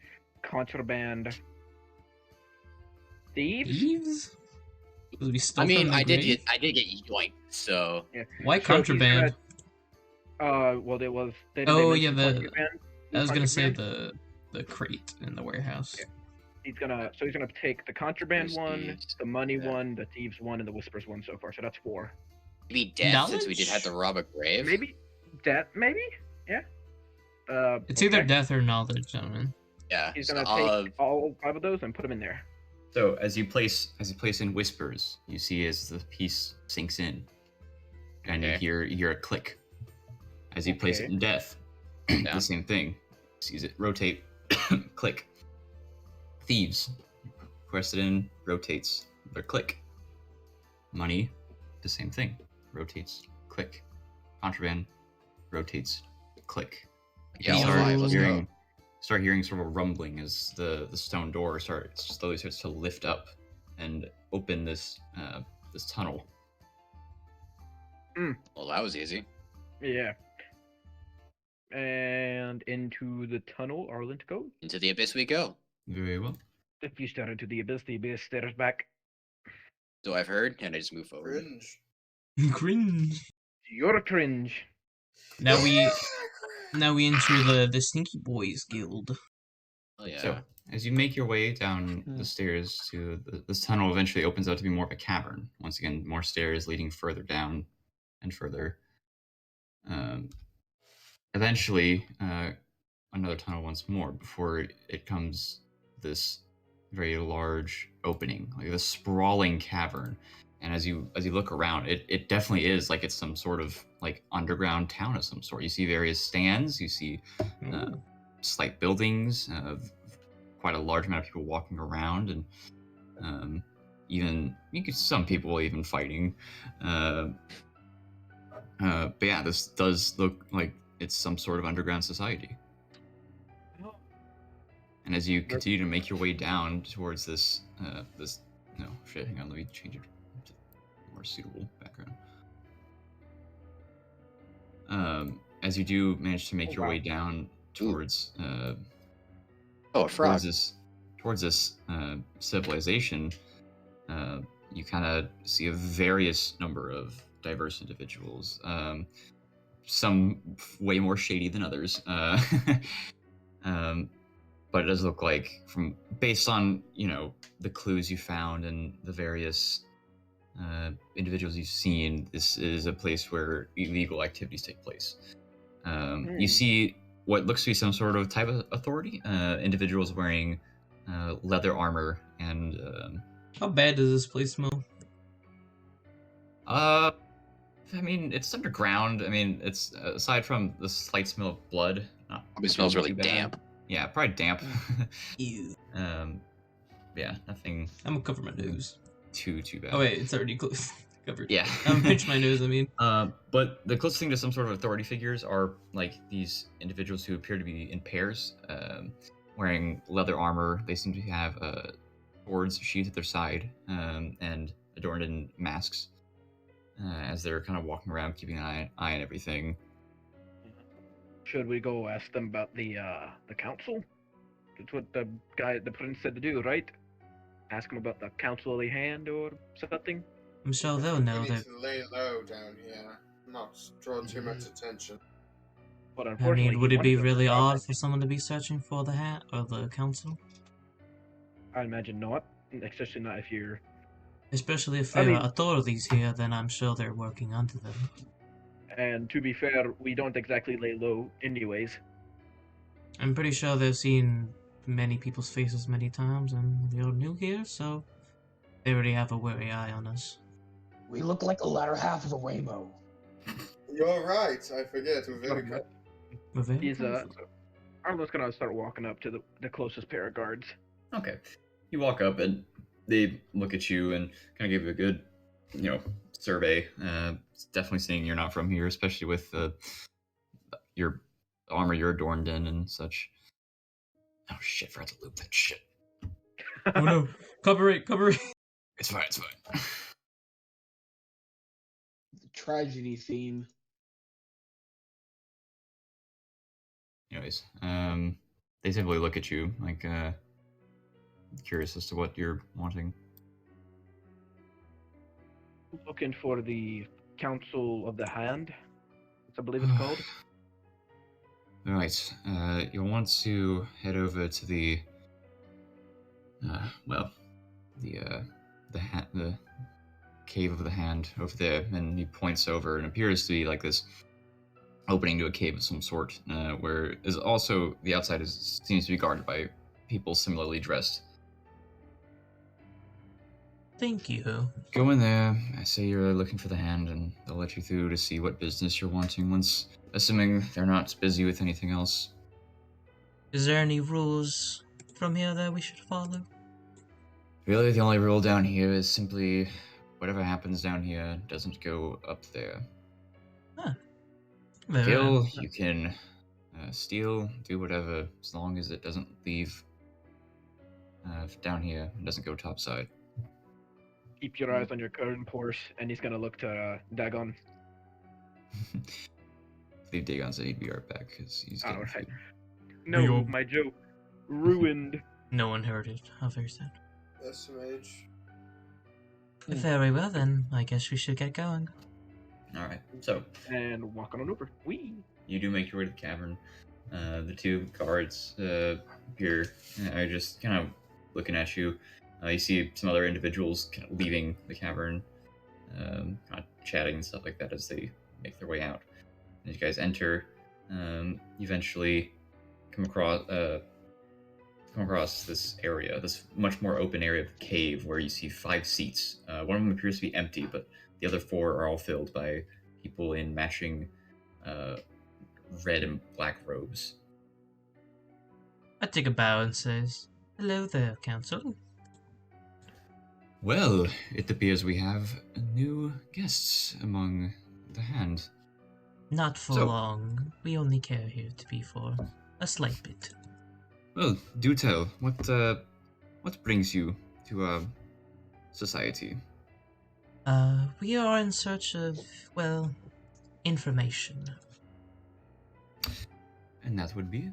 contraband, thieves. Thieves? We stole I mean, from the I did grave? get yoinked. So Why So he's contraband? Well, it was. They didn't Oh, mention yeah, the- contraband. I was gonna say Contraband. the crate in the warehouse. Yeah. He's gonna take the contraband There's one, thieves. the money Yeah. one, the thieves one, and the whispers one so far. So that's 4. maybe death, since we did have Knowledge? to rob a grave. Maybe death. Maybe. Yeah. It's either okay. death or knowledge, gentlemen. Yeah. He's so gonna I'll- take all 5 of those and put them in there. So as you place in whispers, you see as the piece sinks in, and Okay. you hear a click. As you place it Okay. in death, Yeah. the same thing. Sees it rotate, click. Thieves, press it in, rotates, their click. Money, the same thing, rotates, click. Contraband, rotates, click. Yeah, all Start 5. Let's go. Start hearing sort of a rumbling as the stone door slowly starts to lift up and open this tunnel. Well, that was easy. Yeah. And into the tunnel, Arlen goes. Into the abyss we go. Very well. If you stare into the abyss stares back. So I've heard, and I just move forward. Cringe. Cringe. You're cringe. Now we enter the Stinky Boys Guild. Oh yeah. So as you make your way down the stairs to this tunnel, eventually opens out to be more of a cavern. Once again, more stairs leading further down and further. Eventually, another tunnel once more before it comes this very large opening, like this sprawling cavern. And as you look around, it definitely is like it's some sort of like underground town of some sort. You see various stands, you see slight buildings, quite a large amount of people walking around, and even some people even fighting. But yeah, this does look like it's some sort of underground society. And as you continue to make your way down towards this, no, shit, hang on, let me change it to a more suitable background. As you do manage to make your way down towards, a frog. towards this civilization, you kind of see a various number of diverse individuals. Some way more shady than others. But it does look like, based on the clues you found and the various individuals you've seen, this is a place where illegal activities take place. You see what looks to be some sort of type of authority. Individuals wearing leather armor and. How bad does this place smell? I mean, it's underground. I mean, it's aside from the slight smell of blood. It smells really damp. Yeah, probably damp. Ew. Yeah, nothing. I'm gonna cover my nose. Too bad. Oh wait, it's already close. Covered. Yeah. I'm gonna pinch my nose. I mean. But the closest thing to some sort of authority figures are like these individuals who appear to be in pairs, wearing leather armor. They seem to have swords sheathed at their side, and adorned in masks, as they're kind of walking around, keeping an eye on everything. Should we go ask them about the council? That's what the prince said to do, right? Ask them about the council of the hand or something. I'm sure they'll know We need that. to lay low down here, not draw too much attention. But I unfortunately, mean, would he it be wanted us to really stop. odd for someone to be searching for the hat or the council? I imagine not, especially not if you're. Especially if I there mean- are authorities here, then I'm sure they're working under them. And to be fair, we don't exactly lay low, anyways. I'm pretty sure they've seen many people's faces many times, and we're new here, so they already have a wary eye on us. We look like the latter half of a rainbow. You're right, I forget. We're very But We're very He's colorful. Arlo's gonna start walking up to the closest pair of guards. Okay. You walk up and they look at you and kind of give you a good, survey. Definitely seeing you're not from here, especially with your armor you're adorned in and such. Oh shit! Forgot to loop that shit. Oh no! Cover it! Cover it! It's fine. It's fine. The tragedy theme. Anyways, they simply look at you like curious as to what you're wanting. Looking for the Council of the Hand. I believe it's called. Right. You'll want to head over to the the cave of the hand over there, and he points over and appears to be like this opening to a cave of some sort, where is also the outside seems to be guarded by people similarly dressed. Thank you. Go in there. I say you're looking for the hand, and they'll let you through to see what business you're wanting. Once, assuming they're not busy with anything else. Is there any rules from here that we should follow? Really, the only rule down here is simply whatever happens down here doesn't go up there. Very Kill, well. you can steal, do whatever, as long as it doesn't leave down here and doesn't go topside. Keep your eyes on your current course, and he's gonna look to Dagon. Leave Dagon said he'd be right back because he's getting Alright. food. No, Yo. my joke. Ruined. No one heard it. How very sad. SMH. Very well then. I guess we should get going. Alright, so And walking on over. Wee. you do make your way to the cavern. The two guards appear, are just kind of looking at you. You see some other individuals kind of leaving the cavern, kind of chatting and stuff like that as they make their way out. As you guys enter, you eventually come across this area, this much more open area of the cave, where you see 5 seats. One of them appears to be empty, but the other 4 are all filled by people in matching red and black robes. I take a bow and says, "Hello there, Council." Well, it appears we have new guests among the hand. Not for So- long. We only care here to be for a slight bit. Well, do tell. What brings you to society? We are in search of, well, information. And that would be?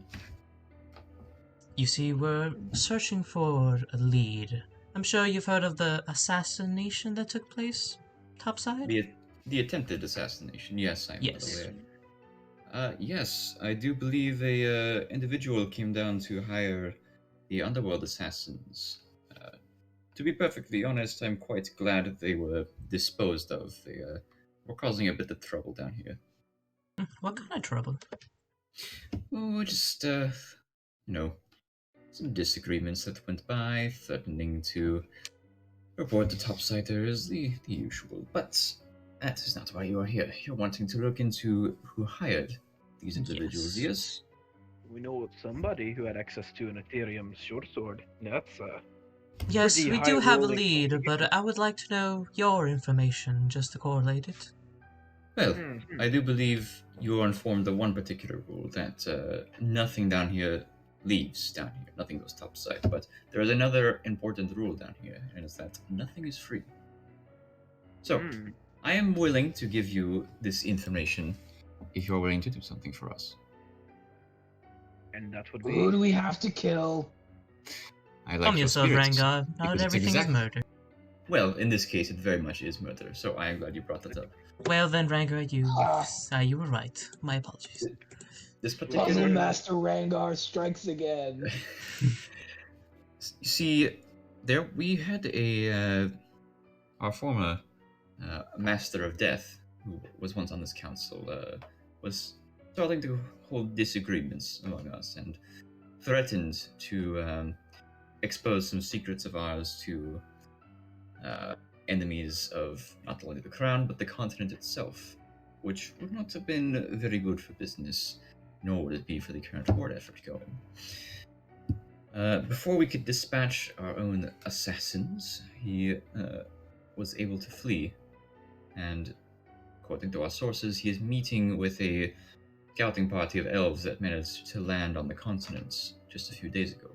You see, we're searching for a lead. I'm sure you've heard of the assassination that took place topside? The attempted assassination. Yes, I'm well Yes. aware. Yes, I do believe a individual came down to hire the underworld assassins. To be perfectly honest, I'm quite glad that they were disposed of. They were causing a bit of trouble down here. What kind of trouble? Oh, just some disagreements that went by, threatening to report the topsiders, the usual. But that is not why you are here. You're wanting to look into who hired these individuals, yes? We know somebody who had access to an Ethereum short sword. That's Yes, pretty we do have a high-rolling lead, but investigation. I would like to know your information just to correlate it. Well, Hmm. I do believe you are informed of one particular rule that nothing down here leaves down here. Nothing goes topside. But there is another important rule down here, and it's that nothing is free. So, Hmm. I am willing to give you this information if you're willing to do something for us. And that would Who be. do we have to kill? I like Calm your yourself, spirit, Rangar. Not because it's everything is murder. Well, in this case, it very much is murder, so I am glad you brought that up. Well then, Rangar, Ah. you were right. My apologies. This Puzzle particular... Master Rangar strikes again. You see, there we had our former Master of Death, who was once on this council, was starting to hold disagreements among us and threatened to expose some secrets of ours to enemies of not only the crown but the continent itself, which would not have been very good for business, nor would it be for the current war effort going. Before we could dispatch our own assassins, he was able to flee, and according to our sources, he is meeting with a scouting party of elves that managed to land on the continent just a few days ago.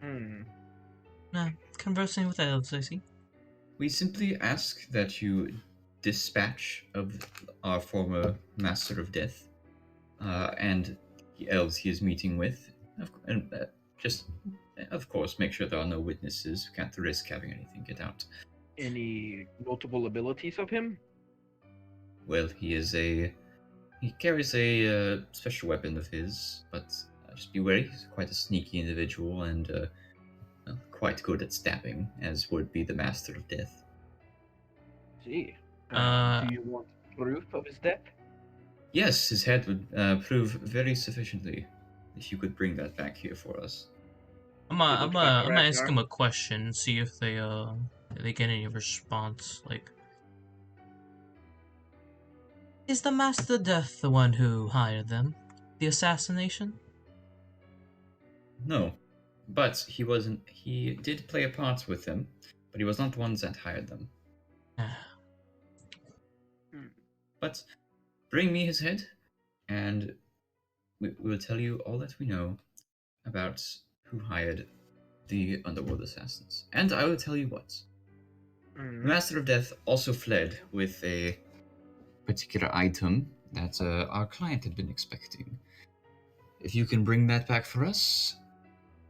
Hmm. Conversing with elves, I see. We simply ask that you dispatch of our former Master of Death and the elves he is meeting with, and just, of course, make sure there are no witnesses. We can't risk having anything get out. Any notable abilities of him? Well, he carries a special weapon of his, but just be wary. He's quite a sneaky individual and quite good at stabbing, as would be the Master of Death. Gee. Uh, Do you want proof of his death? Yes, his head would prove very sufficiently if you could bring that back here for us. I'm Double check, gonna ask Ragnar. him a question, see if they get any response. Like, is the Master Death the one who hired them? The assassination? No, but he wasn't. He did play a part with them, but he was not the ones that hired them. But bring me his head, and we will tell you all that we know about who hired the underworld assassins. And I will tell you what. The Hmm. Master of Death also fled with a particular item that our client had been expecting. If you can bring that back for us,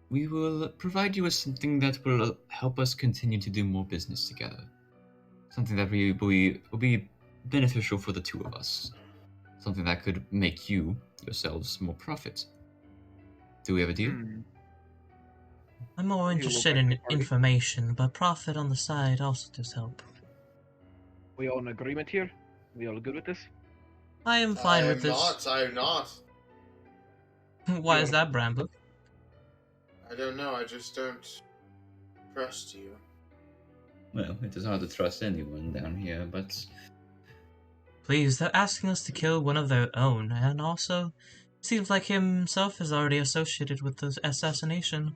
we will provide you with something that will help us continue to do more business together. Something that will be beneficial for the two of us. Something that could make you, yourselves, more profit. Do we have a deal? Hmm. I'm more You interested look like in the party. information, but profit on the side also does help. We all in agreement here? We all good with this? I am fine with this. I am not. Why is that, Bramble? I don't know, I just don't trust you. Well, it is hard to trust anyone down here, but Please, they're asking us to kill one of their own, and also, seems like himself is already associated with the assassination.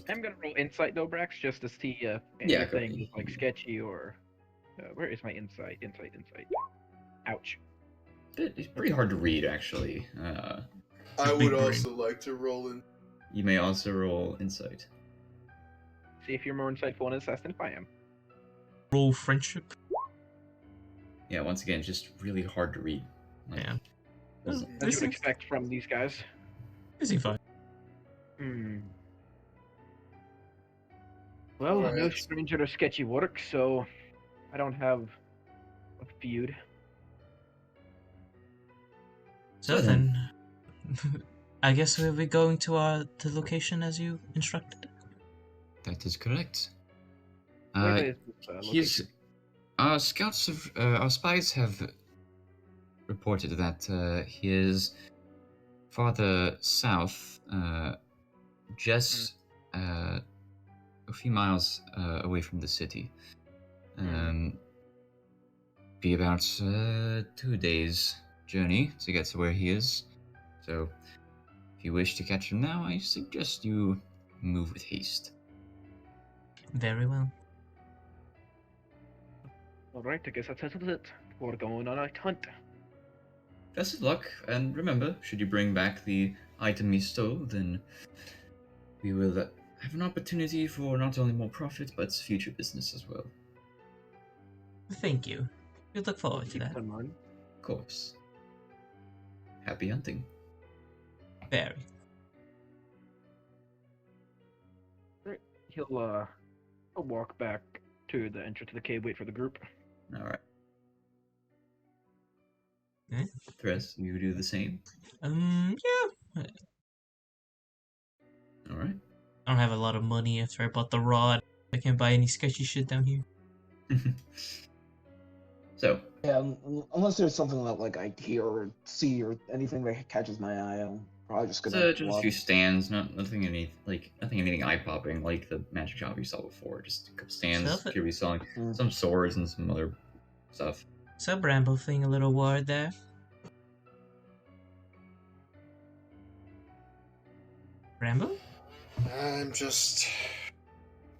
I'm gonna roll insight though, Brax, just to see if Yeah, anything go- is like sketchy or. Where is my insight? Insight. Ouch. It's pretty hard to read, actually. I big would brain. also like to roll in. You may also roll insight. See if you're more insightful and assessed than if I am. Roll friendship. Yeah, once again, it's just really hard to read. Like, Yeah. doesn't- As This you would seems- expect from these guys. Is he fine? Hmm. Well, no Alright. stranger to sketchy work, so I don't have a feud. So then, I guess we'll be going to the location as you instructed. That is correct. Where is this He's location? our spies have reported that he is farther south, just a few miles away from the city. Be about 2 days journey to get to where he is. So, if you wish to catch him now, I suggest you move with haste. Very well. Alright, I guess that settles it. We're going on a hunt. Best of luck, and remember, should you bring back the item you stole, then we will have an opportunity for not only more profit, but future business as well. Thank you. We look forward to Keep that. in mind. Of course. Happy hunting. Very. He'll walk back to the entrance to the cave, wait for the group. Alright. Eh? Therese, you do the same? Yeah. Alright. I don't have a lot of money after I bought the rod. I can't buy any sketchy shit down here. So, Yeah, unless there's something that like I hear or see or anything that catches my eye, I'm probably just gonna just a walk. few stands, nothing anything eye popping like the magic shop you saw before. Just a couple stands, Stuff it. people selling Mm. some swords and some other stuff. So Bramble thing, a little word there. Bramble? I'm just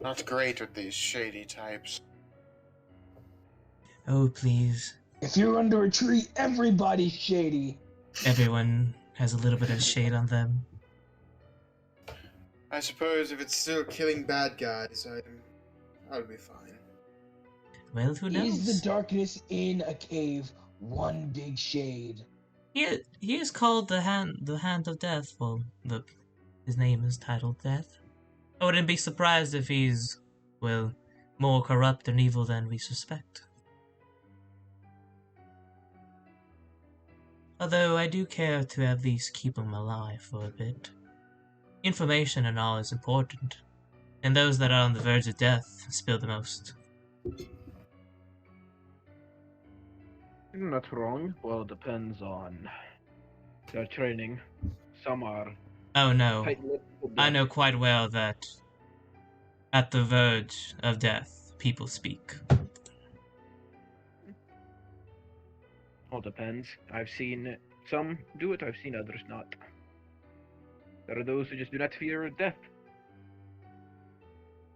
not great with these shady types. Oh, please. If you're under a tree, everybody's shady. Everyone has a little bit of shade on them. I suppose if it's still killing bad guys, I'll be fine. Well, who knows? Is the darkness in a cave one big shade? He is called the hand of death. Well, his name is titled Death. I wouldn't be surprised if he's, well, more corrupt and evil than we suspect. Although I do care to at least keep him alive for a bit. Information and all is important, and those that are on the verge of death spill the most. You're not wrong. Well, it depends on their training. Some are Oh no, tight-lipped. I know quite well that at the verge of death, people speak. All depends. I've seen some do it, I've seen others not. There are those who just do not fear death.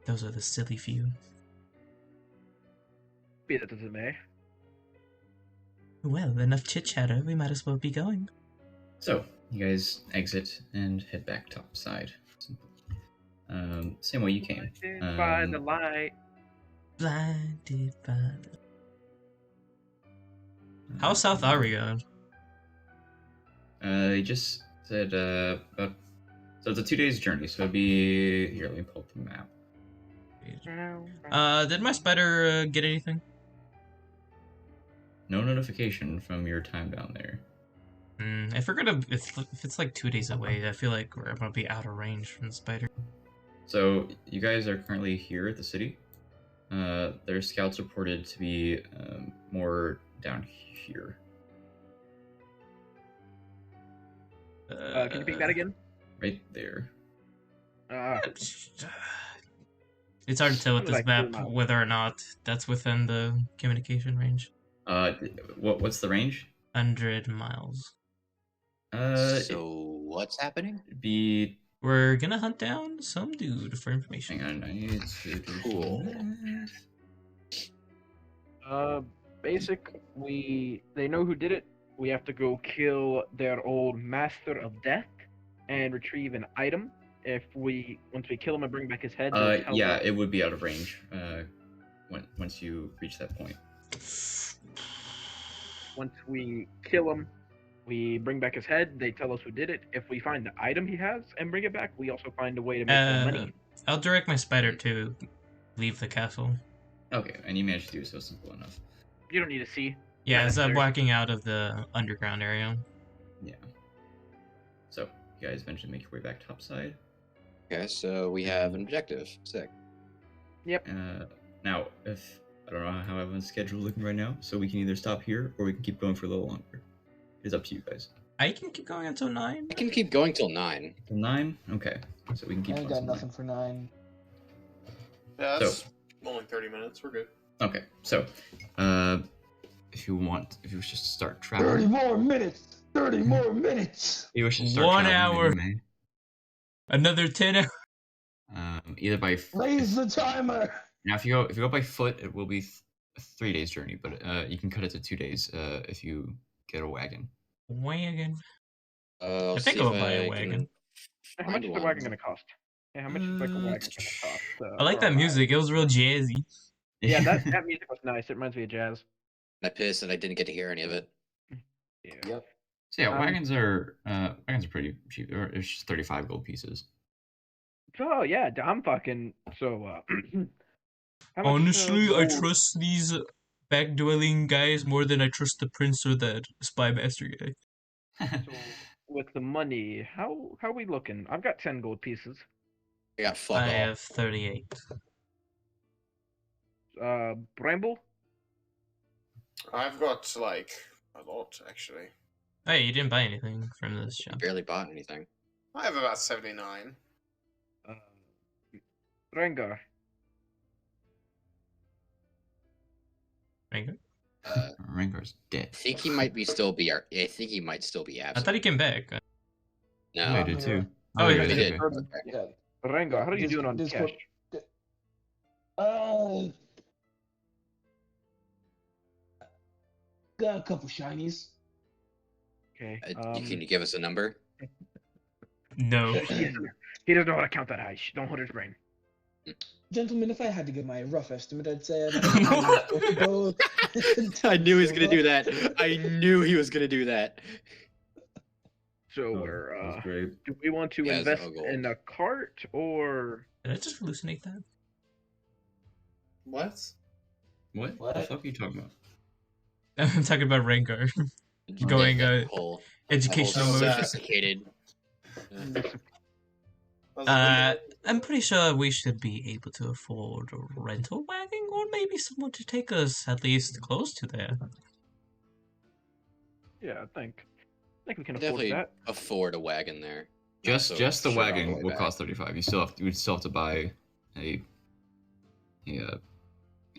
Those are the silly few. Be that as it may. Well, enough chit-chatter, we might as well be going. So, you guys exit and head back topside. Same way you came. Blinded by the light. Blinded by the... How south are we going? He just said about. So it's a 2 days journey. So it'd be here. Let me pull up the map. Did my spider get anything? No notification from your time down there. If we're gonna, if it's like 2 days away, I feel like we're gonna be out of range from the spider. So you guys are currently here at the city. Their scouts reported to be more down here. Can you pick that again? Right there. It's hard to tell with this Like map 2 miles. whether or not that's within the communication range. What's the range? 100 miles. So what's happening? It'd be. We're gonna hunt down some dude for information. Hang on, I need to do Cool. some math. basic. They know who did it. We have to go kill their old master of death and retrieve an item. Once we kill him and bring back his head, they'll tell Yeah, us. it would be out of range. Once you reach that point. Once we kill him, we bring back his head. They tell us who did it. If we find the item he has and bring it back, we also find a way to make more money. I'll direct my spider to leave the castle. Okay, and you managed to do so simple enough. You don't need to see. Yeah, Not as I'm necessary. walking out of the underground area. Yeah. So, you guys eventually make your way back topside. Okay, so we have an objective. Sick. Now, I don't know how everyone's schedule looking right now, so we can either stop here or we can keep going for a little longer. It's up to you guys. I can keep going until 9. I can keep going till 9. Till 9? Okay. So we can keep I ain't going got till 9. nothing for 9. Yeah, that's only 30 minutes. We're good. Okay, so if you wish to start 30 traveling, more minutes! 30 more minutes! you wish to start 1 traveling, then hour. you may. Another 10 hours. Either by Raise the timer! now, if you go by foot, it will be a 3 days journey, but you can cut it to 2 days if you get a wagon. Wagon. I'll I think see I'll if buy a I wagon. can How much find is the one. wagon gonna cost? Yeah, how much is like a wagon gonna cost? I like that music. It was real jazzy. Yeah, that music was nice. It reminds me of jazz. I'm pissed that I didn't get to hear any of it. Yeah. Yep. So yeah, Um, wagons are pretty cheap. It's just 35 gold pieces. Oh yeah, I'm fucking so. How much, Honestly, I gold- trust these back-dwelling guys more than I trust the prince or that spy master guy. So with the money, how are we looking? I've got 10 gold pieces. I got fuck I all. have 38. Bramble. I've got, like, a lot, actually. Hey, you didn't buy anything from this I shop. barely bought anything. I have about 79. Rengar. Rango? Rengar's dead. I think he might still be I absent. thought he came back. No. I did too. Oh, you he guys did. okay. Yeah. Rengar, how are you Dis- doing on Discord- cash? Got a couple shinies. Okay. Can you give us a number? No. He doesn't know how to count that high. Don't hold his brain. Gentlemen, if I had to give my rough estimate, I'd say I'd go. I knew he was gonna do that. I knew he was gonna do that. So Oh, we're that's great. do we want to Yeah, invest zero gold. in a cart or Did I just hallucinate that? What? What the What? fuck are you talking about? I'm talking about Rengar. Going, That whole Educational mode. sophisticated. I'm pretty sure we should be able to afford a rental wagon or maybe someone to take us at least close to there. yeah, I think we can afford Definitely that. afford a wagon there. Just So just the short all the wagon way will back. cost 35. You would still have to buy a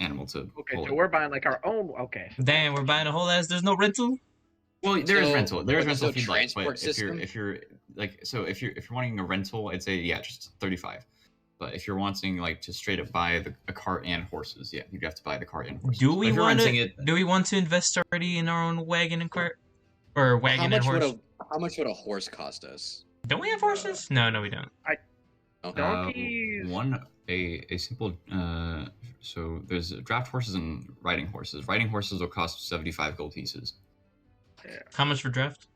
animal to Okay, pull so it. we're buying like our own. Okay, Damn, we're buying a whole ass. There's no rental. Well, there is So, rental. There is but there's rental no if you'd like, transport but system? if you're like if you're wanting a rental, I'd say yeah, just 35. But if you're wanting like to straight up buy a cart and horses, yeah, you'd have to buy the cart and horses. Do But we if you're want renting to? it, Do we want to invest already in our own wagon and cart, or wagon and horse? How much would a horse cost us? Don't we have horses? No, we don't. Okay. Donkeys. a simple so there's draft horses and riding horses. Riding horses will cost 75 gold pieces. How much for draft?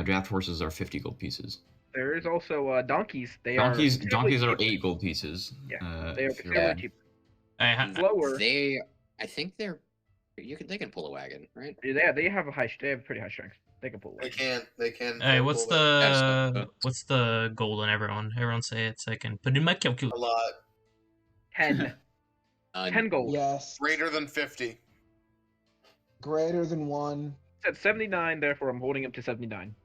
Draft horses are 50 gold pieces. There is also donkeys. Donkeys are donkeys are considerably 8 gold pieces. Yeah, they are if you're- considerably cheap. Slower. I think they can pull a wagon, right? Yeah, they have pretty high strength. They can pull. They One. can. They can. Hey, what's pull it. what's the goal on everyone? Everyone say it so I can put it in my calculator. A lot. 10. 10 gold. Yes. Greater than 50. Greater than 1. It's at 79, therefore I'm holding him to 79.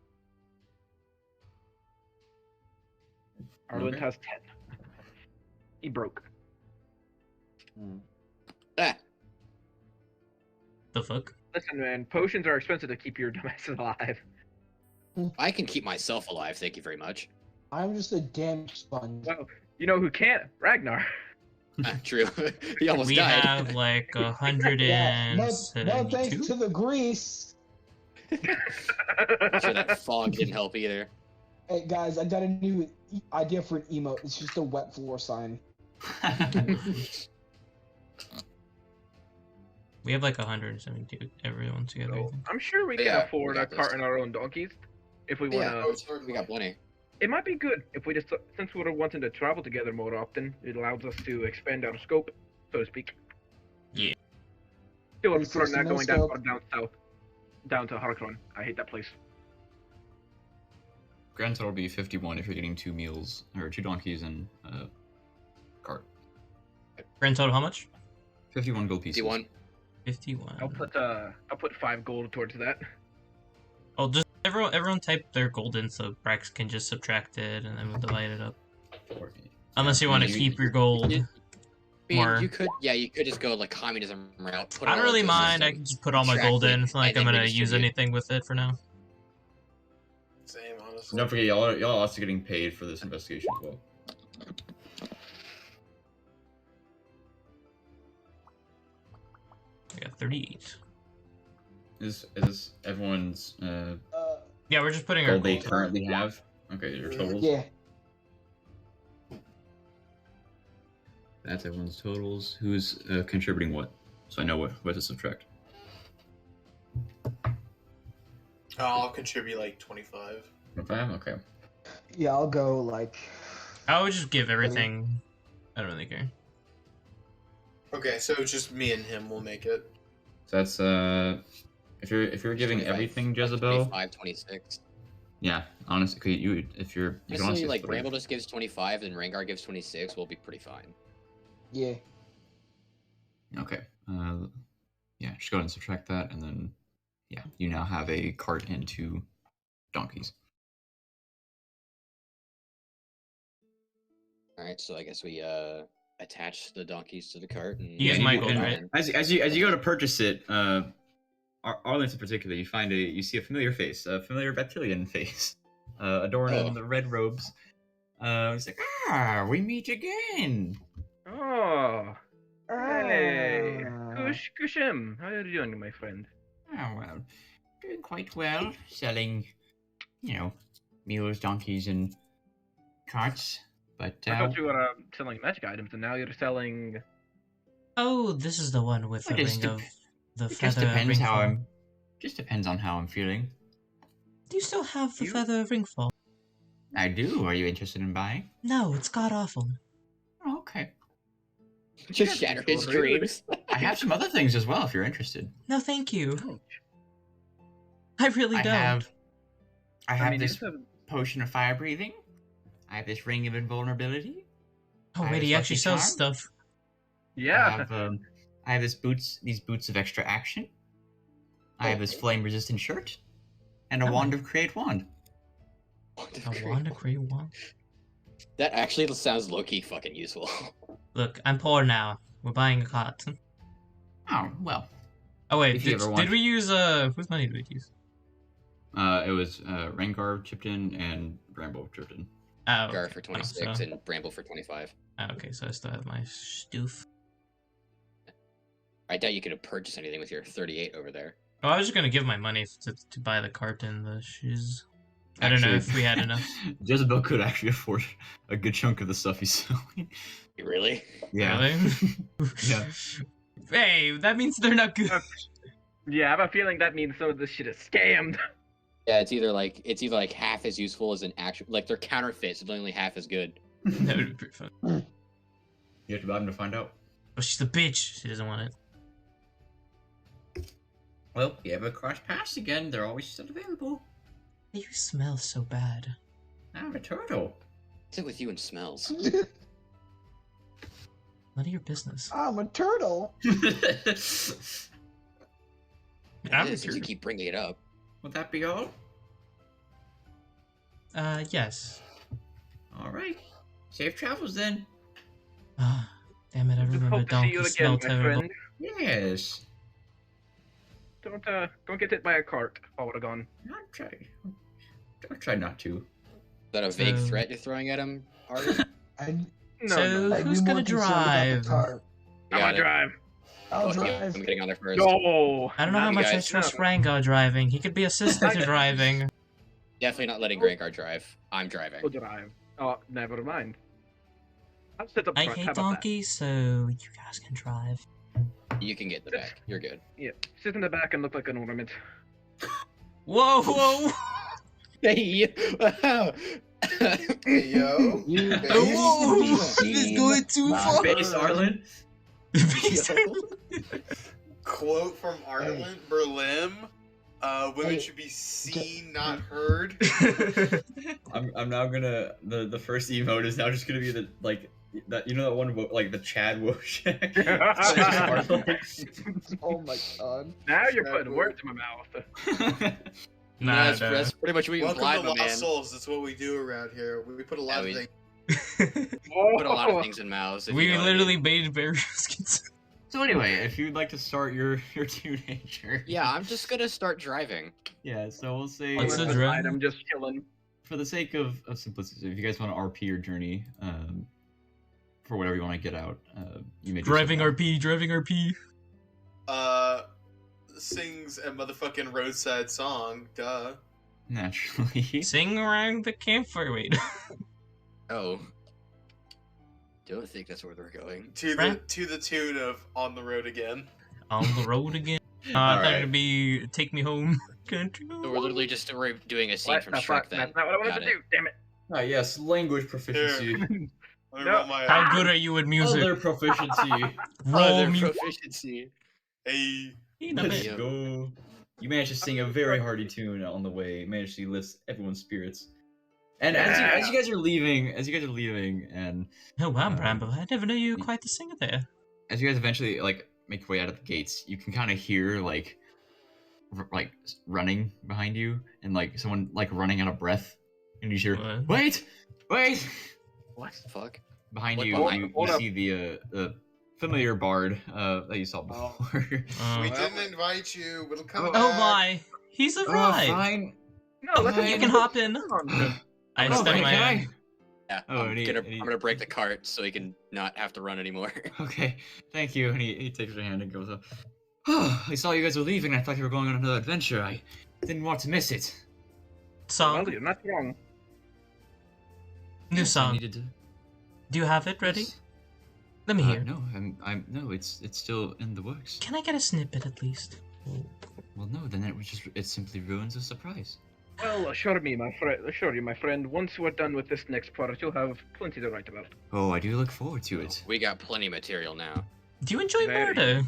Arlen Okay. has 10. He broke. Ah, The fuck? Listen, man, potions are expensive to keep your dumbasses alive. I can keep myself alive. Thank you very much. I'm just a damn sponge. Well, you know who can't? Ragnar. True. He almost We died. have like Yeah, no thanks 172. to the grease. I'm sure that fog didn't help either. Hey guys, I got a new idea for an emote. It's just a wet floor sign. We have like 172. Everyone together. I So, think. I'm sure we can Yeah, we afford got a cart this. and our own donkeys. If we Yeah, wanna, we got plenty. it might be good if we just, since we're wanting to travel together more often, it allows us to expand our scope, so to speak. Yeah. Still Hey, prefer sister, not no going down scope. down south, down to Harkon. I hate that place. Grand total will be 51 if you're getting 2 meals or 2 donkeys and cart. Grand total, how much? 51 gold pieces. 51. 51. I'll put 5 gold towards that. Oh, just everyone type their gold in so Brax can just subtract it and then we'll divide it up. Unless you want to keep your gold. I mean, More. you could just go like communism route. Put it I all don't really into a mind. I system, can just put all my track gold it, in. It's not like and I'm then gonna use redistribute. anything with it for now. Same, honestly. Don't forget, y'all are also getting paid for this investigation as well. I got 38. Is everyone's Yeah, we're just putting our gold they gold in. currently have? Okay, your totals. Yeah. That's everyone's totals. Who's contributing what? So I know what to subtract. I'll contribute like 25. 5? Okay. Yeah, I'll go like. I would just give everything. I don't really care. Okay, so just me and him will make it. So that's if you're giving 25, everything, like Jezebel. 25, 26. Yeah, honestly, you can Honestly, honestly like split it. Bramble just gives 25 and Rengar gives 26, we'll be pretty fine. Yeah. Okay. Yeah, just go ahead and subtract that, and then yeah, you now have a cart and 2 donkeys. Alright, so I guess we attach the donkeys to the cart and Use Yeah, my you- gold, and right? As you go to purchase it, Arlen's in particular, you see a familiar face, a familiar reptilian face, adorned in the red robes. He's like, we meet again. Oh, hey, Ah. Kushim, how are you doing, my friend? Oh well, doing quite well, selling, mules, donkeys, and carts. But I thought you were selling magic items, and now you're selling. Oh, this is the one with the It just ring of the it just feather depends how ringfall. I'm. Just depends on how I'm feeling. Do you still have the You- feather ringfall? I do. Are you interested in buying? No, it's god awful. Oh, okay. just shatter his dreams. I have some other things as well if you're interested. No, thank you. Ouch. I really I don't. have it's this potion of fire breathing. I have this ring of invulnerability. Oh I wait, have he a actually lucky sells charm. stuff. Yeah. I have these boots of extra action. I have this flame-resistant shirt, and a Oh. wand of create wand. A wand of create wand. That actually sounds low-key fucking useful. Look, I'm poor now. We're buying a cot. Oh well. Oh wait, If you ever want- did we use whose money did we use? It was Rengar chipped in and Bramble chipped in. Oh, Gar okay. for 26 so- and Bramble for 25. okay, so I still have my stoof. I doubt you could have purchased anything with your 38 over there. Oh, I was just gonna give my money to buy the cart and the shoes. I don't know if we had enough. Jezebel could actually afford a good chunk of the stuff he's selling. Really? Yeah. Really? Yeah. Hey, that means they're not good. Yeah, I have a feeling that means some of this shit is scammed. Yeah, it's either like half as useful as an actual, like they're counterfeits, but only half as good. That would be pretty fun. You have to buy him to find out. Oh, she's a bitch. She doesn't want it. Well, if you ever cross paths again, they're always still available. You smell so bad. I'm a turtle. What's it with you and smells? None of your business. I'm a turtle. I'm It a is, since you turtle. keep bringing it up. Would that be all? Yes. All right. Safe travels then. Ah, damn it! I Just remember hope to see you donkeys again, smell my terrible. friend. Yes. Don't get hit by a cart while we're gone. I'll try not to. Is that a vague So- threat you're throwing at him, Arden? No, So- no. I'd be Who's more gonna concerned about drive? the car. I'm Got gonna it. drive. I'll Fuck yeah, drive. I'm getting on there first. No. I don't know not how you much I guys- trust no. Rangar driving. He could be assistant to driving. Definitely not letting Grankar drive. I'm driving. We'll drive. Oh, never mind. I'll sit up I front. How hate about that? donkeys, so you guys can drive. You can get in the back. You're good. Yeah, sit in the back and look like an ornament. Whoa, whoa! Hey, wow. Hey, yo. You Hey, Whoa! be This is seen, going too not far. Base Arlen. Quote from Arlen Berlin. Women Hey, should be seen, not heard. I'm now gonna the first emote is now just gonna be the like that, you know, that one like the Chad Wojak. Oh my god. Now you're That putting would- words in my mouth. Nah, That's pretty much what you Welcome imply, to my Lost man. Souls. That's what we do around here. We put a lot Yeah, of we- things. Whoa. Put a lot of things in mouths. if you we know what I mean. literally made various kids. So anyway, if you'd like to start your teenager. Yeah, I'm just gonna start driving. Yeah, so we'll say What's the Beside, drive? I'm just chilling. for the sake of simplicity, if you guys want to RP your journey, for whatever you want to get out, you may do so Driving now. RP, driving RP. Sings a motherfucking roadside song. Duh. Naturally. Sing around the campfire. Wait. Oh. Don't think that's where they're going. To the tune of "On the Road Again." On the road again. I thought Alright. it'd be Take Me Home. Country. So we're literally just doing a scene What from the Shrek fuck? then. That's not what I wanted Got to it. do. Damn it. Ah, yes, language proficiency. Let me No. roll my How good are you at music? Other proficiency. Roll Other music. proficiency. Hey. Let's Yeah. go. You managed to sing a very hearty tune on the way. You managed to lift everyone's spirits. And as you guys are leaving, and Oh wow, Um, Bramble! I never knew you were quite the singer there. as you guys eventually like make your way out of the gates, you can kind of hear like running behind you, and like someone like running out of breath, and you hear, What? wait. What the fuck? Behind What you, behind- you hold up. see the familiar bard that you saw before. We Oh, didn't invite you. We'll come Oh back. my! He's Oh, arrived. fine. No, let Fine. You him can hop in. on. I Oh, stuck can my I? hand. Yeah, Oh, I'm, and he- gonna, and he- I'm gonna break the cart so he can not have to run anymore. Okay, thank you. And he takes your hand and goes up. Oh, I saw you guys were leaving. I thought you were going on another adventure. I didn't want to miss it. Song. Well, you're not wrong. New Yes, I song. needed to- Do you have it ready? Yes. Let me hear. No, no. It's still in the works. Can I get a snippet at least? Well, no. Then it simply ruins the surprise. Well, assure you, my friend. Once we're done with this next part, you'll have plenty to write about. Oh, I do look forward to it. We got plenty of material now. Do you enjoy Very. murder?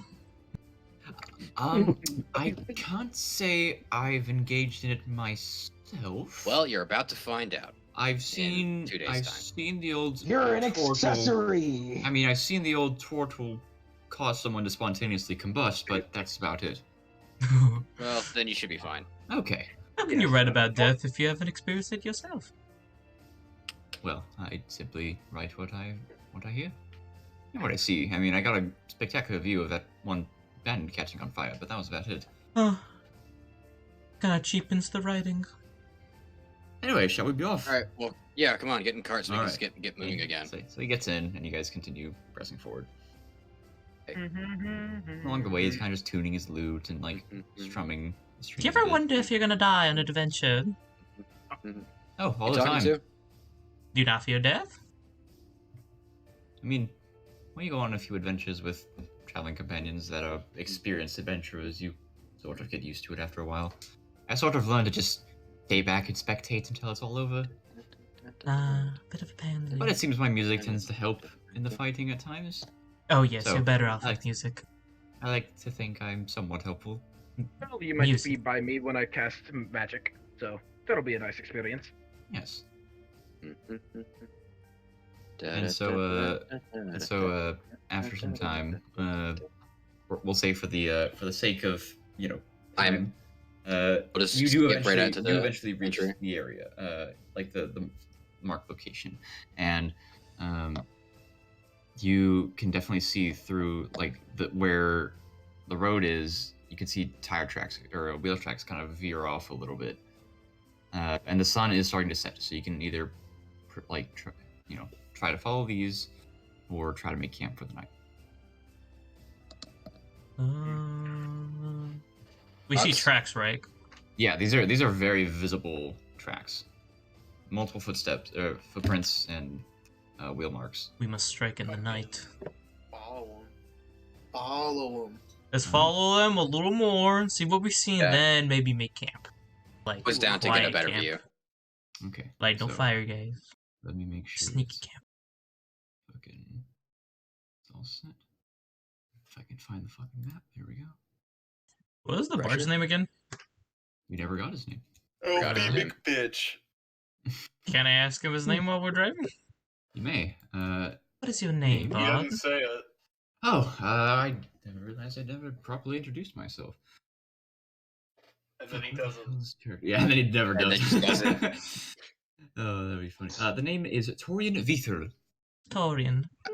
I can't say I've engaged in it myself. Well, you're about to find out. I've seen 2 days' I've time. seen the old. You're an tortle- accessory. I mean, I've seen the old tortle cause someone to spontaneously combust, but that's about it. Well, then you should be fine. Okay. How can you Yes, write uh, about death if you haven't experienced it yourself? Well, I simply write what I hear. And what I see. I mean, I got a spectacular view of that one band catching on fire, but that was about it. Oh, kinda cheapens the writing. Anyway, shall we be off? All right. Well, yeah. Come on, get in carts so we can Alright. just get moving again. So he gets in, and you guys continue pressing forward. Mm-hmm. Along the way, he's kind of just tuning his lute and like strumming. Do you ever wonder if you're gonna die on an adventure? Oh, all You the talking time. to? Do you not fear death? I mean, when you go on a few adventures with traveling companions that are experienced adventurers, you sort of get used to it after a while. I sort of learned to just stay back and spectate until it's all over. Bit of a pain. But it seems my music tends to help in the fighting at times. Oh yes, So, you're better off I- with music. I like to think I'm somewhat helpful. Well, you might Music. be by me when I cast magic, so that'll be a nice experience. Yes. And so, after some time, we'll say for the sake of time, We'll just you do skip right eventually, into you the eventually reach entry. the area, like the marked location, and you can definitely see through like where the road is. You can see tire tracks or wheel tracks kind of veer off a little bit, and the sun is starting to set. So you can either try to follow these, or try to make camp for the night? We see That's- tracks, right? Yeah, these are very visible tracks. Multiple footprints, and wheel marks. We must strike in the night. Follow him. Follow him. Let's follow them a little more, see what we see, and Yeah. then maybe make camp. Like, Was down to get a quiet better camp. view. Okay. Like, no so fire, guys. Let me make sure. Sneaky it's camp. Fucking. It's all set. If I can find the fucking map, there we go. What was the Pressure? bard's name again? We never got his name. Oh, Got it. big bitch. Can I ask him his name while we're driving? You may. What is your name, He He bard? doesn't say it. Oh, I never realized I never properly introduced myself. And then he What the doesn't. hell is Terram? Yeah, and then he never And does. then he doesn't. Oh, that'd be funny. The name is Torian Vithel. Torian. A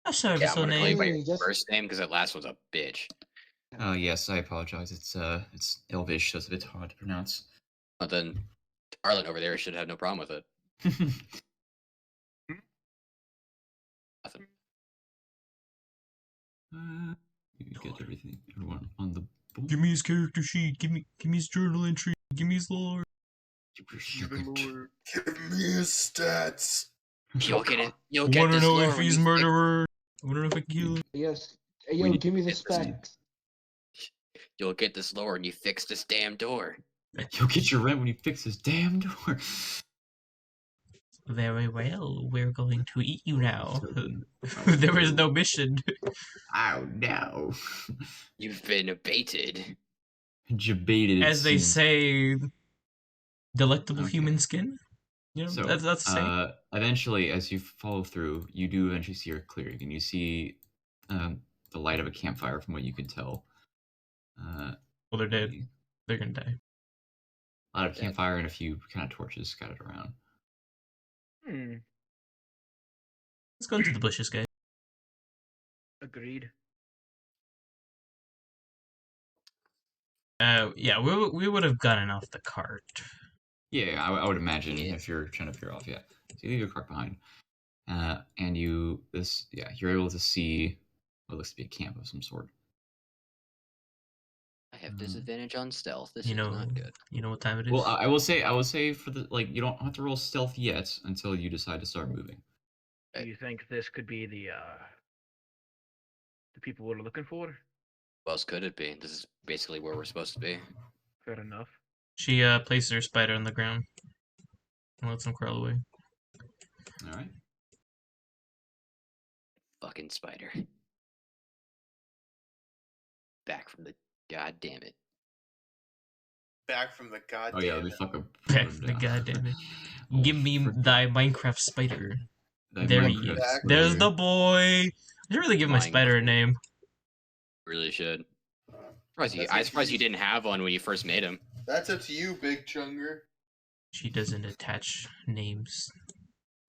Yeah, serviceable I'm gonna call you name. by Hey, your just- first name because that last one's a bitch. Oh yes, I apologize. It's Elvish, so it's a bit hard to pronounce. But then Arlen over there should have no problem with it. Nothing. You get everything, everyone on the board. Give me his character sheet. Give me his journal entry. Give me his lore. Give me his stats. You'll get it. You'll I get wanna this know lore if when he's you murderer. I wanna know if I can kill him. Yes. Hey, We yo, need give me the to get this- specs. You'll get this lore when you fix this damn door. You'll get your rent when you fix this damn door. Very well. We're going to eat you now. Oh, There is no mission. Oh no. You've been baited. Debated. As they say, delectable Okay. human skin. You know, So, that's the same. eventually, as you follow through, you do eventually see your clearing, and you see the light of a campfire, from what you can tell. Well, they're dead. They're gonna die. A lot of Dead. campfire and a few kind of torches scattered around. Let's go into the bushes, guys. Agreed. Yeah, we would have gotten off the cart. Yeah, I would imagine Yeah. if you're trying to peer off, yeah. So you leave your cart behind, and you're able to see what looks to be a camp of some sort. I have disadvantage on stealth. This You is know, not good. you know what time it is. Well, I will say for the you don't have to roll stealth yet until you decide to start moving. Do you think this could be the people we're looking for? What else could it be? This is basically where we're supposed to be. Fair enough. She places her spider on the ground and lets him crawl away. All right. Fucking spider. Back from the goddamn it. Back from the goddamn. Oh yeah, let me fucking Back from the goddamn it. Give me thy Minecraft spider. There he is. Minecraft There's the boy. I should really give my spider a name. Really should. That's I'm what surprised you- you didn't have one when you first made him. That's up to you, Big Chunger. She doesn't attach names.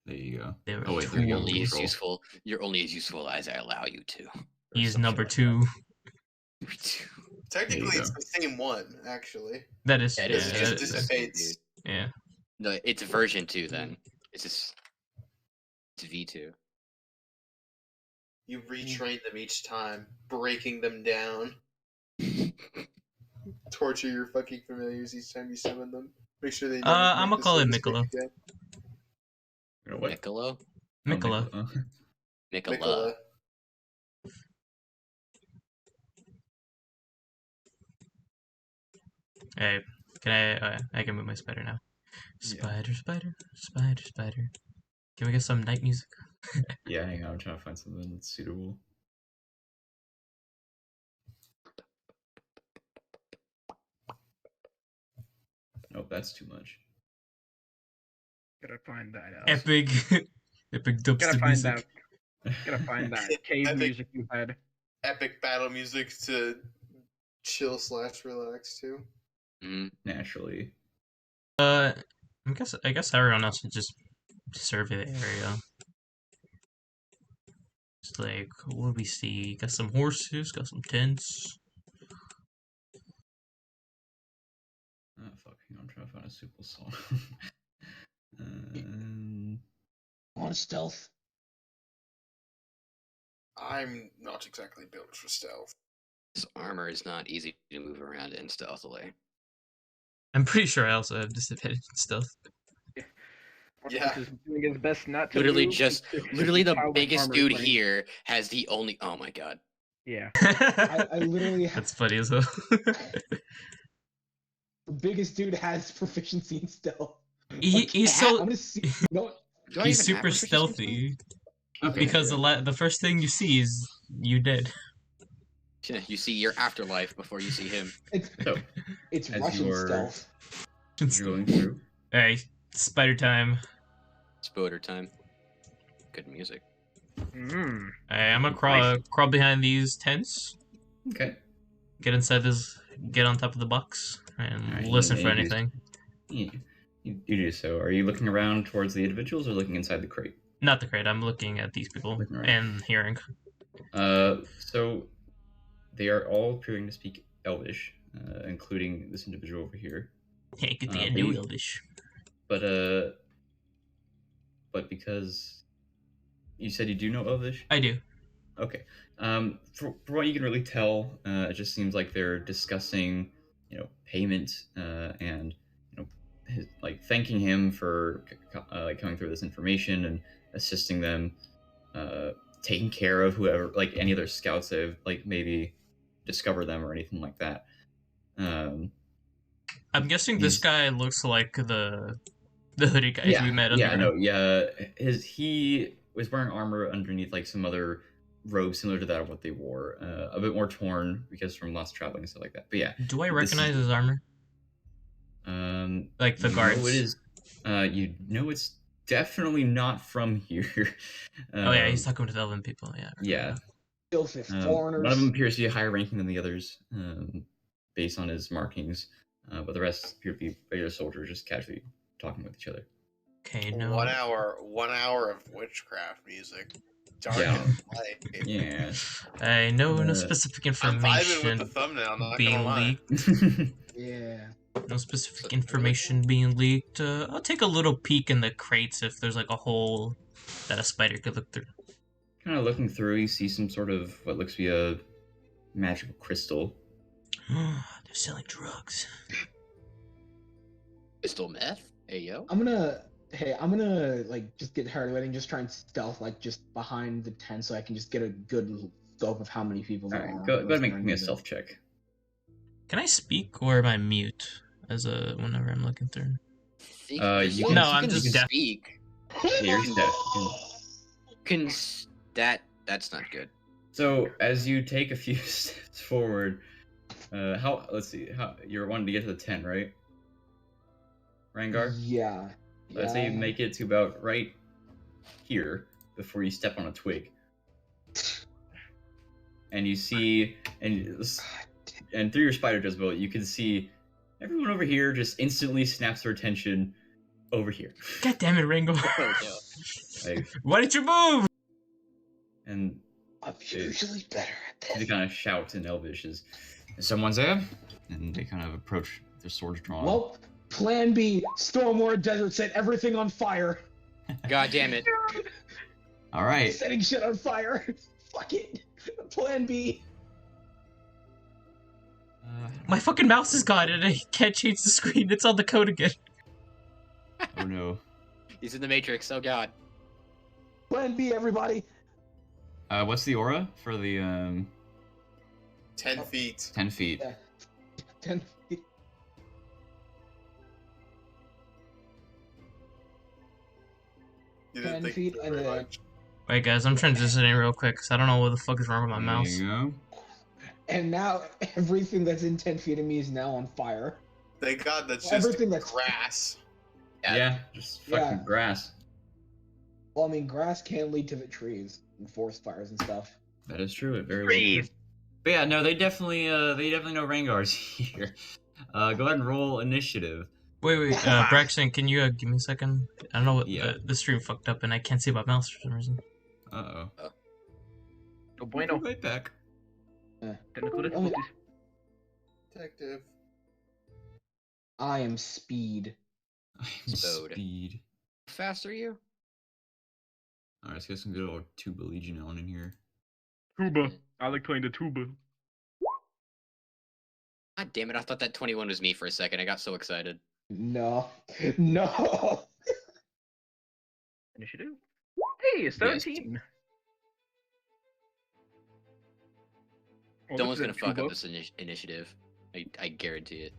There you go. They're Oh, wait, a there you You're go. tool. only as Control. useful. You're only as useful as I allow you to. He is Some number shit like 2. Technically, There you it's go. the same one, actually. That is. That Yeah, is It just just that- dissipates. yeah. No, it's version 2 then. It's just it's V2. You retrain them each time, breaking them down. Torture your fucking familiars each time you summon them. Make sure they never I'ma make the call it same mistake Mikola. again. You know what? Niccolo? Oh, Mikola. Nicola. Mikola. Hey, can I can move my spider now. Yeah. Spider, spider, spider, spider. Can we get some night music? Yeah, hang on. I'm trying to find something that's suitable. Nope, that's too much. Gotta find that out. Epic, epic Gotta dubstep find music. that. Gotta find that cave Epic. music you had. Epic battle music to chill / relax to. Mhm. Naturally. I guess everyone else should just survey the area. It's like, what do we see? Got some horses, got some tents. Oh fuck, hang on, I'm trying to find a suitable song. um, On stealth. I'm not exactly built for stealth. This armor is not easy to move around in stealthily. I'm pretty sure I also have disadvantage and stuff. Yeah. Arthas is doing his best not to Literally move. literally the How much biggest armor is dude wearing. here has the only. Oh my god. Yeah. I literally That's funny as hell. the biggest dude has proficiency in stealth. He's I'm so gonna see. No, Do I he's even have super proficiency in stealth? stealthy Okay. because the first thing you see is you dead. Yeah, you see your afterlife before you see him. So, it's as Russian you're- stealth. as you're going through, Alright, spider time. Spoder time. Good music. Mm. Alright, I'm gonna Nice. crawl behind these tents, okay. get inside this, get on top of the box, and Alright, listen and for you do- anything. Yeah, you do so. Are you looking around towards the individuals or looking inside the crate? Not the crate. I'm looking at these people Looking around. and hearing. So they are all appearing to speak Elvish, including this individual over here. Hey, good thing I but knew you- Elvish. But because you said you do know Elvish, I do. okay. For what you can really tell, it just seems like they're discussing, payment, and like thanking him for like coming through this information and assisting them, taking care of whoever, like any other scouts that have like maybe discovered them or anything like that. I'm guessing this He's- guy looks like the hooded guy we met on the ground. He was wearing armor underneath like some other robe similar to that of what they wore, a bit more torn because from lots of traveling and stuff like that. But yeah, Do I this recognize is- his armor? Like the you guards. know it is. It's definitely not from here. Oh yeah, he's talking to the elven people. Yeah. Yeah. Filthy One foreigners. of them appears to be higher ranking than the others, based on his markings, but the rest appear to be regular soldiers, just casually talking with each other. Okay, no. 1 hour of witchcraft music. Dark Yeah. and light. Yeah. I know no Uh, specific I'm vibing with information the thumbnail, not being gonna lie. leaked. Yeah. No specific information being leaked. I'll take a little peek in the crates if there's like a hole that a spider could look through. Kind of looking through, you see some sort of what looks to be a magical crystal. They're selling drugs. Crystal meth? Hey yo. I'm gonna like just get her and just try and stealth like just behind the tent so I can just get a good scope of how many people All there right, are. go ahead and make Listening me a to stealth check. Can I speak or am I mute whenever I'm looking through? You Well, can- No, you I'm can just deaf. speak. Yeah, you're deaf. Can that's not good. So as you take a few steps forward, let's see, you're wanting to get to the tent, right? Rangar? Yeah. Let's say you make it to about right here before you step on a twig. And you see, and through your spider jezebel, you can see everyone over here just instantly snaps their attention over here. God damn it, Ringo. Oh, no. Like, Why did you move? and I'm usually better at they this. kind of shout in Elvish, "Is someone's there?" And they kind of approach, their swords drawn. Well, Plan B, Stormward Desert set everything on fire. God damn it. All right. Setting shit on fire. Fuck it. Plan B. My fucking mouse is gone and I can't change the screen. It's on the code again. Oh no. He's in the Matrix. Oh god. Plan B, everybody. What's the aura for the 10 feet. 10 feet? Yeah. 10 feet. You didn't 10 think feet very and then- much. Wait, guys, I'm transitioning real quick because I don't know what the fuck is wrong with my There mouse. you go. And now everything that's in 10 feet of me is now on fire. Thank God that's just Everything that's grass. Yeah, just fucking Yeah. grass. Well, I mean, grass can lead to the trees and forest fires and stuff. That is true. It very well. Breathe. could. But yeah, no, they definitely know Rangar's here. Go ahead and roll initiative. Wait, Braxton, can you give me a second? I don't know what Yeah. the stream fucked up and I can't see my mouse for some reason. Uh oh. No bueno. Right back. Technical Oh, difficulties. Detective. I am speed. Spode. Speed. How fast are you? Alright, let's get some good old Tuba Legionella in here. Tuba. I like playing the tuba. God damn it! I thought that 21 was me for a second. I got so excited. No. No. Initiative. Hey, it's Yes. 17. Oh, Someone's this gonna is a fuck up tuba. this initiative. I guarantee it.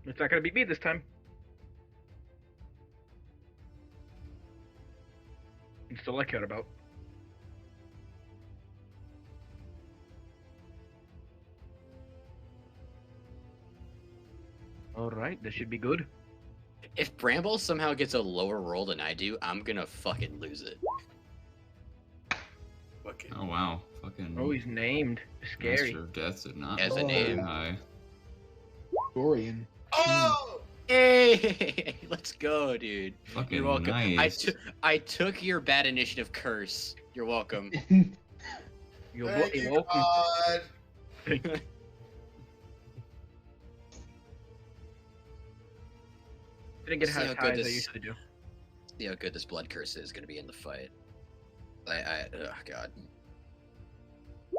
It's not gonna beat me this time. It's all I care about. Alright, this should be good. If Bramble somehow gets a lower roll than I do, I'm gonna fucking lose it. Fucking. Oh wow, fucking. Oh, he's named. Scary. Master of Death did not As a roll very name. high. Dorian. Oh! Hey, let's go, dude. Fucking You're welcome. nice. I took your bad initiative curse. You're welcome. You're Thank you, welcome. God. Didn't get See as how high good as I this- usually do. See how good this blood curse is gonna be in the fight. Oh god.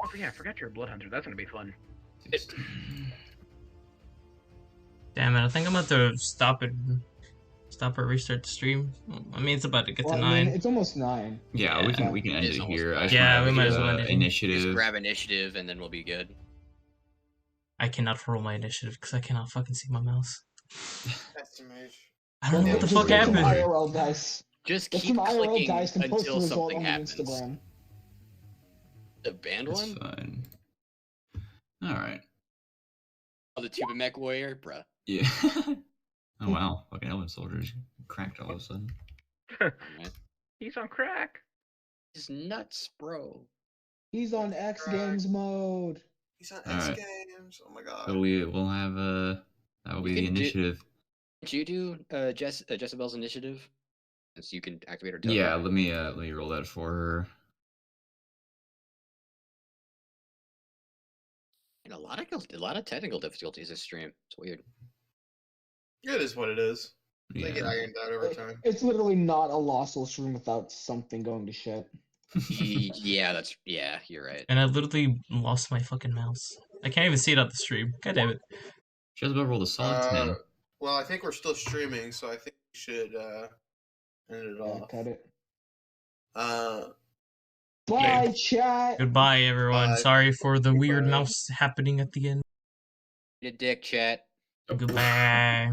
Oh yeah, I forgot you're a blood hunter. That's gonna be fun. Damn it, I think I'm about to stop it. Stop or restart the stream. I mean, it's about to get Well, to I mean, 9. it's almost 9. Yeah, we can end It's it almost here. I fine. just Yeah, wanna we might as have well a end it here. initiative. Just grab initiative and then we'll be good. I cannot roll my initiative because I cannot fucking see my mouse. Estimate. I don't know what the Just fuck get some happened. IRL dice. Just Get keep some IRL clicking dice and post the until result something on happens. Instagram. The band That's one? fine. All right. Oh, the Tuba Mech Warrior? Bruh. Yeah. Oh wow, fucking Elven soldiers cracked all of a sudden. Alright. He's on crack. He's nuts, bro. He's on X Games mode. He's on All X right. Games. Oh my god. So we'll have that will be You the can do- initiative. Did you do Jezebel's initiative? So you can activate her token? Yeah, let me roll that for her. And a lot of technical difficulties this stream. It's weird. It is what it is. They get Yeah. ironed out over time. It's literally not a lossless room without something going to shit. Yeah, you're right. And I literally lost my fucking mouse. I can't even see it on the stream. God damn it. Jezebel rolled a solid 10. Well, I think we're still streaming, so I think we should end it Yeah, off. cut it. Uh, Bye, chat. Goodbye, everyone. Bye. Sorry for the weird Goodbye. mouse happening at the end. Eat a dick, chat. Goodbye.